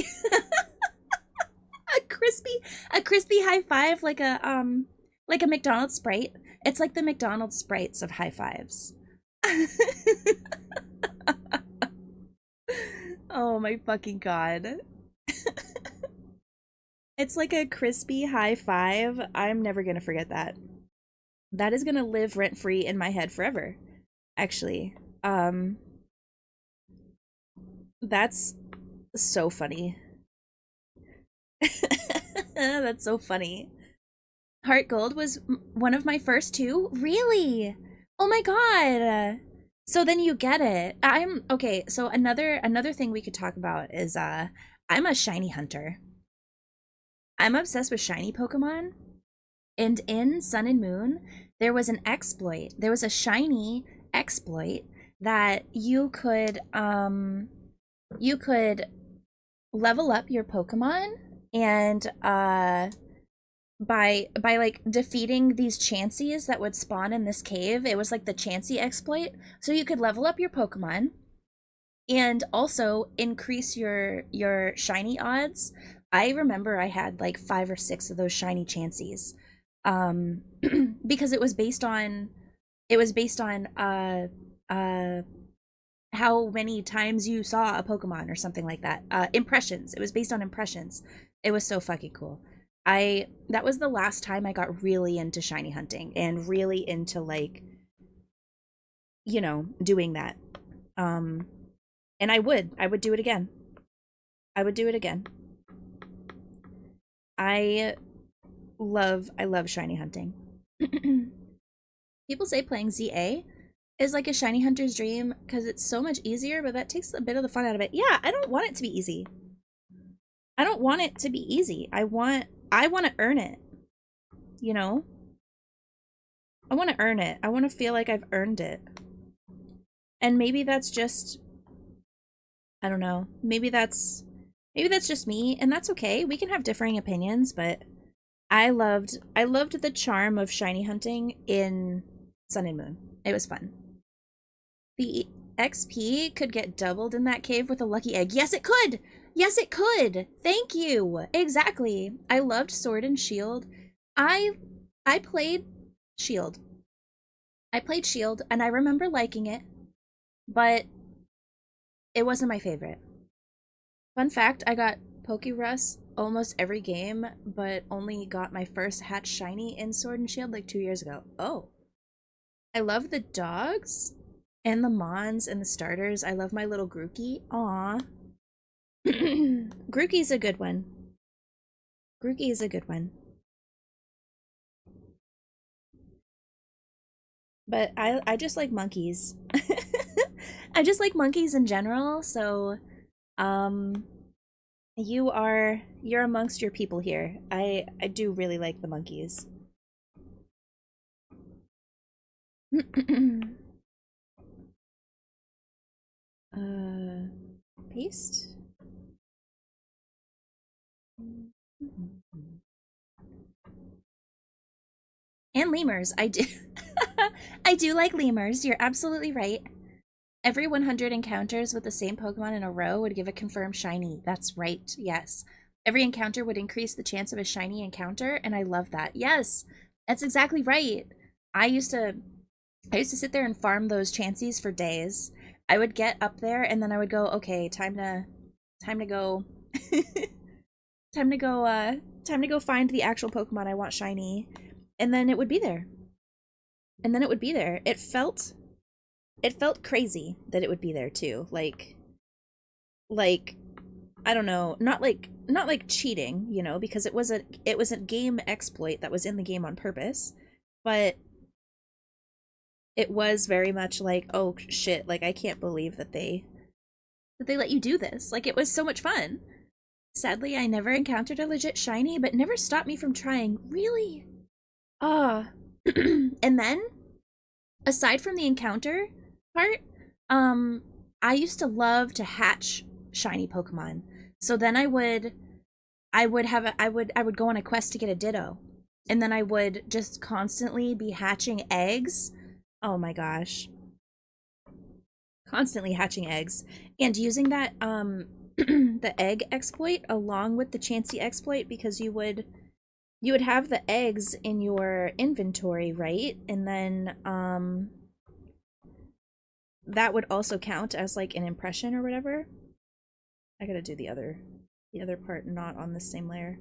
a crispy high five like a McDonald's Sprite. It's like the McDonald's Sprites of high fives. Oh my fucking god. It's like a crispy high five. I'm never gonna forget that. That is gonna live rent-free in my head forever, actually. That's so funny. That's so funny. Heart Gold was one of my first two? Really? Oh my god. So then you get it. I'm okay, so another thing we could talk about is I'm a shiny hunter. I'm obsessed with shiny Pokemon. And in Sun and Moon, there was an exploit. There was a shiny exploit that you could level up your Pokemon and by like defeating these Chanseys that would spawn in this cave. It was like the Chansey exploit. So you could level up your Pokemon and also increase your shiny odds. I remember I had like 5 or 6 of those shiny Chanseys. Because it was based on how many times you saw a Pokemon or something like that. Impressions. It was based on impressions. It was so fucking cool. That was the last time I got really into shiny hunting and really into like, you know, doing that. And I would do it again. I would do it again. I love shiny hunting. People say playing ZA is like a shiny hunter's dream because it's so much easier, but that takes a bit of the fun out of it. Yeah, I don't want it to be easy. I don't want it to be easy. I want to earn it. You know? I want to earn it. I want to feel like I've earned it. And maybe that's just, I don't know. Maybe that's just me, and that's okay. We can have differing opinions, but I loved the charm of shiny hunting in Sun and Moon. It was fun. The XP could get doubled in that cave with a lucky egg. Yes, it could! Yes, it could! Thank you! Exactly. I loved Sword and Shield. I played Shield. I played Shield, and I remember liking it, but it wasn't my favorite. Fun fact, I got Pokerus almost every game, but only got my first hatch shiny in Sword and Shield like 2 years ago. Oh. I love the dogs and the Mons and the starters. I love my little Grookey. Aw. Grookey's a good one. Grookey is a good one. But I just like monkeys. I just like monkeys in general, so you're amongst your people here. I do really like the monkeys. Paste. And lemurs. I do I do like lemurs. You're absolutely right. Every 100 encounters with the same Pokemon in a row would give a confirmed shiny. That's right. Yes. Every encounter would increase the chance of a shiny encounter, and I love that. Yes. That's exactly right. I used to sit there and farm those Chanseys for days. I would get up there and then I would go, okay, time to go Time to go find the actual Pokemon I want shiny. And then it would be there. And then it would be there. It felt crazy that it would be there too. Like I don't know, not like cheating, you know, because it was a game exploit that was in the game on purpose, but it was very much like, oh shit, like I can't believe that they let you do this. Like it was so much fun. Sadly, I never encountered a legit shiny, but never stopped me from trying. Really? Ah. And then, aside from the encounter part, I used to love to hatch shiny Pokemon. So then I would have I would go on a quest to get a Ditto. And then I would just constantly be hatching eggs. Oh my gosh. Constantly hatching eggs. And using that the egg exploit along with the Chansey exploit, because you would have the eggs in your inventory, right? And then that would also count as like an impression or whatever. I gotta do the other part not on the same layer.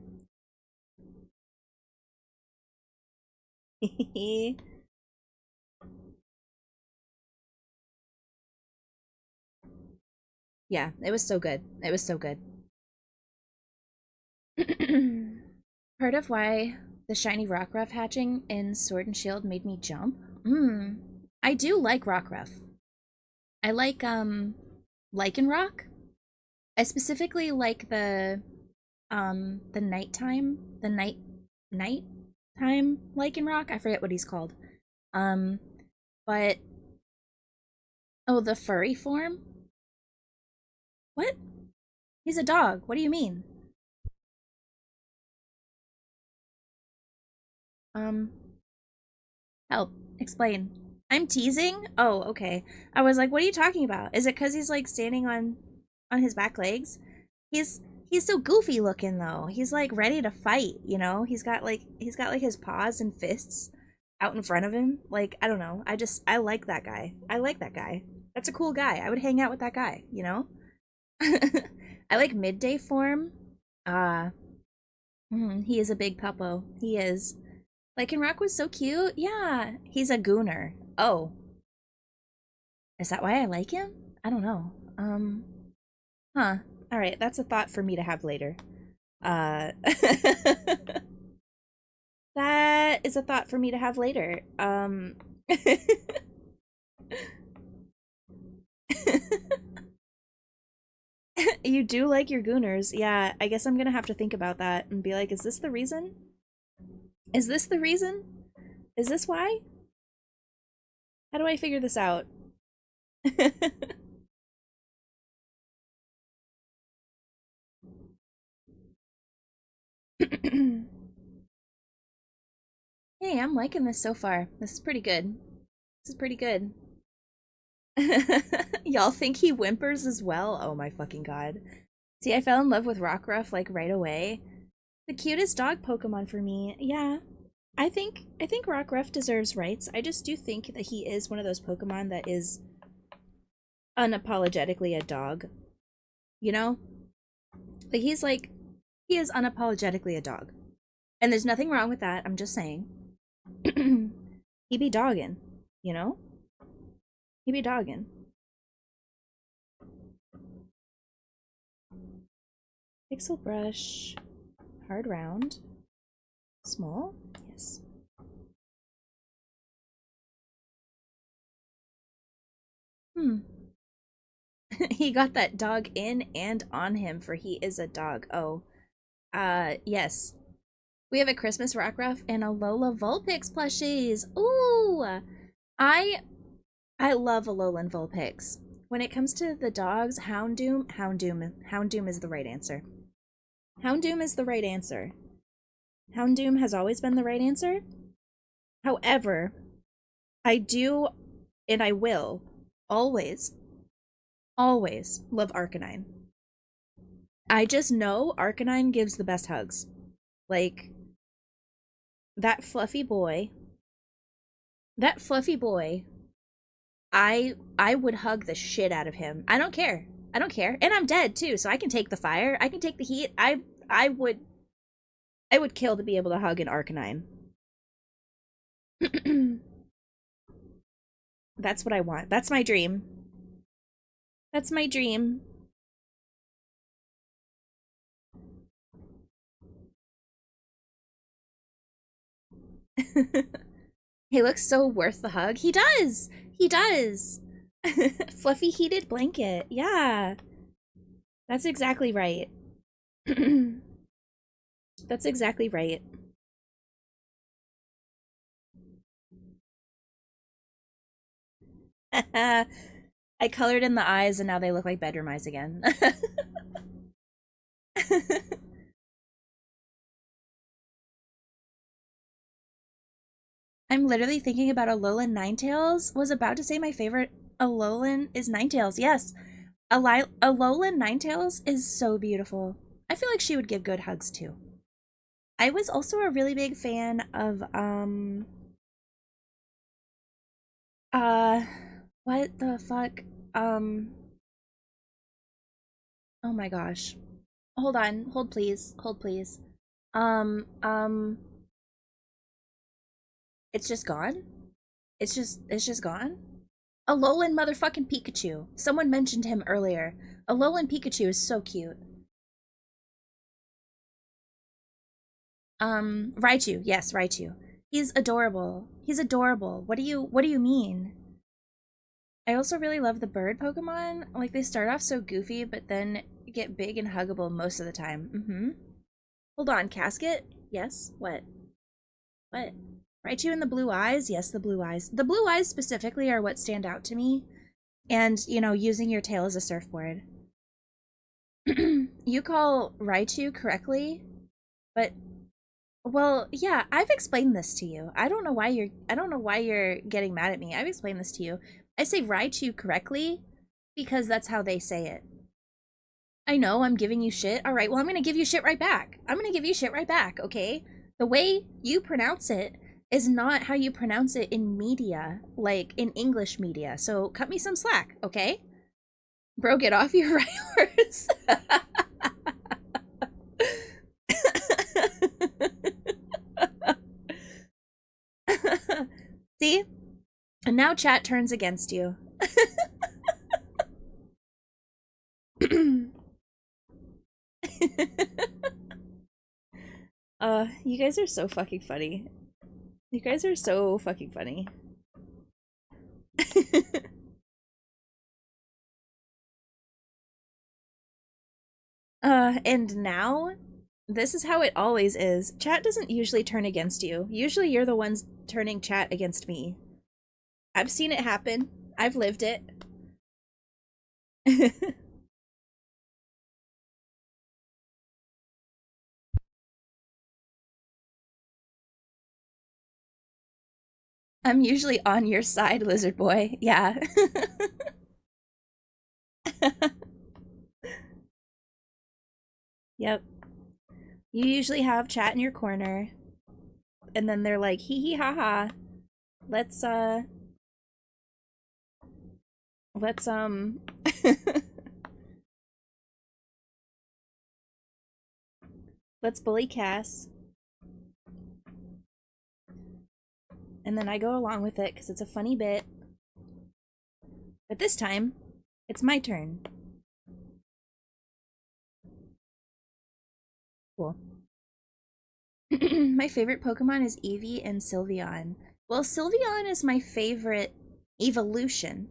Yeah, it was so good. It was so good. Part of why the shiny Rockruff hatching in Sword and Shield made me jump. I do like Rockruff. I like Lycanroc. I specifically like the nighttime, nighttime Lycanroc. I forget what he's called. But oh, the furry form? What? He's a dog. What do you mean? Help. Explain. I'm teasing? Oh, okay. I was like, what are you talking about? Is it because he's like standing on his back legs? He's so goofy looking though. He's like ready to fight, you know? He's got like his paws and fists out in front of him. Like, I don't know. I like that guy. I like that guy. That's a cool guy. I would hang out with that guy, you know? I like midday form. He is a big puppo. He is. Lycanroc was so cute. Yeah, he's a gooner. Oh, is that why I like him? I don't know. Huh. All right, that's a thought for me to have later. That is a thought for me to have later. You do like your gooners. Yeah, I guess I'm gonna have to think about that and be like, is this the reason? Is this the reason? Is this why? How do I figure this out? Hey, I'm liking this so far. This is pretty good. This is pretty good. Y'all think he whimpers as well? Oh my fucking god. See, I fell in love with Rockruff like right away. The cutest dog Pokemon for me. Yeah. I think Rockruff deserves rights. I just do think that he is one of those Pokemon that is unapologetically a dog. You know? Like he is unapologetically a dog. And there's nothing wrong with that. I'm just saying. He be dogging, you know? He be dogging. Pixel brush. Hard round. Small? Yes. He got that dog in and on him, for he is a dog. Oh. Yes. We have a Christmas Rockruff and a Lola Vulpix plushies. Ooh! I love Alolan Vulpix. When it comes to the dogs, Houndoom is the right answer. Houndoom is the right answer. Houndoom has always been the right answer. However, I do, and I will, always love Arcanine. I just know Arcanine gives the best hugs. Like, that fluffy boy, I would hug the shit out of him. I don't care. And I'm dead too, so I can take the fire. I can take the heat. I would kill to be able to hug an Arcanine. That's what I want. That's my dream. That's my dream. He looks so worth the hug. He does. He does. Fluffy heated blanket. Yeah. That's exactly right. That's exactly right. I colored in the eyes and now they look like bedroom eyes again. I'm literally thinking about Alolan Ninetales. Was about to say my favorite Alolan is Ninetales. Yes. Alolan Ninetales is so beautiful. I feel like she would give good hugs too. I was also a really big fan of uh what the fuck? Oh my gosh. Hold on. Hold please. Hold please. Um um it's just gone? It's just gone? Alolan motherfucking Pikachu. Someone mentioned him earlier. Alolan Pikachu is so cute. Raichu. Yes, Raichu. He's adorable. He's adorable. What do you mean? I also really love the bird Pokemon. Like, they start off so goofy, but then get big and huggable most of the time. Mm-hmm. Hold on, Casket? Yes? What? What? Raichu and the blue eyes? Yes, the blue eyes. The blue eyes specifically are what stand out to me. And, using your tail as a surfboard. You call Raichu correctly, but well, yeah, I've explained this to you. I don't know why you're getting mad at me. I've explained this to you. I say Raichu correctly because that's how they say it. I know I'm giving you shit. All right, well, I'm going to give you shit right back. I'm going to give you shit right back, okay? The way you pronounce it is not how you pronounce it in media, like in English media. So cut me some slack, okay? Bro, get off your right horse. See? And now chat turns against you. You guys are so fucking funny. You guys are so fucking funny. And now, this is how it always is. Chat doesn't usually turn against you. Usually you're the ones turning chat against me. I've seen it happen. I've lived it. I'm usually on your side, lizard boy. Yeah. Yep. You usually have chat in your corner. And then they're like, hee hee ha ha. Let's, let's, let's bully Cass. And then I go along with it because it's a funny bit. But this time, it's my turn. Cool. My favorite Pokemon is Eevee and Sylveon. Well, Sylveon is my favorite evolution,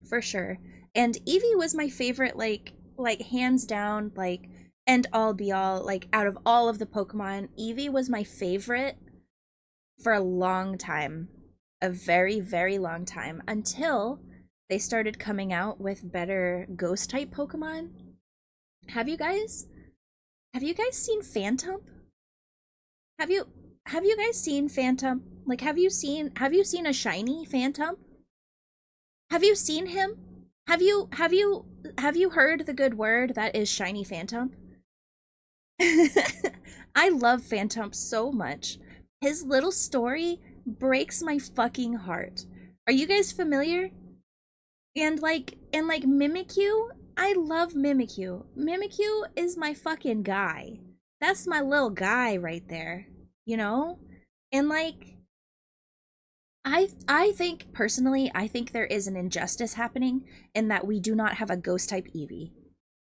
for sure. And Eevee was my favorite, like hands down, like, end all be all, like, out of all of the Pokemon, Eevee was my favorite for a long time. A very, very long time. Until they started coming out with better ghost type Pokemon. Have you guys seen Phantom? Have you guys seen Phantom? Like, have you seen a shiny Phantom? Have you seen him? Have you heard the good word that is shiny Phantom? I love Phantom so much. His little story breaks my fucking heart. Are you guys familiar? And Mimikyu, I love Mimikyu. Mimikyu is my fucking guy. That's my little guy right there, you know? And like I think personally, I think there is an injustice happening in that we do not have a ghost type Eevee.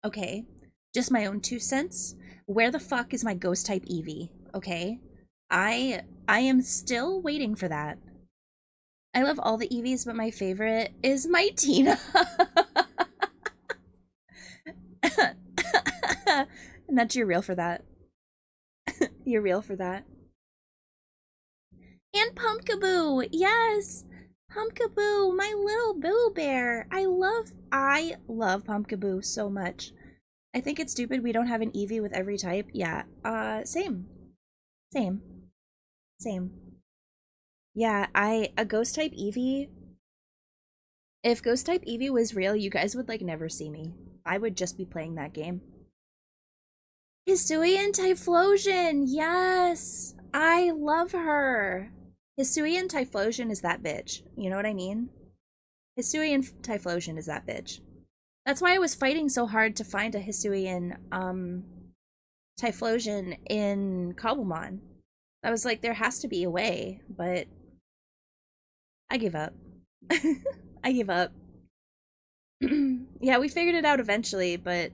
Okay? Just my own 2 cents. Where the fuck is my ghost type Eevee? Okay? I am still waiting for that. I love all the Eevees, but my favorite is my Tina. And that's you're real for that. You're real for that. And Pumpkaboo, yes, Pumpkaboo, my little boo bear. I love Pumpkaboo so much. I think it's stupid we don't have an Eevee with every type. Yeah, same, same, same. Yeah, a ghost type Eevee. If ghost type Eevee was real, you guys would like never see me. I would just be playing that game. Hisuian Typhlosion, yes, I love her. Hisuian Typhlosion is that bitch. You know what I mean? Hisuian Typhlosion is that bitch. That's why I was fighting so hard to find a Hisuian Typhlosion in Cobblemon. I was like, there has to be a way, but I give up. I give up. Yeah, we figured it out eventually, but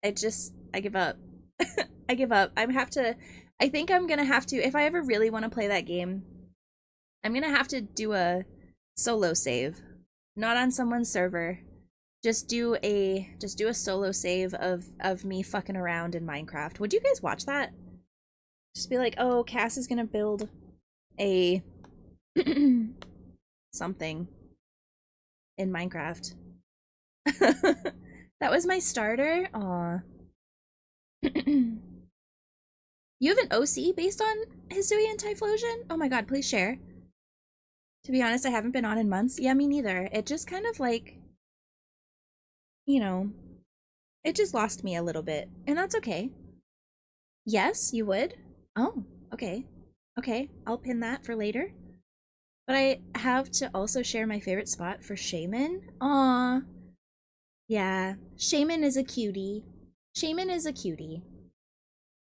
I give up. I give up. I think I'm gonna have to, if I ever really want to play that game, I'm gonna have to do a solo save. Not on someone's server. Just do a solo save of me fucking around in Minecraft. Would you guys watch that? Just be like, oh, Cass is gonna build a something in Minecraft. That was my starter. Aw. You have an OC based on Hisuian Typhlosion? Oh my god, please share. To be honest, I haven't been on in months. Yeah, me neither. It just kind of like, you know, it just lost me a little bit. And that's okay. Yes, you would? Oh, okay. Okay, I'll pin that for later. But I have to also share my favorite spot for Shaman. Aw. Yeah, Shaman is a cutie. Shaman is a cutie.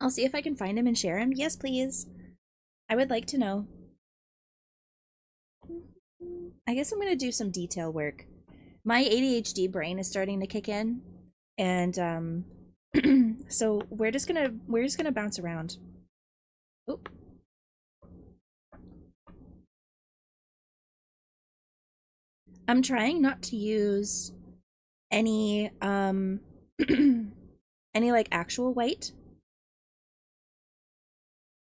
I'll see if I can find him and share him. Yes, please. I would like to know. I guess I'm gonna do some detail work. My ADHD brain is starting to kick in, and so we're just gonna bounce around. Oop. I'm trying not to use any any like actual white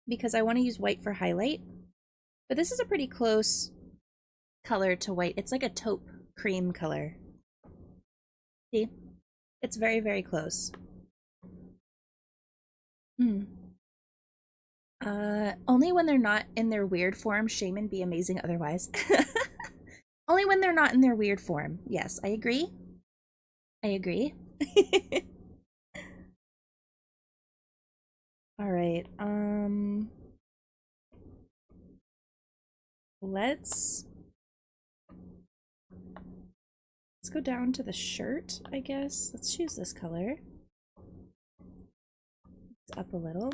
because I want to use white for highlight. But this is a pretty close color to white. It's like a taupe cream color. See? It's very, very close. Only when they're not in their weird form, Shaman be amazing otherwise. Only when they're not in their weird form. Yes, I agree. I agree. All right. Let's go down to the shirt, I guess. Let's choose this color. It's up a little.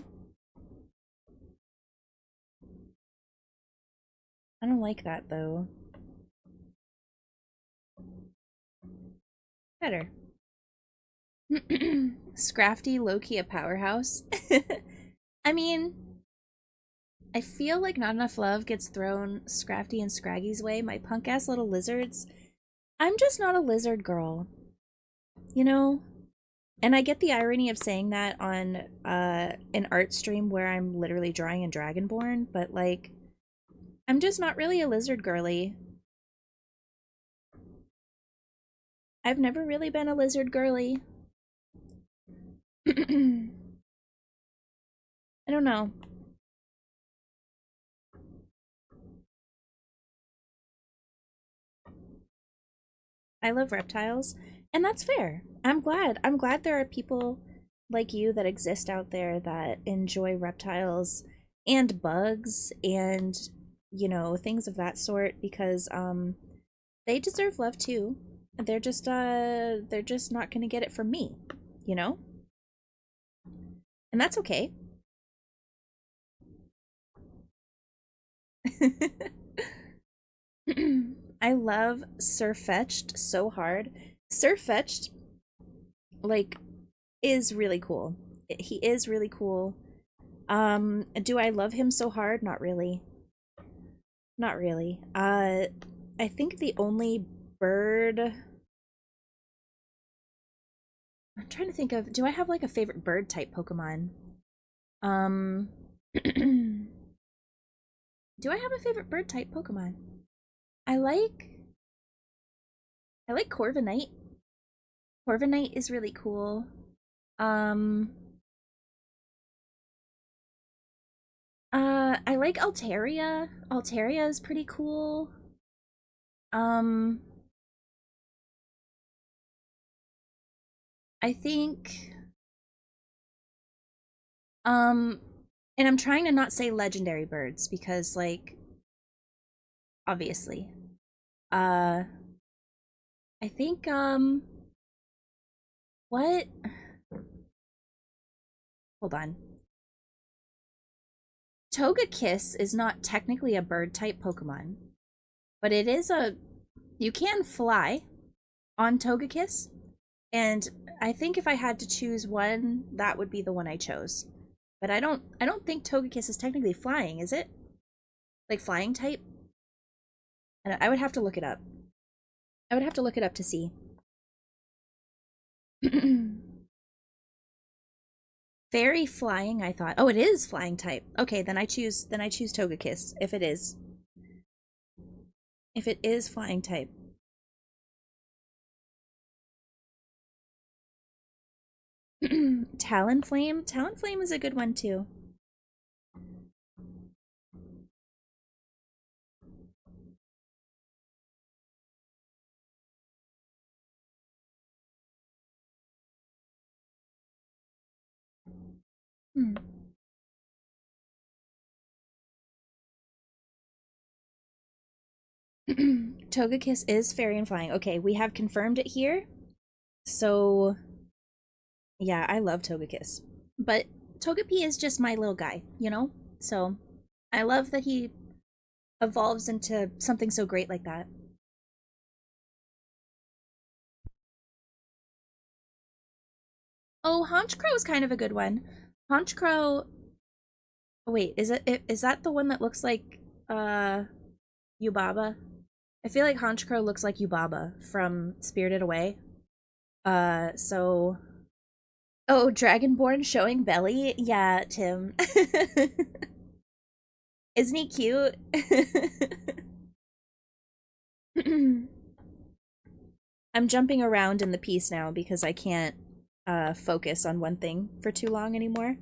I don't like that though. Better. Scrafty, low-key a powerhouse. I mean, I feel like not enough love gets thrown Scrafty and Scraggy's way. My punk-ass little lizards. I'm just not a lizard girl. You know? And I get the irony of saying that on an art stream where I'm literally drawing a Dragonborn, but like, I'm just not really a lizard girly. I've never really been a lizard girly. I don't know. I love reptiles, and that's fair. I'm glad. I'm glad there are people like you that exist out there that enjoy reptiles and bugs and, you know, things of that sort because they deserve love too. They're just not going to get it from me, you know? And that's okay. I love Surfetched so hard. Surfetched, like, is really cool. He is really cool. Do I love him so hard? Not really. Not really. I think the only bird. I'm trying to think of. Do I have like a favorite bird type Pokemon? Um. Do I have a favorite bird type Pokemon? I like. I like Corviknight. Corviknight is really cool. Um. I like Altaria. Altaria is pretty cool. Um. I think. Um. And I'm trying to not say legendary birds because, like, obviously. Uh. I think. What? Hold on. Togekiss is not technically a bird type Pokemon, but it is a. You can fly on Togekiss, and I think if I had to choose one, that would be the one I chose. But I don't think Togekiss is technically flying, is it? Like flying type? I would have to look it up. I would have to look it up to see. Fairy flying, I thought. Oh, it is flying type. Okay, then I choose Togekiss if it is. If it is flying type. Talonflame? Talonflame is a good one too. Hmm. Togekiss is fairy and flying. Okay, we have confirmed it here. So, yeah, I love Togekiss. But Togepi is just my little guy, you know? So, I love that he evolves into something so great like that. Oh, Honchkrow is kind of a good one. Honchkrow. Wait, is that the one that looks like Yubaba? I feel like Honchkrow looks like Yubaba from Spirited Away. So oh, Dragonborn showing belly? Yeah, Tim. Isn't he cute? I'm jumping around in the piece now because I can't focus on one thing for too long anymore.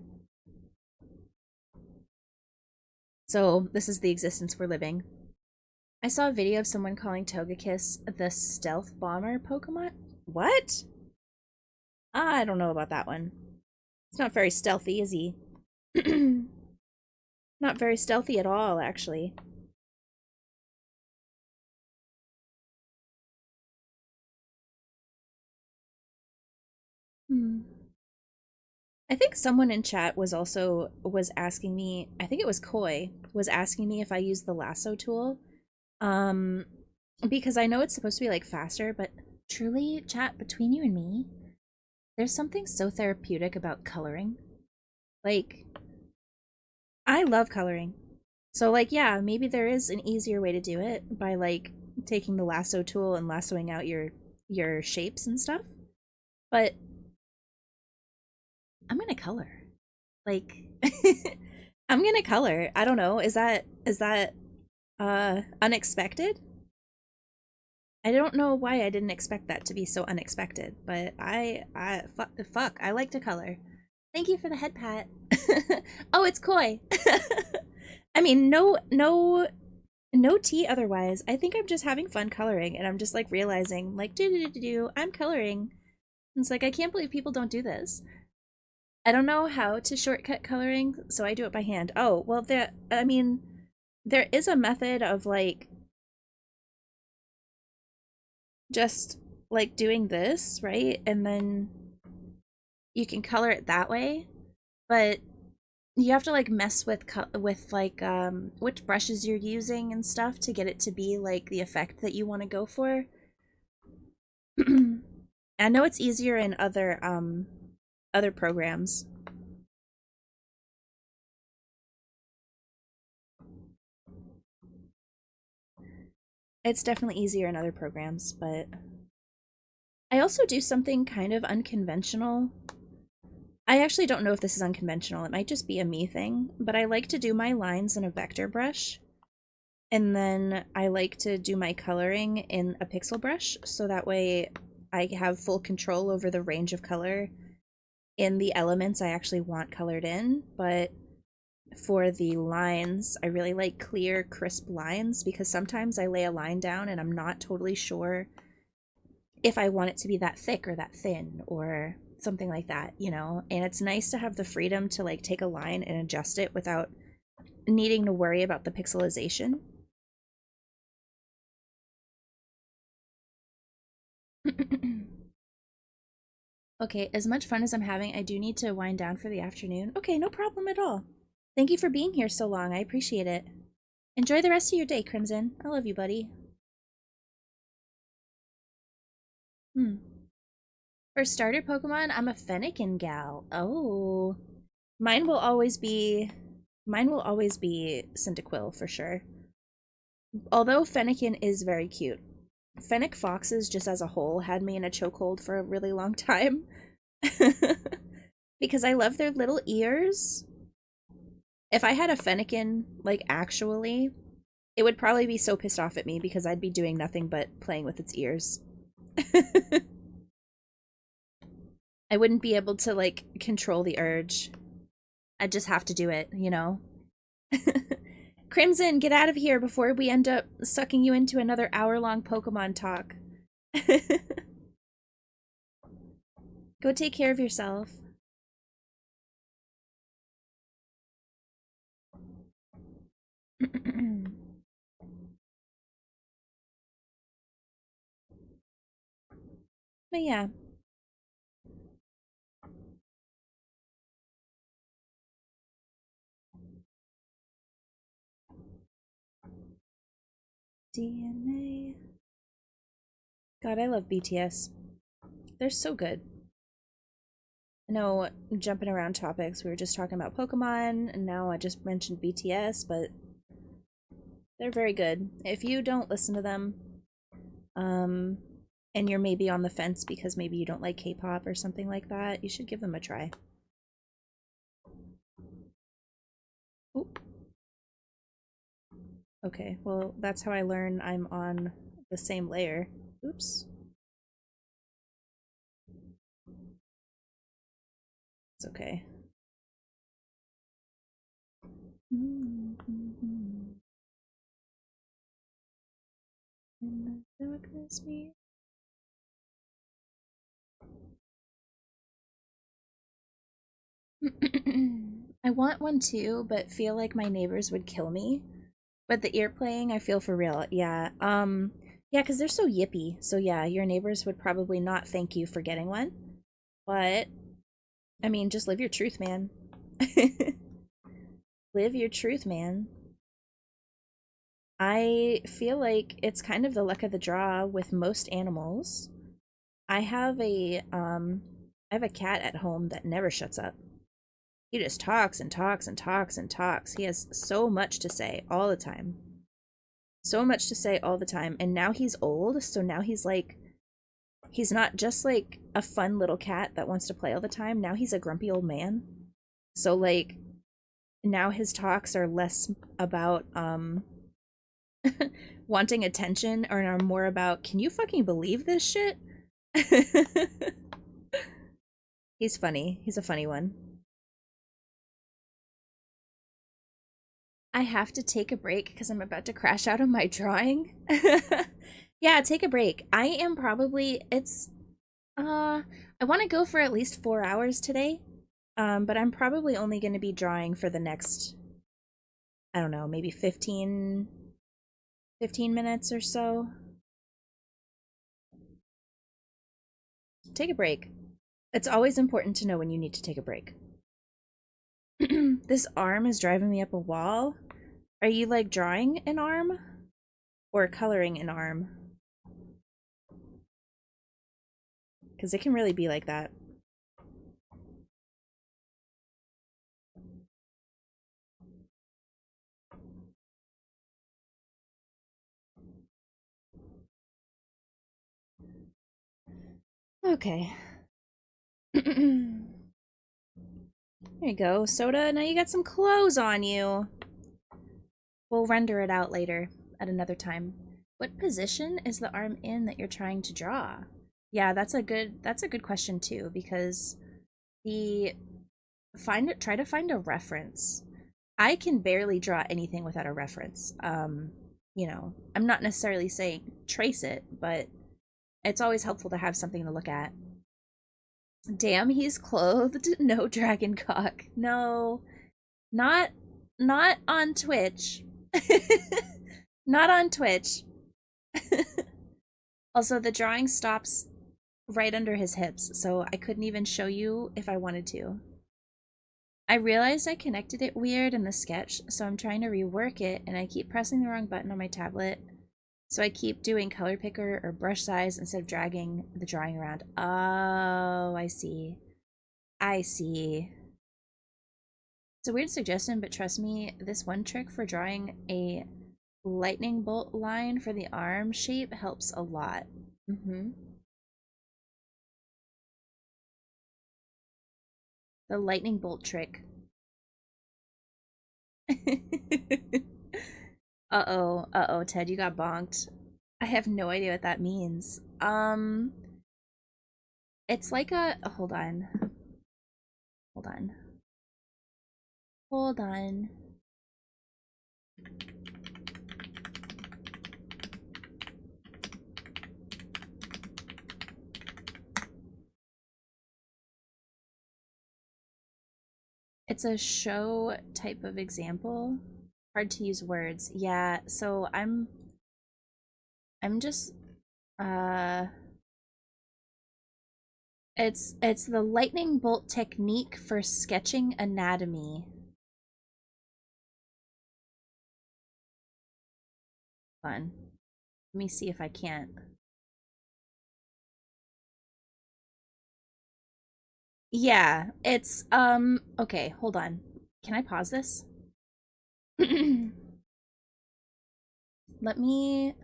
So this is the existence we're living. I saw a video of someone calling Togekiss the stealth bomber Pokemon. What? I don't know about that one. It's not very stealthy, is he? Not very stealthy at all, actually. Hmm. I think someone in chat was asking me, I think it was Koi, was asking me if I use the lasso tool. Um because I know it's supposed to be like faster, but truly, chat, between you and me, there's something so therapeutic about coloring. Like, I love coloring. So like, yeah, maybe there is an easier way to do it by like taking the lasso tool and lassoing out your shapes and stuff. But I'm gonna color. Like I'm gonna color. I don't know. Is that unexpected? I don't know why I didn't expect that to be so unexpected, but fuck, I like to color. Thank you for the head pat. Oh, it's Koi. I mean, no tea otherwise. I think I'm just having fun coloring and I'm just like realizing like I'm coloring. It's like I can't believe people don't do this. I don't know how to shortcut coloring, so I do it by hand. Oh, well I mean, there is a method of like just like doing this, right? And then you can color it that way. But you have to like mess with like which brushes you're using and stuff to get it to be like the effect that you want to go for. I know it's easier in other programs. It's definitely easier in other programs, but I also do something kind of unconventional. I actually don't know if this is unconventional. It might just be a me thing, but I like to do my lines in a vector brush, and then I like to do my coloring in a pixel brush, so that way I have full control over the range of color in the elements I actually want colored in. But for the lines, I really like clear, crisp lines, because sometimes I lay a line down and I'm not totally sure if I want it to be that thick or that thin or something like that, you know? And it's nice to have the freedom to like take a line and adjust it without needing to worry about the pixelization. Okay, as much fun as I'm having, I do need to wind down for the afternoon. Okay, no problem at all. Thank you for being here so long. I appreciate it. Enjoy the rest of your day, Crimson. I love you, buddy. Hmm. For starter Pokemon, I'm a Fennekin gal. Oh. Mine will always be Cyndaquil for sure. Although Fennekin is very cute. Fennec foxes just as a whole had me in a chokehold for a really long time. Because I love their little ears. If I had a Fennekin, like actually, it would probably be so pissed off at me because I'd be doing nothing but playing with its ears. I wouldn't be able to like control the urge. I'd just have to do it, you know? Crimson, get out of here before we end up sucking you into another hour-long Pokemon talk. Go take care of yourself. But yeah. DNA. God, I love BTS. They're so good. I know, jumping around topics, we were just talking about Pokemon, and now I just mentioned BTS, but they're very good. If you don't listen to them, um, and you're maybe on the fence because maybe you don't like K-pop or something like that, you should give them a try. Oop. Okay, well, that's how I learn I'm on the same layer. Oops. It's okay. In the darkness, me. I want one too, but feel like my neighbors would kill me. But the ear playing, I feel for real. Yeah. Yeah, because they're so yippy. So yeah, your neighbors would probably not thank you for getting one. But I mean, just live your truth, man. Live your truth, man. I feel like it's kind of the luck of the draw with most animals. I have a cat at home that never shuts up. He just talks and talks and talks and talks. He has so much to say all the time. So much to say all the time. And now he's old, so now he's not just like a fun little cat that wants to play all the time. Now he's a grumpy old man. So like now his talks are less about wanting attention or are more about, can you fucking believe this shit? He's funny. He's a funny one. I have to take a break because I'm about to crash out of my drawing. Yeah, take a break. I am probably I want to go for at least 4 hours today. But I'm probably only going to be drawing for the next, I don't know, maybe 15 minutes or so. Take a break. It's always important to know when you need to take a break. This arm is driving me up a wall. Are you like drawing an arm or coloring an arm? Because it can really be like that. Okay. There you go, Soda. Now you got some clothes on you. We'll render it out later at another time. What position is the arm in that you're trying to draw? Yeah, that's a good question too, because the try to find a reference. I can barely draw anything without a reference. You know, I'm not necessarily saying trace it, but it's always helpful to have something to look at. Damn, he's clothed. No dragon cock. No. Not not on Twitch. Not on Twitch. Also, the drawing stops right under his hips, so I couldn't even show you if I wanted to. I realized I connected it weird in the sketch, so I'm trying to rework it, and I keep pressing the wrong button on my tablet. So I keep doing color picker or brush size instead of dragging the drawing around. Oh, I see. I see. It's a weird suggestion, but trust me, this one trick for drawing a lightning bolt line for the arm shape helps a lot. The lightning bolt trick. Uh-oh, Ted, you got bonked. I have no idea what that means. It's like a, hold on. Hold on. Hold on. It's a show type of example. Hard to use words. Yeah, so I'm just it's the lightning bolt technique for sketching anatomy. Fun. Let me see if I can't. Yeah, it's okay, hold on. Can I pause this? Let me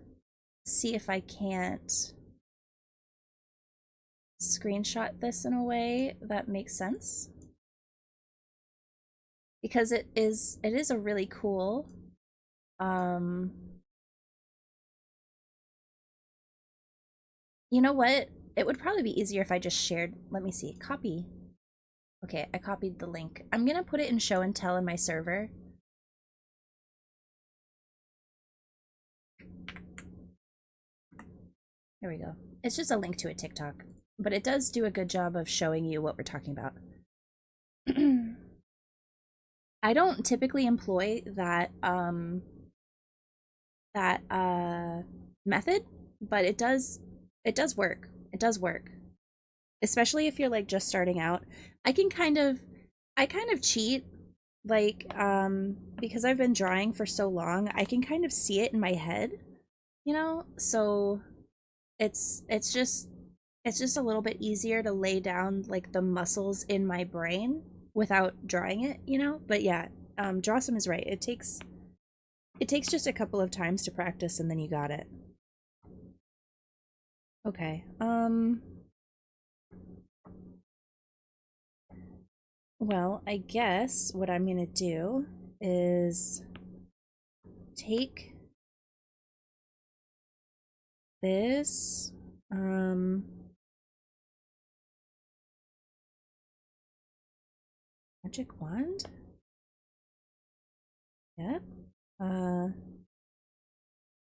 see if I can't screenshot this in a way that makes sense. Because it is a really cool you know what? It would probably be easier if I just shared. Let me see. Copy. Okay, I copied the link. I'm gonna put it in show and tell in my server. There we go. It's just a link to a TikTok, but it does do a good job of showing you what we're talking about. I don't typically employ that method, but it does work. It does work. Especially if you're like just starting out. I kind of cheat, like because I've been drawing for so long, I can kind of see it in my head, you know? So it's just a little bit easier to lay down like the muscles in my brain without drawing it, you know? But yeah, Drawsome is right. It takes just a couple of times to practice and then you got it. Okay. Well, I guess what I'm gonna do is take this, magic wand? Yep. Then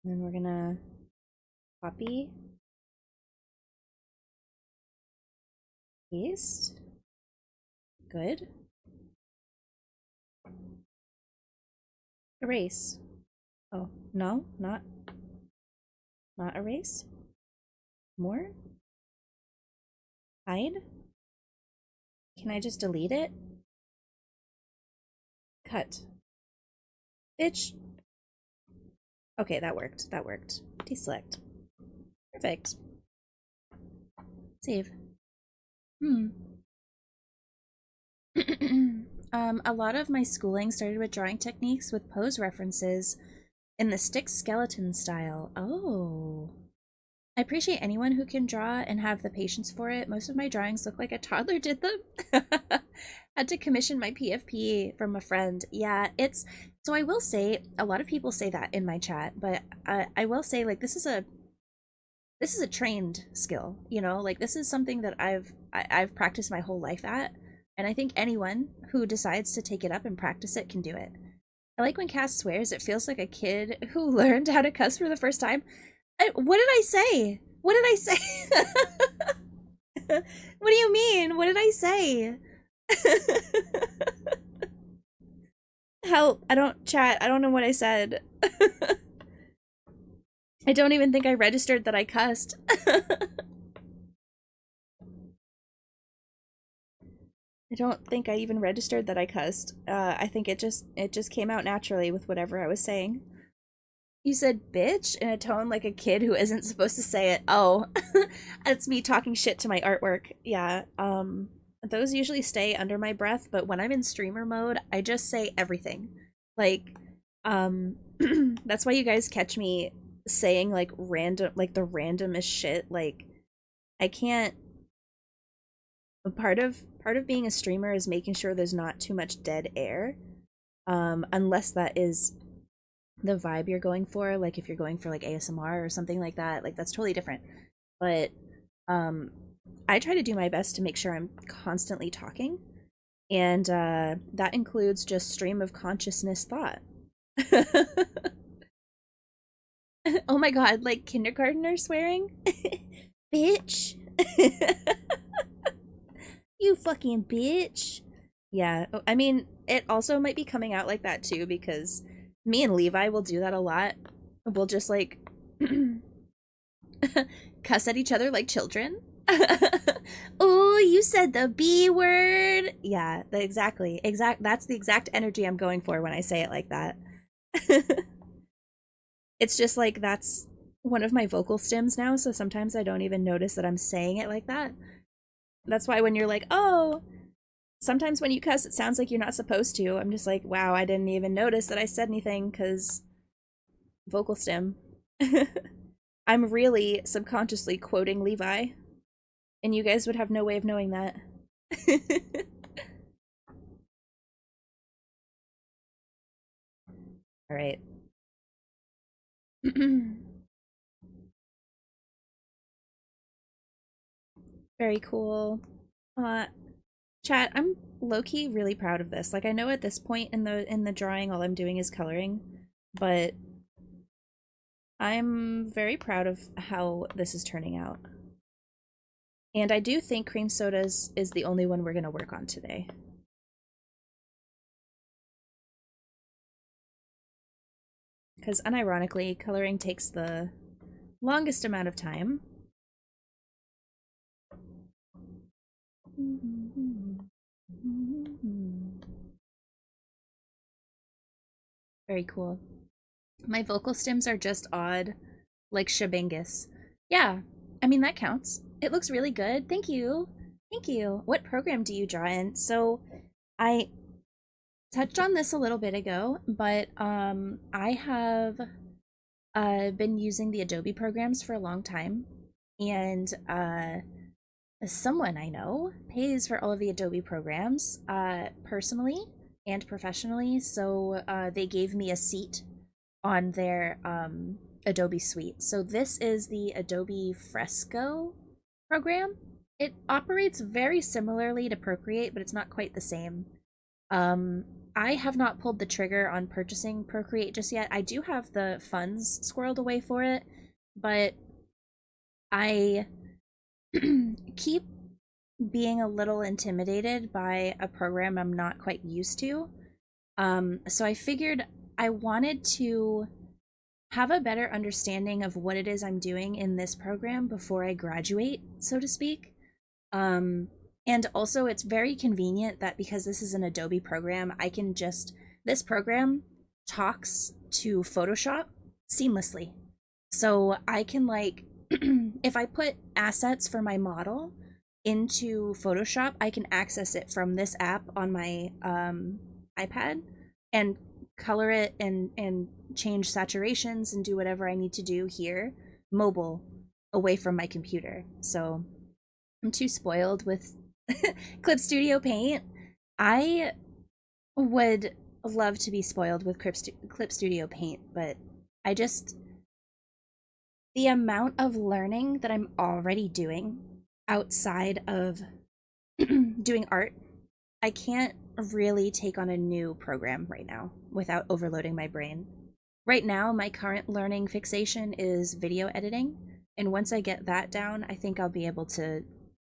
we're gonna copy, paste. Good. Erase. Oh, no, not erase. More. Hide. Can I just delete it? Cut. Bitch. Okay, that worked. That worked. Deselect. Perfect. Save. A lot of my schooling started with drawing techniques with pose references in the stick skeleton style. Oh. I appreciate anyone who can draw and have the patience for it. Most of my drawings look like a toddler did them. Had to commission my PFP from a friend. Yeah, it's so I will say a lot of people say that in my chat, but I will say like this is a trained skill, you know? Like this is something that I've practiced my whole life at, and I think anyone who decides to take it up and practice it can do it. I like when Cass swears. It feels like a kid who learned how to cuss for the first time. What did I say? What did I say? What do you mean? What did I say? Help. I don't chat. I don't know what I said. I don't even think I registered that I cussed. I don't think I even registered that I cussed. I think it just came out naturally with whatever I was saying. You said bitch in a tone like a kid who isn't supposed to say it. Oh, that's me talking shit to my artwork. Yeah, those usually stay under my breath, but when I'm in streamer mode, I just say everything. Like, that's why you guys catch me saying like random, like the randomest shit. Like, I can't. Part of being a streamer is making sure there's not too much dead air, unless that is the vibe you're going for. Like if you're going for like ASMR or something like that, like that's totally different. But I try to do my best to make sure I'm constantly talking, and that includes just stream of consciousness thought. Oh my god, like kindergartner swearing? Bitch. You fucking bitch. Yeah, I mean, it also might be coming out like that too, because me and Levi will do that a lot. We'll just like cuss at each other like children. Oh, you said the B word. Yeah, that's the exact energy I'm going for when I say it like that. It's just like that's one of my vocal stems now, so sometimes I don't even notice that I'm saying it like that. That's why when you're like, oh, sometimes when you cuss, it sounds like you're not supposed to. I'm just like, wow, I didn't even notice that I said anything because vocal stem. I'm really subconsciously quoting Levi, and you guys would have no way of knowing that. All right. Very cool. Chat, I'm low-key really proud of this. Like I know at this point in the drawing all I'm doing is coloring, but I'm very proud of how this is turning out. And I do think cream sodas is the only one we're going to work on today. Because unironically, coloring takes the longest amount of time. Very cool. My vocal stems are just odd, like Shabangus. Yeah, I mean, that counts. It looks really good. Thank you. Thank you. What program do you draw in? So, I touched on this a little bit ago, but I have been using the Adobe programs for a long time, and someone I know pays for all of the Adobe programs personally and professionally, so they gave me a seat on their Adobe suite. So this is the Adobe Fresco program. It operates very similarly to Procreate, but it's not quite the same. I have not pulled the trigger on purchasing Procreate just yet. I do have the funds squirreled away for it, but I keep being a little intimidated by a program I'm not quite used to. So I figured I wanted to have a better understanding of what it is I'm doing in this program before I graduate, so to speak. And also it's very convenient that because this is an Adobe program, I can just this program talks to Photoshop seamlessly. So I can like, if I put assets for my model into Photoshop, I can access it from this app on my iPad and color it and change saturations and do whatever I need to do here, mobile, away from my computer. So I'm too spoiled with Clip Studio Paint. I would love to be spoiled with Clip Studio Paint, but I just, the amount of learning that I'm already doing outside of doing art, I can't really take on a new program right now without overloading my brain. Right now, my current learning fixation is video editing, and once I get that down, I think I'll be able to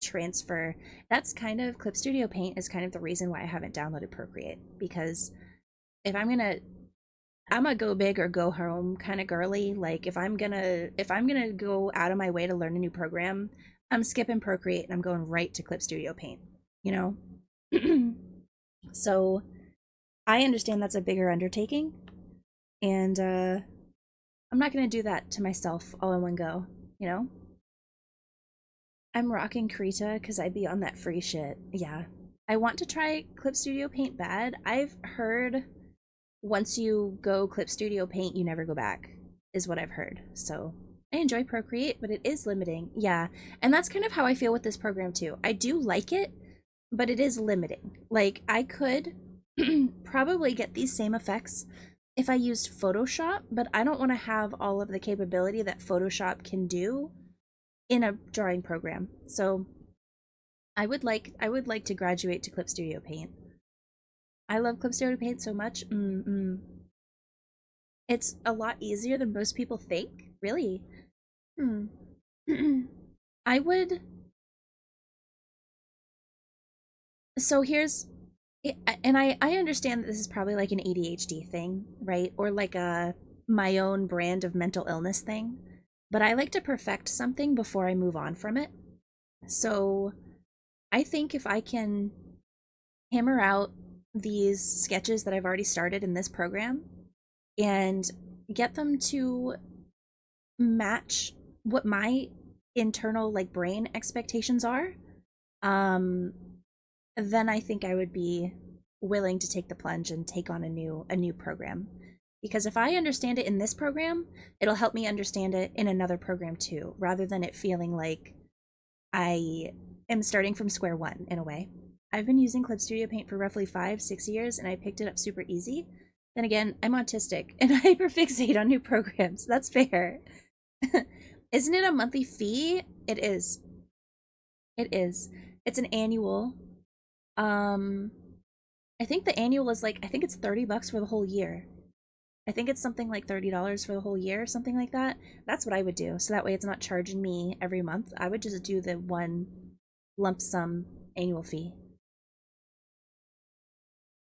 transfer. That's kind of, Clip Studio Paint is kind of the reason why I haven't downloaded Procreate, because if I'm a go big or go home kind of girly. Like if I'm gonna go out of my way to learn a new program, I'm skipping Procreate and I'm going right to Clip Studio Paint, you know? So I understand that's a bigger undertaking, and I'm not gonna do that to myself all in one go, you know? I'm rocking Krita because I be on that free shit. Yeah. I want to try Clip Studio Paint bad. I've heard once you go Clip Studio Paint, you never go back, is what I've heard. So I enjoy Procreate, but it is limiting. Yeah. And that's kind of how I feel with this program too. I do like it, but it is limiting. Like, I could probably get these same effects if I used Photoshop, but I don't want to have all of the capability that Photoshop can do in a drawing program. So I would like to graduate to Clip Studio Paint. I love Clip Studio Paint so much. It's a lot easier than most people think. Really. Hmm. I would. So here's, and I understand that this is probably like an ADHD thing, right? Or like a my own brand of mental illness thing. But I like to perfect something before I move on from it. So I think if I can hammer out these sketches that I've already started in this program and get them to match what my internal like brain expectations are, um then I think I would be willing to take the plunge and take on a new program. Because if I understand it in this program, it'll help me understand it in another program too, rather than it feeling like I am starting from square one in a way. I've been using Clip Studio Paint for roughly 5-6 years, and I picked it up super easy. Then again, I'm autistic and I hyperfixate on new programs. That's fair. Isn't it a monthly fee? It is. It is. It's an annual. Um, I think the annual is like, I think it's $30 for the whole year. I think it's something like $30 for the whole year, something like that. That's what I would do. So that way it's not charging me every month. I would just do the one lump sum annual fee.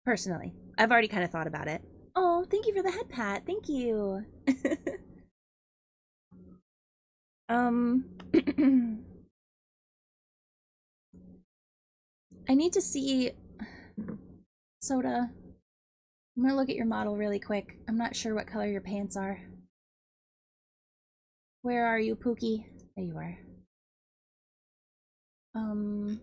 Personally. I've already kind of thought about it. Oh, thank you for the head pat. Thank you. um I need to see Soda. I'm gonna look at your model really quick. I'm not sure what color your pants are. Where are you, Pookie? There you are. Um,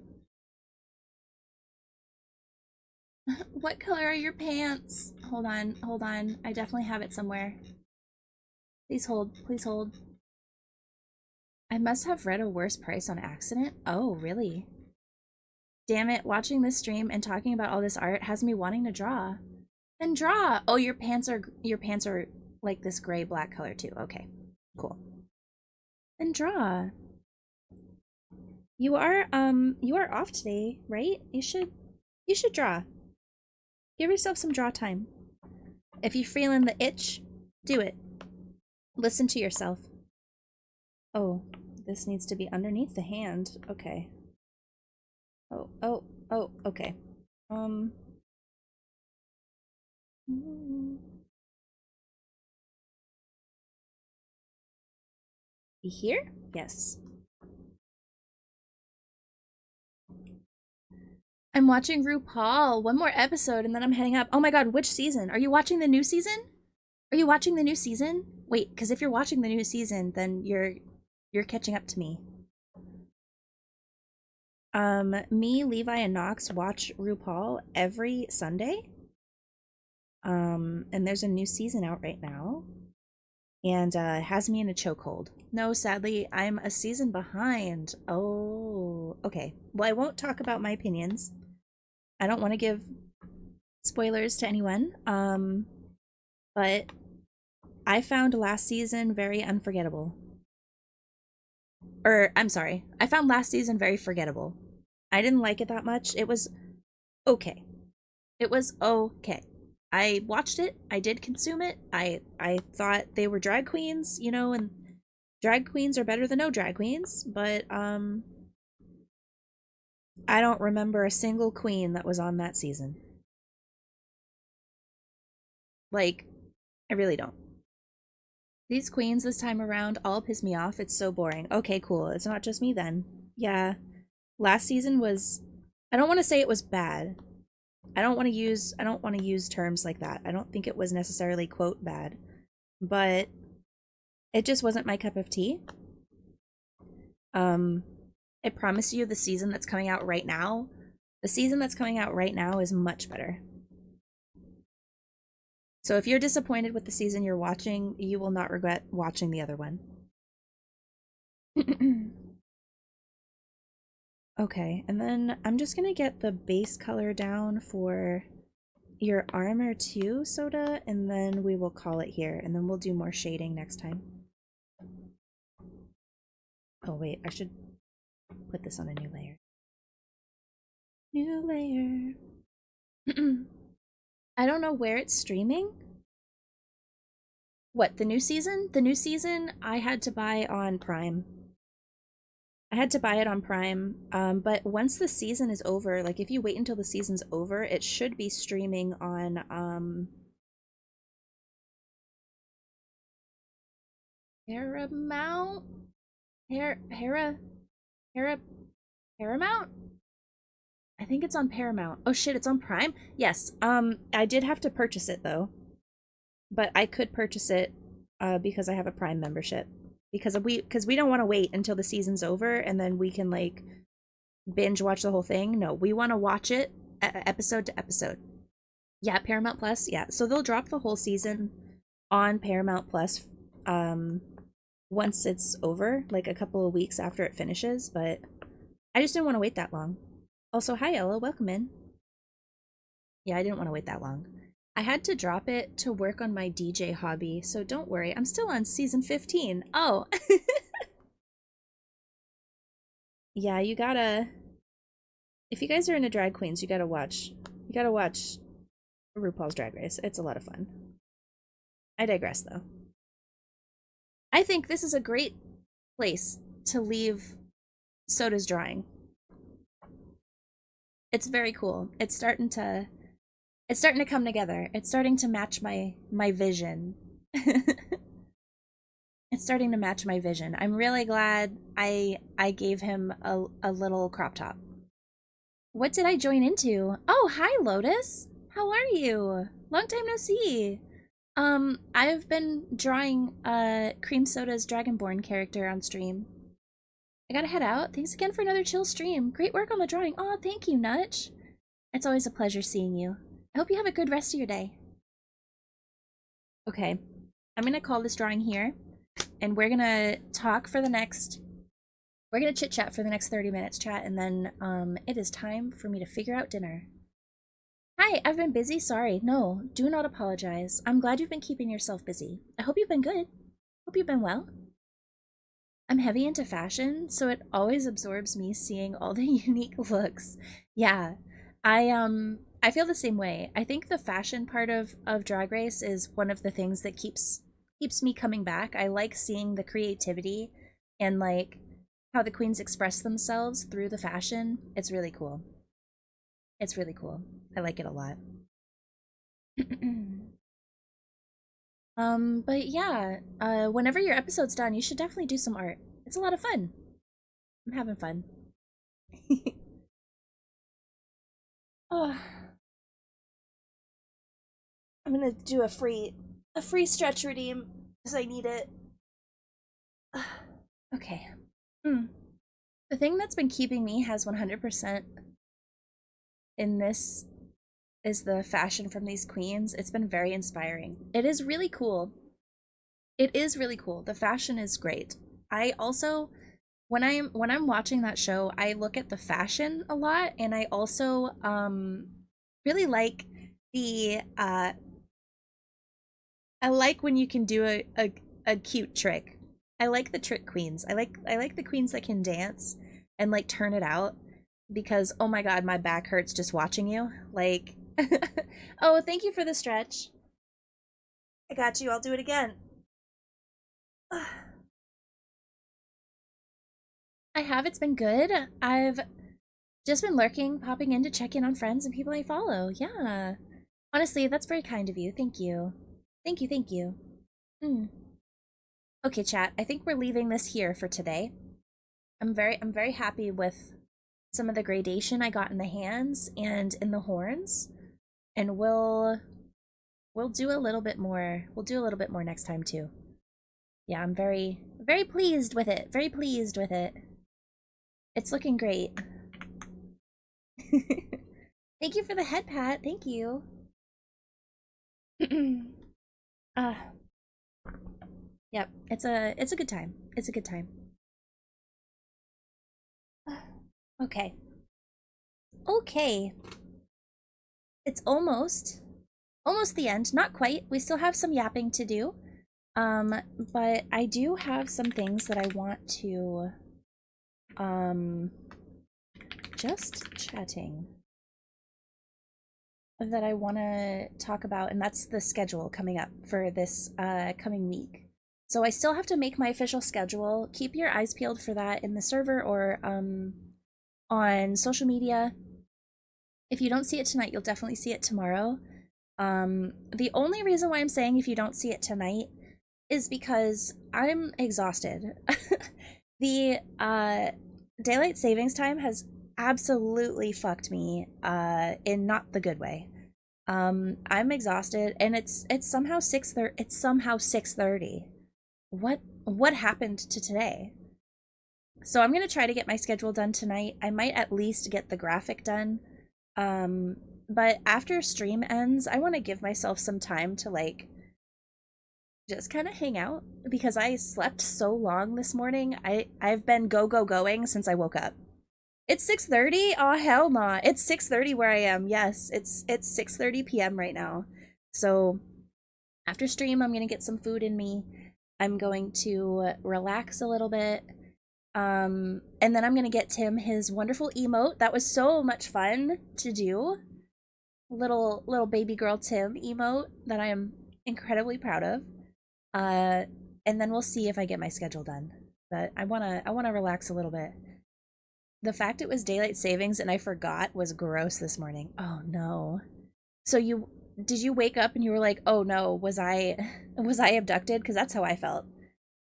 what color are your pants? Hold on, hold on. I definitely have it somewhere. Please hold, please hold. I must have read a worse price on accident. Oh, really? Damn it, watching this stream and talking about all this art has me wanting to draw. Then draw! Oh, your pants are like this gray black color too. Okay, cool. Then draw. You are off today, right? You should draw. Give yourself some draw time. If you're feeling the itch, do it. Listen to yourself. Oh, this needs to be underneath the hand. Okay. Oh, okay. Um. Be here? Yes. I'm watching RuPaul. One more episode and then I'm heading up. Oh my god, which season? Are you watching the new season? Are you watching the new season? Wait, because if you're watching the new season, then you're catching up to me. Me, Levi, and Knox watch RuPaul every Sunday. And there's a new season out right now. And it has me in a chokehold. No, sadly, I'm a season behind. Oh, okay. Well, I won't talk about my opinions. I don't want to give spoilers to anyone. But I found last season very unforgettable. I'm sorry. I found last season very forgettable. I didn't like it that much. It was okay. It was okay. I watched it. I did consume it. I thought they were drag queens, you know, and drag queens are better than no drag queens, but I don't remember a single queen that was on that season. Like, I really don't. These queens this time around all piss me off. It's so boring. Okay, cool. It's not just me then. Yeah. Last season was, I don't want to say it was bad. I don't want to use terms like that. I don't think it was necessarily quote bad, but it just wasn't my cup of tea. I promise you the season that's coming out right now, is much better. So if you're disappointed with the season you're watching, you will not regret watching the other one. Okay, and then I'm just gonna get the base color down for your armor too, Soda, and then we will call it here, and then we'll do more shading next time. Oh wait, I should put this on a new layer. New layer. I don't know where it's streaming. What, the new season? The new season I had to buy on Prime. I had to buy it on Prime, but once the season is over, like if you wait until the season's over, it should be streaming on Paramount? Paramount? I think it's on Paramount. Oh shit, it's on Prime? Yes. I did have to purchase it though. But I could purchase it because I have a Prime membership. Because we don't want to wait until the season's over and then we can like binge watch the whole thing. No, we want to watch it episode to episode. Yeah, Paramount Plus. Yeah, so they'll drop the whole season on Paramount Plus once it's over, like a couple of weeks after it finishes. But I just didn't want to wait that long. Also, hi Ella, welcome in. Yeah, I didn't want to wait that long. I had to drop it to work on my DJ hobby, so don't worry, I'm still on season 15. Oh. Yeah, you gotta, if you guys are into drag queens, you gotta watch RuPaul's Drag Race. It's a lot of fun. I digress though. I think this is a great place to leave Soda's drawing. It's very cool. It's starting to come together. It's starting to match my vision. It's starting to match my vision. I'm really glad I gave him a little crop top. What did I join into? Oh, hi Lotus. How are you? Long time no see. I've been drawing Cream Soda's Dragonborn character on stream. I gotta head out. Thanks again for another chill stream. Great work on the drawing. Oh, thank you, Nutch. It's always a pleasure seeing you. I hope you have a good rest of your day. Okay, I'm gonna call this drawing here, and we're gonna talk for the next, we're gonna chit chat for the next 30 minutes, chat, and then it is time for me to figure out dinner. Hi, I've been busy, sorry. No, do not apologize. I'm glad you've been keeping yourself busy. I hope you've been good. Hope you've been well. I'm heavy into fashion, so it always absorbs me seeing all the unique looks. Yeah, I feel the same way. I think the fashion part of Drag Race is one of the things that keeps me coming back. I like seeing the creativity and like how the queens express themselves through the fashion. It's really cool. It's really cool. I like it a lot. But yeah, whenever your episode's done, you should definitely do some art. It's a lot of fun. I'm having fun. Oh, I'm gonna do a free stretch redeem because I need it. Okay. The thing that's been keeping me has 100% in this is the fashion from these queens. It's been very inspiring. It is really cool. It is really cool. The fashion is great. I also when I'm watching that show, I look at the fashion a lot, and I also really like the I like when you can do a cute trick. I like the trick queens. I like the queens that can dance and like turn it out, because oh my god, my back hurts just watching you. Like oh, thank you for the stretch. I got you. I'll do it again. I have. It's been good. I've just been lurking, popping in to check in on friends and people I follow. Yeah. Honestly, that's very kind of you. Thank you. Thank you, thank you. Mm. Okay, chat. I think we're leaving this here for today. I'm very happy with some of the gradation I got in the hands and in the horns. And we'll do a little bit more. We'll do a little bit more next time too. Yeah, I'm very pleased with it. Very pleased with it. It's looking great. Thank you for the head pat. Thank you. uh yep, it's a good time. It's a good time. Okay. Okay. It's almost the end. Not quite. We still have some yapping to do. But I do have some things that I want to just chatting that I want to talk about, and that's the schedule coming up for this coming week. So I still have to make my official schedule. Keep your eyes peeled for that in the server or on social media. If you don't see it tonight, you'll definitely see it tomorrow. The only reason why I'm saying if you don't see it tonight is because I'm exhausted. The daylight savings time has absolutely fucked me in not the good way. I'm exhausted, and it's somehow 6:30. It's somehow 6:30. What happened to today? So I'm gonna try to get my schedule done tonight. I might at least get the graphic done. But after stream ends, I want to give myself some time to like just kind of hang out because I slept so long this morning. I've been going since I woke up. It's 6:30? Oh hell nah. It's 6:30 where I am. Yes, it's 6:30 p.m. right now. So after stream, I'm gonna get some food in me. I'm going to relax a little bit. And then I'm gonna get Tim his wonderful emote. That was so much fun to do. Little baby girl Tim emote that I am incredibly proud of. Uh, and then we'll see if I get my schedule done. But I wanna relax a little bit. The fact it was daylight savings and I forgot was gross this morning. Oh no. So did you wake up and you were like, "Oh no, was I abducted?" Because that's how I felt.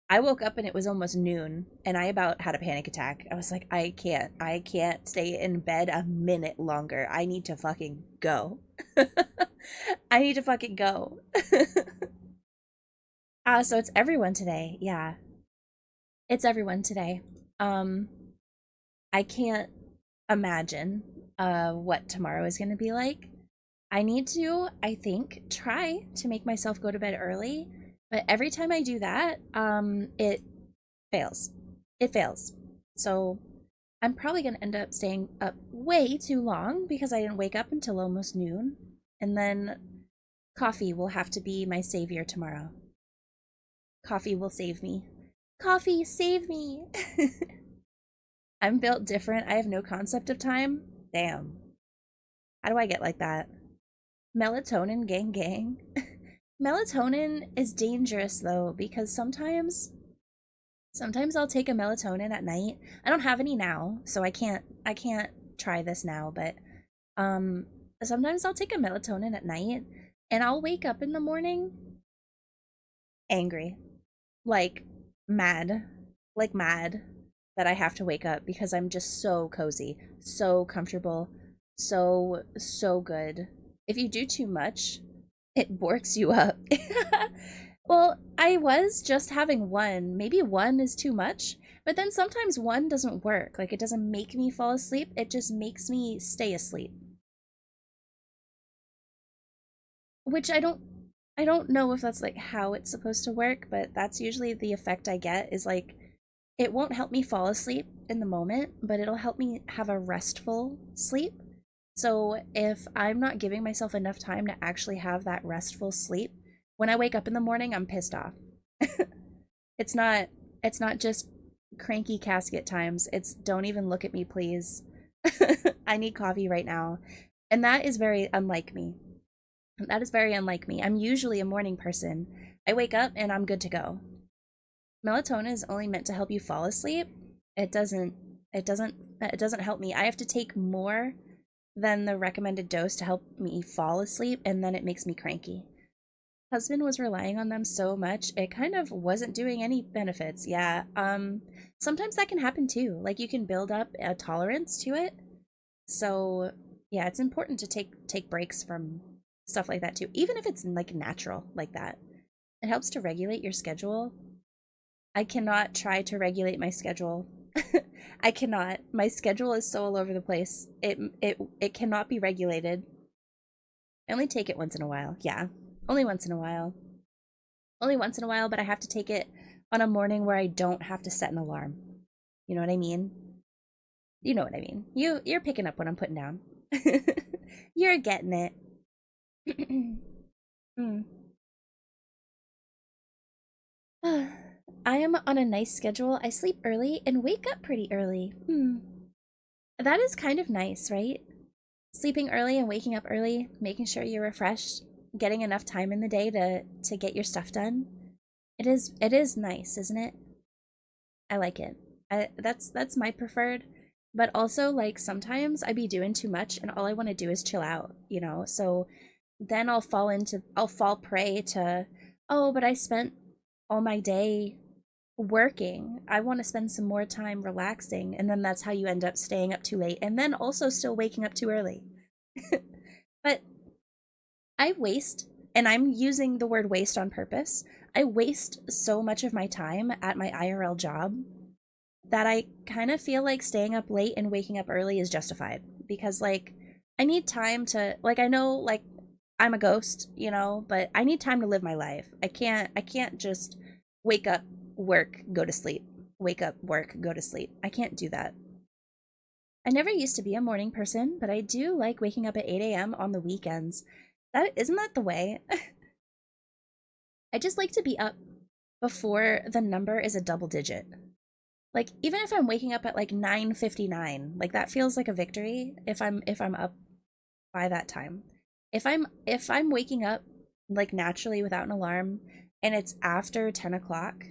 I woke up and it was almost noon and I about had a panic attack. I was like, I can't stay in bed a minute longer. I need to fucking go. I need to fucking go. So it's everyone today. Yeah. It's everyone today. Um, I can't imagine what tomorrow is going to be like. I need to, I think, try to make myself go to bed early, but every time I do that, it fails. It fails. So I'm probably going to end up staying up way too long because I didn't wake up until almost noon. And then coffee will have to be my savior tomorrow. Coffee will save me. Coffee, save me! I'm built different. I have no concept of time. Damn. How do I get like that? Melatonin gang gang. Melatonin is dangerous though, because sometimes I'll take a melatonin at night. I don't have any now, so I can't try this now, but um sometimes I'll take a melatonin at night and I'll wake up in the morning angry. Like mad. Like mad that I have to wake up because I'm just so cozy, so comfortable, So, so good. If you do too much, it borks you up. Well, I was just having one. Maybe one is too much, but then sometimes one doesn't work. Like it doesn't make me fall asleep, it just makes me stay asleep. Which I don't know if that's like how it's supposed to work, but that's usually the effect I get is like it won't help me fall asleep in the moment, but it'll help me have a restful sleep. So if I'm not giving myself enough time to actually have that restful sleep, when I wake up in the morning, I'm pissed off. It's not it's not just cranky casket times. It's don't even look at me, please. I need coffee right now. And that is very unlike me. That is very unlike me. I'm usually a morning person. I wake up and I'm good to go. Melatonin is only meant to help you fall asleep. It doesn't it doesn't help me. I have to take more than the recommended dose to help me fall asleep, and then it makes me cranky. Husband was relying on them so much, it kind of wasn't doing any benefits. Yeah. Sometimes that can happen too. Like you can build up a tolerance to it. So, yeah, it's important to take breaks from stuff like that too, even if it's like natural like that. It helps to regulate your schedule. I cannot try to regulate my schedule. I cannot. My schedule is so all over the place. It cannot be regulated. I only take it once in a while. Yeah. Only once in a while. Only once in a while, but I have to take it on a morning where I don't have to set an alarm. You know what I mean? You know what I mean. You're picking up what I'm putting down. You're getting it. Hmm. I am on a nice schedule. I sleep early and wake up pretty early. That is kind of nice, right? Sleeping early and waking up early, making sure you're refreshed, getting enough time in the day to get your stuff done. It is nice, isn't it? I like it. That's my preferred. But also like sometimes I be doing too much and all I want to do is chill out, you know? So then I'll fall prey to, oh, but I spent all my day working. I want to spend some more time relaxing. And then that's how you end up staying up too late and then also still waking up too early. But I waste, and I'm using the word waste on purpose. I waste so much of my time at my IRL job that I kind of feel like staying up late and waking up early is justified because like I need time to like I know like I'm a ghost, you know, but I need time to live my life. I can't just wake up, work, go to sleep. Wake up, work, go to sleep. I can't do that. I never used to be a morning person, but I do like waking up at 8 a.m. on the weekends. That isn't that the way? I just like to be up before the number is a double digit. Like even if I'm waking up at like 9:59, like that feels like a victory if I'm up by that time. If I'm waking up like naturally without an alarm and it's after 10 o'clock,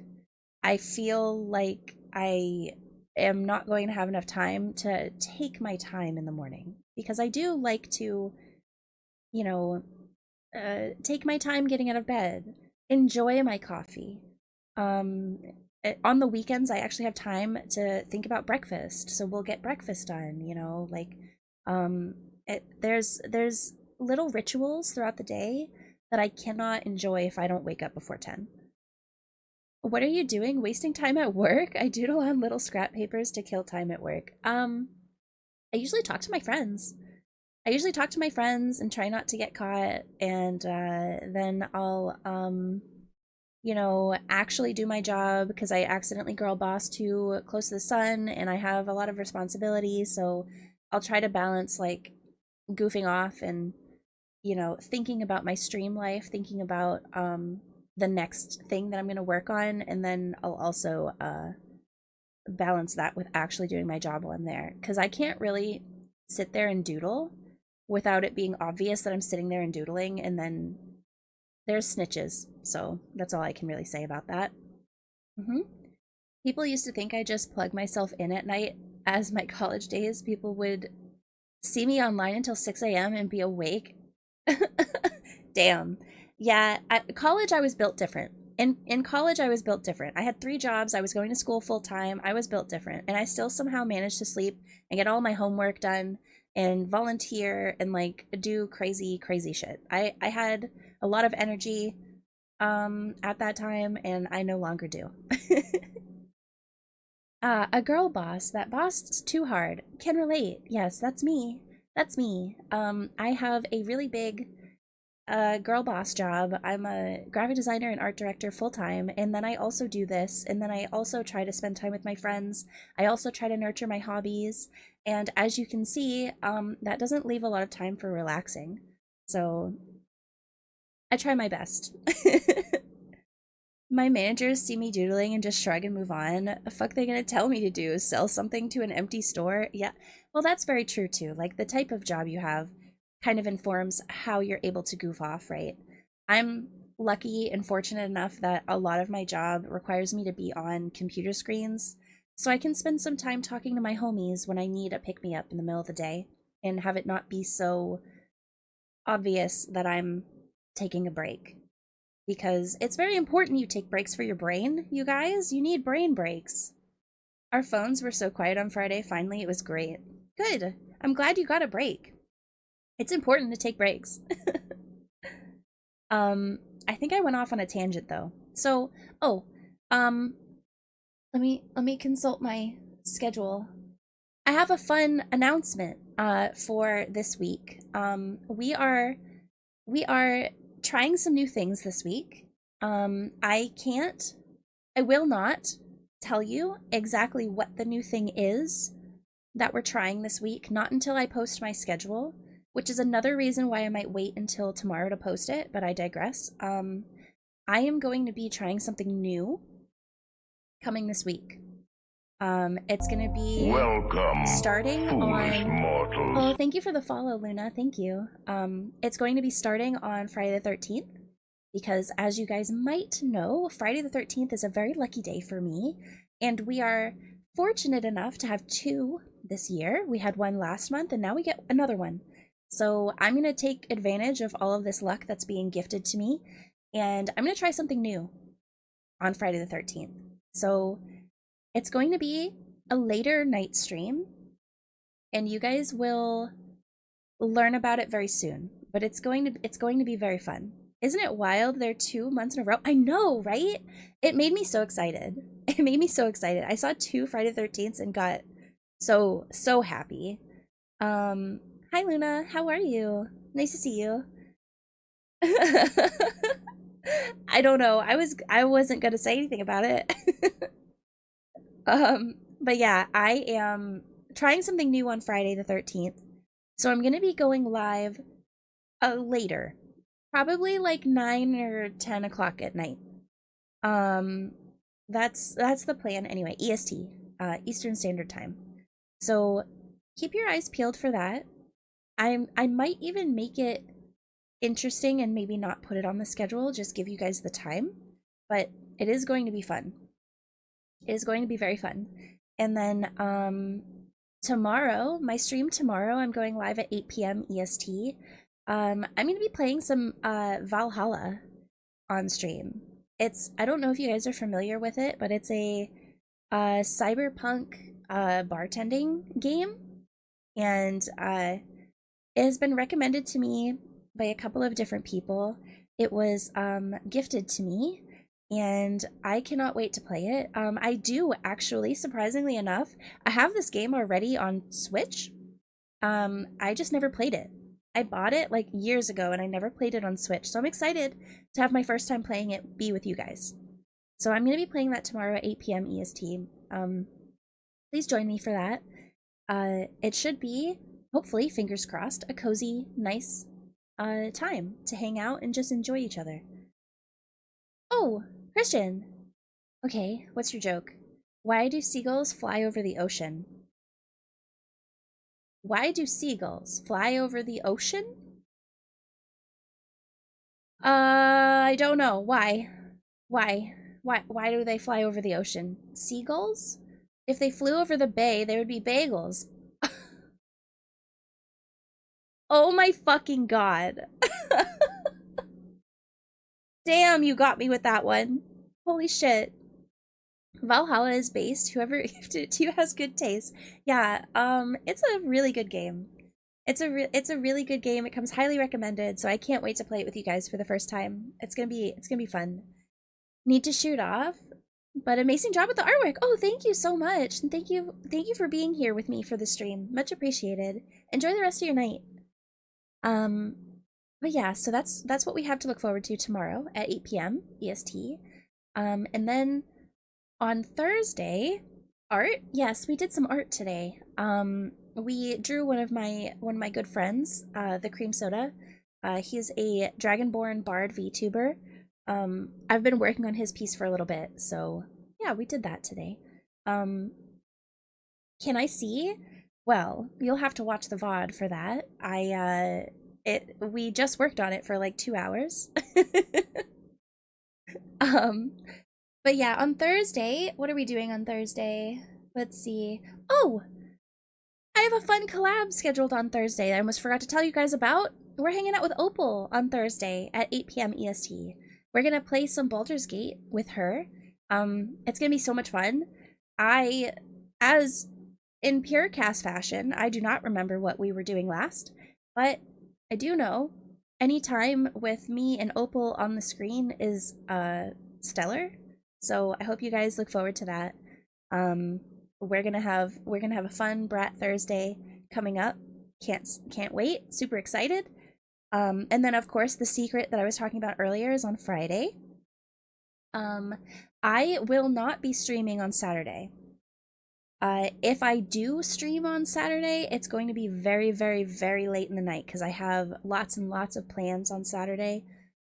I feel like I am not going to have enough time to take my time in the morning because I do like to, you know, take my time getting out of bed, enjoy my coffee. Um, on the weekends, I actually have time to think about breakfast, so we'll get breakfast done. You know, like um, there's little rituals throughout the day that I cannot enjoy if I don't wake up before 10. What are you doing? Wasting time at work? I doodle on little scrap papers to kill time at work. I usually talk to my friends. I usually talk to my friends and try not to get caught, and then I'll, actually do my job because I accidentally girl boss too close to the sun, and I have a lot of responsibility. So I'll try to balance like goofing off and thinking about my stream life, thinking about the next thing that I'm gonna work on, and then I'll also balance that with actually doing my job while I'm there because I can't really sit there and doodle without it being obvious that I'm sitting there and doodling, and then there's snitches. So that's all I can really say about that. hmm People used to think I just plug myself in at night. As my college days, people would see me online until 6 a.m. and be awake. Damn. Yeah, at college I was built different. In college I was built different. I had 3 jobs, I was going to school full time, I was built different, and I still somehow managed to sleep and get all my homework done and volunteer and like do crazy shit. I had a lot of energy at that time, and I no longer do. A girl boss. That boss's too hard. Can relate. Yes, that's me. That's me. I have a really big girl boss job. I'm a graphic designer and art director full time, and then I also do this, and then I also try to spend time with my friends. I also try to nurture my hobbies, and as you can see, that doesn't leave a lot of time for relaxing. So I try my best. My managers see me doodling and just shrug and move on. The fuck they gonna tell me to do? Sell something to an empty store? Yeah. Well, that's very true too. Like the type of job you have kind of informs how you're able to goof off, right? I'm lucky and fortunate enough that a lot of my job requires me to be on computer screens, so I can spend some time talking to my homies when I need a pick me up in the middle of the day and have it not be so obvious that I'm taking a break, because it's very important you take breaks for your brain, you guys. You need brain breaks. Our phones were so quiet on Friday. Finally, it was great. Good. I'm glad you got a break. It's important to take breaks. I think I went off on a tangent though. So, um, let me consult my schedule. I have a fun announcement for this week. We are trying some new things this week. I will not tell you exactly what the new thing is that we're trying this week, not until I post my schedule, which is another reason why I might wait until tomorrow to post it, but I digress. I am going to be trying something new coming this week. It's going to be Welcome, starting foolish on... mortals. Oh, thank you for the follow, Luna. Thank you. It's going to be starting on Friday the 13th, because as you guys might know, Friday the 13th is a very lucky day for me, and we are fortunate enough to have 2 this year. We had 1 last month, and now we get another one. So I'm going to take advantage of all of this luck that's being gifted to me, and I'm going to try something new on Friday the 13th. So it's going to be a later night stream, and you guys will learn about it very soon. But it's going to be very fun. Isn't it wild? They're 2 months in a row. I know, right? It made me so excited. It made me so excited. I saw 2 Friday the 13th and got so happy. Hi Luna, how are you? Nice to see you. I don't know. I wasn't gonna say anything about it. But yeah, I am trying something new on Friday the 13th. So I'm gonna be going live later. Probably like 9 or 10 o'clock at night. Um that's the plan anyway. EST, Eastern Standard Time. So keep your eyes peeled for that. I might even make it interesting and maybe not put it on the schedule, just give you guys the time, but it is going to be fun. It is going to be very fun. And then tomorrow, my stream tomorrow, I'm going live at 8 p.m. EST. I'm going to be playing some Valhalla on stream. I don't know if you guys are familiar with it, but it's a cyberpunk bartending game, and it has been recommended to me by a couple of different people. It was gifted to me, and I cannot wait to play it. I do actually, surprisingly enough, I have this game already on Switch. I just never played it. I bought it like years ago and I never played it on Switch, so I'm excited to have my first time playing it be with you guys. So I'm going to be playing that tomorrow at 8 p.m. EST. Please join me for that. It should be, hopefully, fingers crossed, a cozy, nice time to hang out and just enjoy each other. Oh, Christian! Okay, what's your joke? Why do seagulls fly over the ocean? Why do seagulls fly over the ocean? I don't know. Why? Why? Why do they fly over the ocean? Seagulls? If they flew over the bay, they would be bagels. Oh my fucking god. Damn, you got me with that one. Holy shit. Valhalla is based. Whoever gifted it to you has good taste. Yeah, it's a really good game. It's a really good game. It comes highly recommended, so I can't wait to play it with you guys for the first time. It's gonna be fun. Need to shoot off, but amazing job with the artwork. Oh, thank you so much, and thank you for being here with me for the stream. Much appreciated. Enjoy the rest of your night. Um, but yeah, so that's what we have to look forward to tomorrow at 8 p.m. EST. And then on Thursday, art. Yes, we did some art today. We drew one of my good friends, the Cream Soda. He's a Dragonborn Bard VTuber. I've been working on his piece for a little bit, so yeah, we did that today. Um, can I see? Well, you'll have to watch the VOD for that. We just worked on it for like 2 hours. um, but yeah, on Thursday, what are we doing on Thursday? Let's see. Oh, I have a fun collab scheduled on Thursday I almost forgot to tell you guys about. We're hanging out with Opal on Thursday at 8 p.m. EST. We're gonna play some Baldur's Gate with her. It's gonna be so much fun. I, as in pure cast fashion, I do not remember what we were doing last, but I do know any time with me and Opal on the screen is stellar. So I hope you guys look forward to that. Um, we're gonna have a fun Brat Thursday coming up. Can't wait. Super excited. And then of course the secret that I was talking about earlier is on Friday. Um, I will not be streaming on Saturday. If I do stream on Saturday, it's going to be very, very, very late in the night because I have lots and lots of plans on Saturday.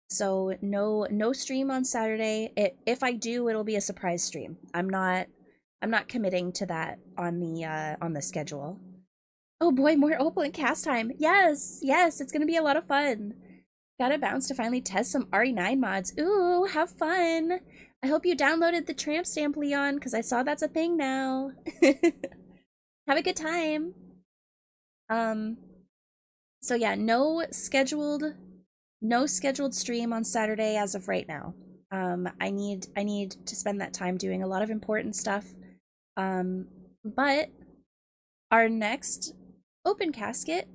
So no stream on Saturday. If I do, it'll be a surprise stream. I'm not committing to that on the schedule. Oh boy, more Opal and cast time. Yes, yes, it's gonna be a lot of fun. Gotta bounce to finally test some RE9 mods. Ooh, have fun. I hope you downloaded the tramp stamp, Leon, because I saw that's a thing now. Have a good time. Um, so yeah, no scheduled stream on Saturday as of right now. I need to spend that time doing a lot of important stuff. But our next open casket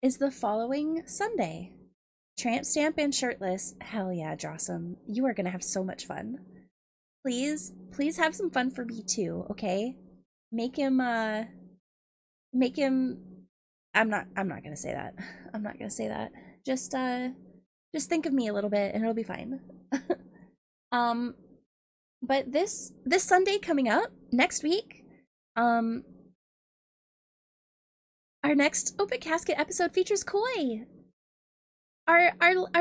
is the following Sunday. Tramp stamp and shirtless. Hell yeah, Jossum. You are gonna have so much fun. Please have some fun for me too, okay? Make him make him I'm not gonna say that. I'm not gonna say that. Just think of me a little bit and it'll be fine. um but this Sunday coming up, next week, um our next open casket episode features Koi. Our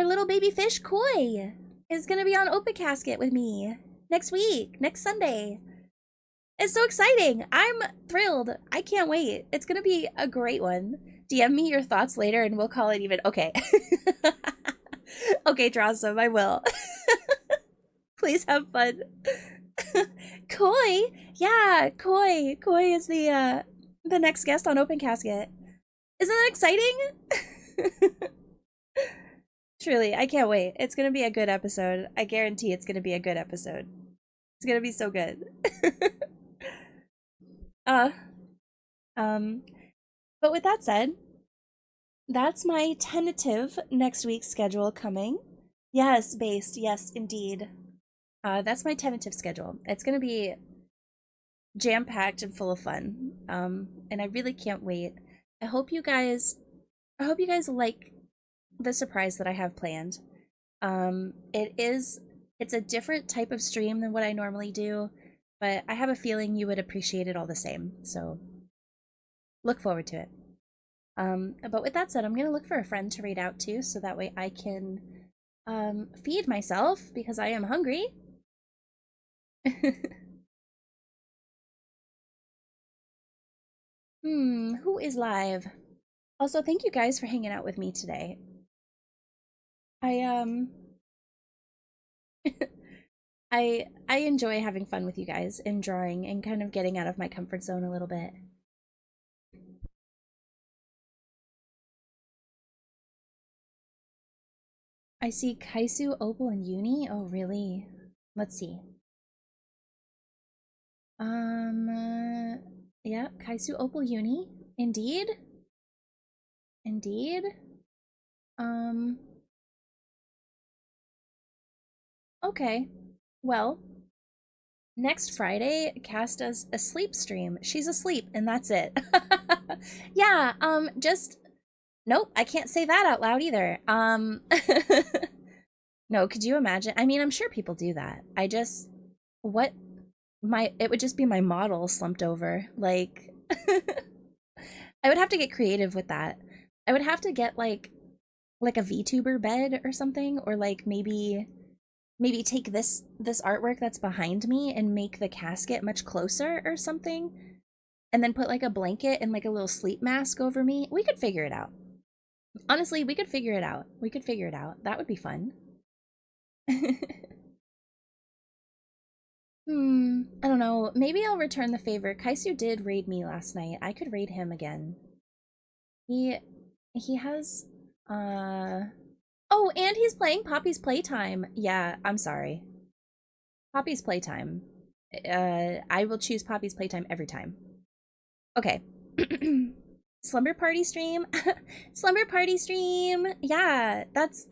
little baby fish Koi is gonna be on open casket with me next week, next Sunday. It's so exciting. I'm thrilled. I can't wait. It's gonna be a great one. DM me your thoughts later and we'll call it even. Okay. Okay, Drossum, I will. Please have fun. Koi? Yeah, Koi. Koi is the next guest on Open Casket. Isn't that exciting? Truly, I can't wait. It's gonna be a good episode. I guarantee it's gonna be a good episode. It's gonna be so good. uh, um, but with that said, that's my tentative next week's schedule coming. Yes, based. Yes, indeed. That's my tentative schedule. It's gonna be jam-packed and full of fun. And I really can't wait. I hope you guys like the surprise that I have planned. It's a different type of stream than what I normally do, but I have a feeling you would appreciate it all the same. So look forward to it. But with that said, I'm gonna look for a friend to read out to, so that way I can feed myself because I am hungry. Who is live? Also, thank you guys for hanging out with me today. I I enjoy having fun with you guys and drawing and kind of getting out of my comfort zone a little bit. I see Kaisu, Opal, and Uni. Oh, really? Let's see. Yeah, Kaisu, Opal, Uni. Indeed. Indeed. Okay. Well, next Friday, Cass does a sleep stream. She's asleep, and that's it. Yeah, just nope, I can't say that out loud either. No, could you imagine? I mean, I'm sure people do that. I just what my it would just be my model slumped over. Like I would have to get creative with that. I would have to get like a VTuber bed or something, or like maybe take this artwork that's behind me and make the casket much closer or something, and then put like a blanket and like a little sleep mask over me. We could figure it out. Honestly, we could figure it out. We could figure it out. That would be fun. I don't know. Maybe I'll return the favor. Kaisu did raid me last night. I could raid him again. He he has oh, and he's playing Poppy's Playtime. Yeah, I'm sorry. Poppy's Playtime. I will choose Poppy's Playtime every time. Okay. Slumber party stream. Slumber party stream. Yeah, that's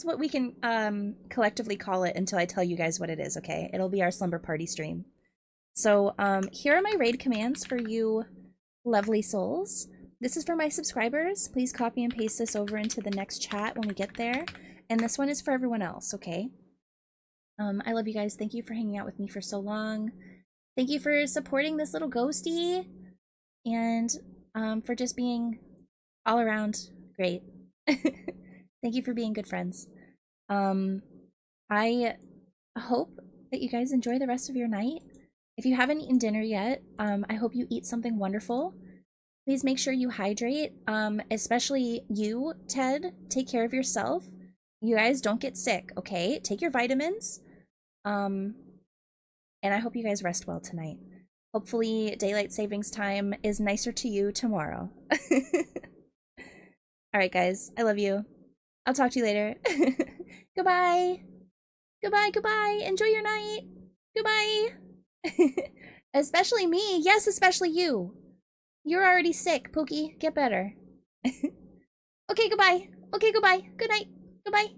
what we can collectively call it until I tell you guys what it is, okay? It'll be our slumber party stream. So, here are my raid commands for you lovely souls. This is for my subscribers. Please copy and paste this over into the next chat when we get there. And this one is for everyone else, okay? I love you guys. Thank you for hanging out with me for so long. Thank you for supporting this little ghostie. And for just being all around great. Thank you for being good friends. I hope that you guys enjoy the rest of your night. If you haven't eaten dinner yet, I hope you eat something wonderful. Please make sure you hydrate, especially you, Ted. Take care of yourself. You guys don't get sick, okay? Take your vitamins. And I hope you guys rest well tonight. Hopefully, daylight savings time is nicer to you tomorrow. Alright, guys. I love you. I'll talk to you later. Goodbye. Goodbye, goodbye. Enjoy your night. Goodbye. Especially me. Yes, especially you. You're already sick, Pookie. Get better. Okay, goodbye. Okay, goodbye. Good night. Goodbye.